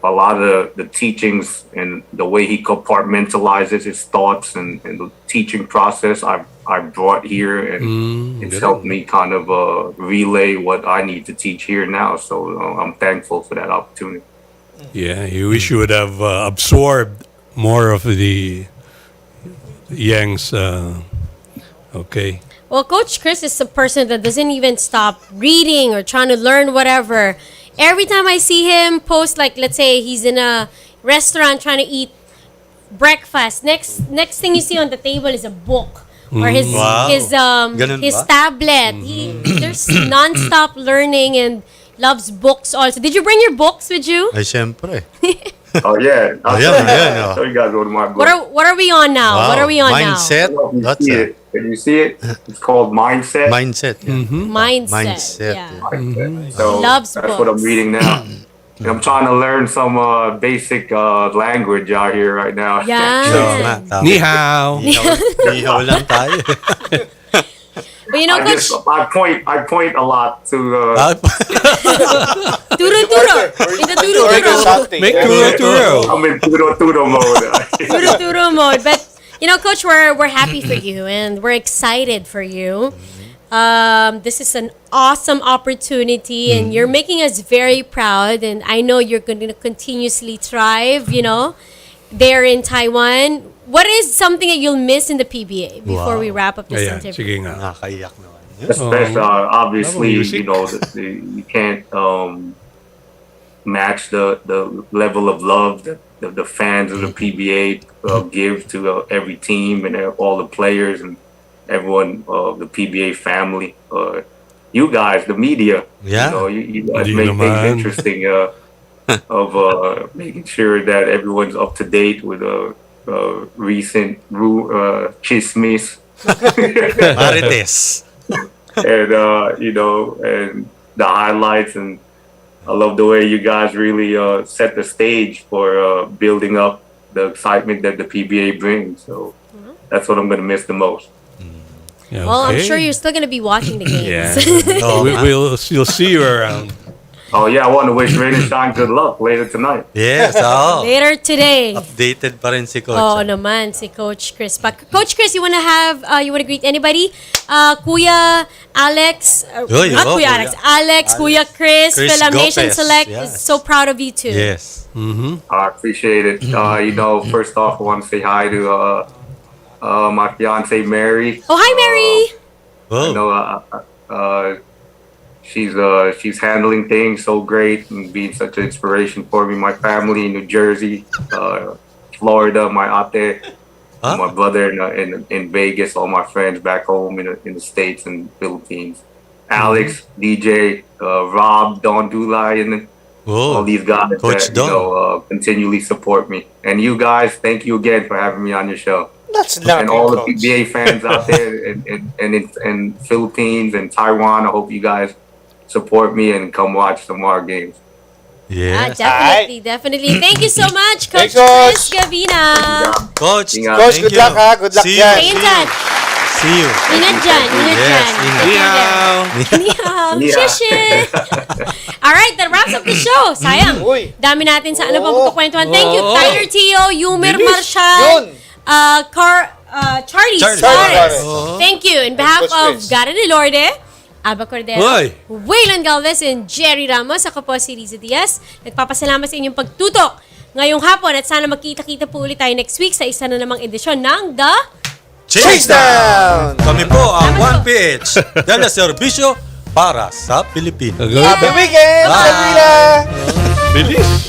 Speaker 14: a lot of the teachings and the way he compartmentalizes his thoughts and the teaching process I brought here, and it's helped me kind of relay what I need to teach here now. So I'm thankful for that opportunity.
Speaker 5: Yeah, you wish you would have absorbed more of the Yang's. Okay.
Speaker 3: Well, Coach Chris is a person that doesn't even stop reading or trying to learn whatever. Every time I see him post, like, let's say he's in a restaurant trying to eat breakfast, next thing you see on the table is a book or his tablet. There's non-stop learning and loves books also. Did you bring your books with you?
Speaker 6: Ay, syempre.
Speaker 14: Oh yeah. I'll show you guys one of my books.
Speaker 3: What are we on now?
Speaker 6: Wow.
Speaker 3: What are we on
Speaker 6: Mindset.
Speaker 3: now?
Speaker 14: Can you see it? It's called Mindset.
Speaker 6: Mindset. Yeah.
Speaker 3: Mindset. Yeah.
Speaker 14: Mindset. So
Speaker 3: Loves
Speaker 14: that's
Speaker 3: books.
Speaker 14: what I'm reading now. And I'm trying to learn some basic language out here right now.
Speaker 3: Yeah.
Speaker 5: Ni hao.
Speaker 6: Ni hao lang tayo.
Speaker 3: But Coach,
Speaker 14: I point a lot to
Speaker 3: turo. In the turo.
Speaker 5: Make turo.
Speaker 14: I'm in turo mode.
Speaker 3: Turo mode. But Coach, we're happy for you and we're excited for you. This is an awesome opportunity and you're making us very proud, and I know you're going to continuously thrive, there in Taiwan. What is something that you'll miss in the PBA before we wrap up this interview?
Speaker 5: Sige nga.
Speaker 6: Nakakaiyak naman.
Speaker 14: Especially, obviously, you can't match the level of love that the fans of the PBA give to every team and all the players and everyone of the PBA family. You guys, the media, you guys make things interesting of making sure that everyone's up to date with recent chismis.
Speaker 6: Marites.
Speaker 14: And and the highlights, and I love the way you guys really set the stage for building up the excitement that the PBA brings. So that's what I'm going to miss the most.
Speaker 5: Yeah,
Speaker 3: Well, I'm
Speaker 5: okay.
Speaker 3: sure you're still gonna be watching the games.
Speaker 5: You'll see you around.
Speaker 14: Oh yeah, I want to wish Rain and Shine good luck later tonight.
Speaker 6: Yes,
Speaker 3: Later today.
Speaker 6: Updated pa rin si Coach.
Speaker 3: Oo naman, si Coach Chris. Coach Chris, you wanna greet anybody? Kuya Alex, not Kuya Alex, Alex, Kuya Chris,
Speaker 6: Chris
Speaker 3: Film Nation
Speaker 6: Gopez,
Speaker 3: Select
Speaker 6: yes.
Speaker 3: is so proud of you too.
Speaker 6: Yes.
Speaker 14: I appreciate it. First off, I want to say hi to my fiance Mary.
Speaker 3: Oh, hi Mary!
Speaker 14: I know she's handling things so great and being such an inspiration for me. My family in New Jersey, Florida, my ate, my brother in Vegas, all my friends back home in the States and Philippines. Alex, DJ, Rob, Don Dulay, and all these guys
Speaker 6: Coach
Speaker 14: that continually support me. And you guys, thank you again for having me on your show.
Speaker 4: That's
Speaker 14: And all the PBA fans out there in Philippines and Taiwan, I hope you guys support me and come watch some more games.
Speaker 6: Yes.
Speaker 3: Definitely. Thank you so much, Coach
Speaker 4: Thanks, Coach.
Speaker 3: Chris Gavina.
Speaker 6: Coach,
Speaker 4: Coach, good luck ha. Good luck
Speaker 6: See
Speaker 4: dyan.
Speaker 3: Ayun dyan.
Speaker 6: See you.
Speaker 3: Ingat dyan.
Speaker 6: Yes,
Speaker 3: Nihaw. Shishi. Alright, that wraps up the show. Sayang. Dami natin sa ano pa magkukwentuhan. Thank you, Tyler Tio, Yumer Marshall, Charly Suarez. Thank you. In behalf of Gara de Lorde, Aba Cordero, Waylon Galvez, and Jerry Ramos. Ako po si Riza Diaz. Nagpapasalamat sa inyong pagtutok ngayong hapon at sana magkita-kita po ulit tayo next week sa isa na namang edisyon ng The
Speaker 4: Chasedown!
Speaker 6: Kami po ang 1PH dala serbisyo para sa Pilipinas.
Speaker 4: Happy weekend!
Speaker 5: Bilis!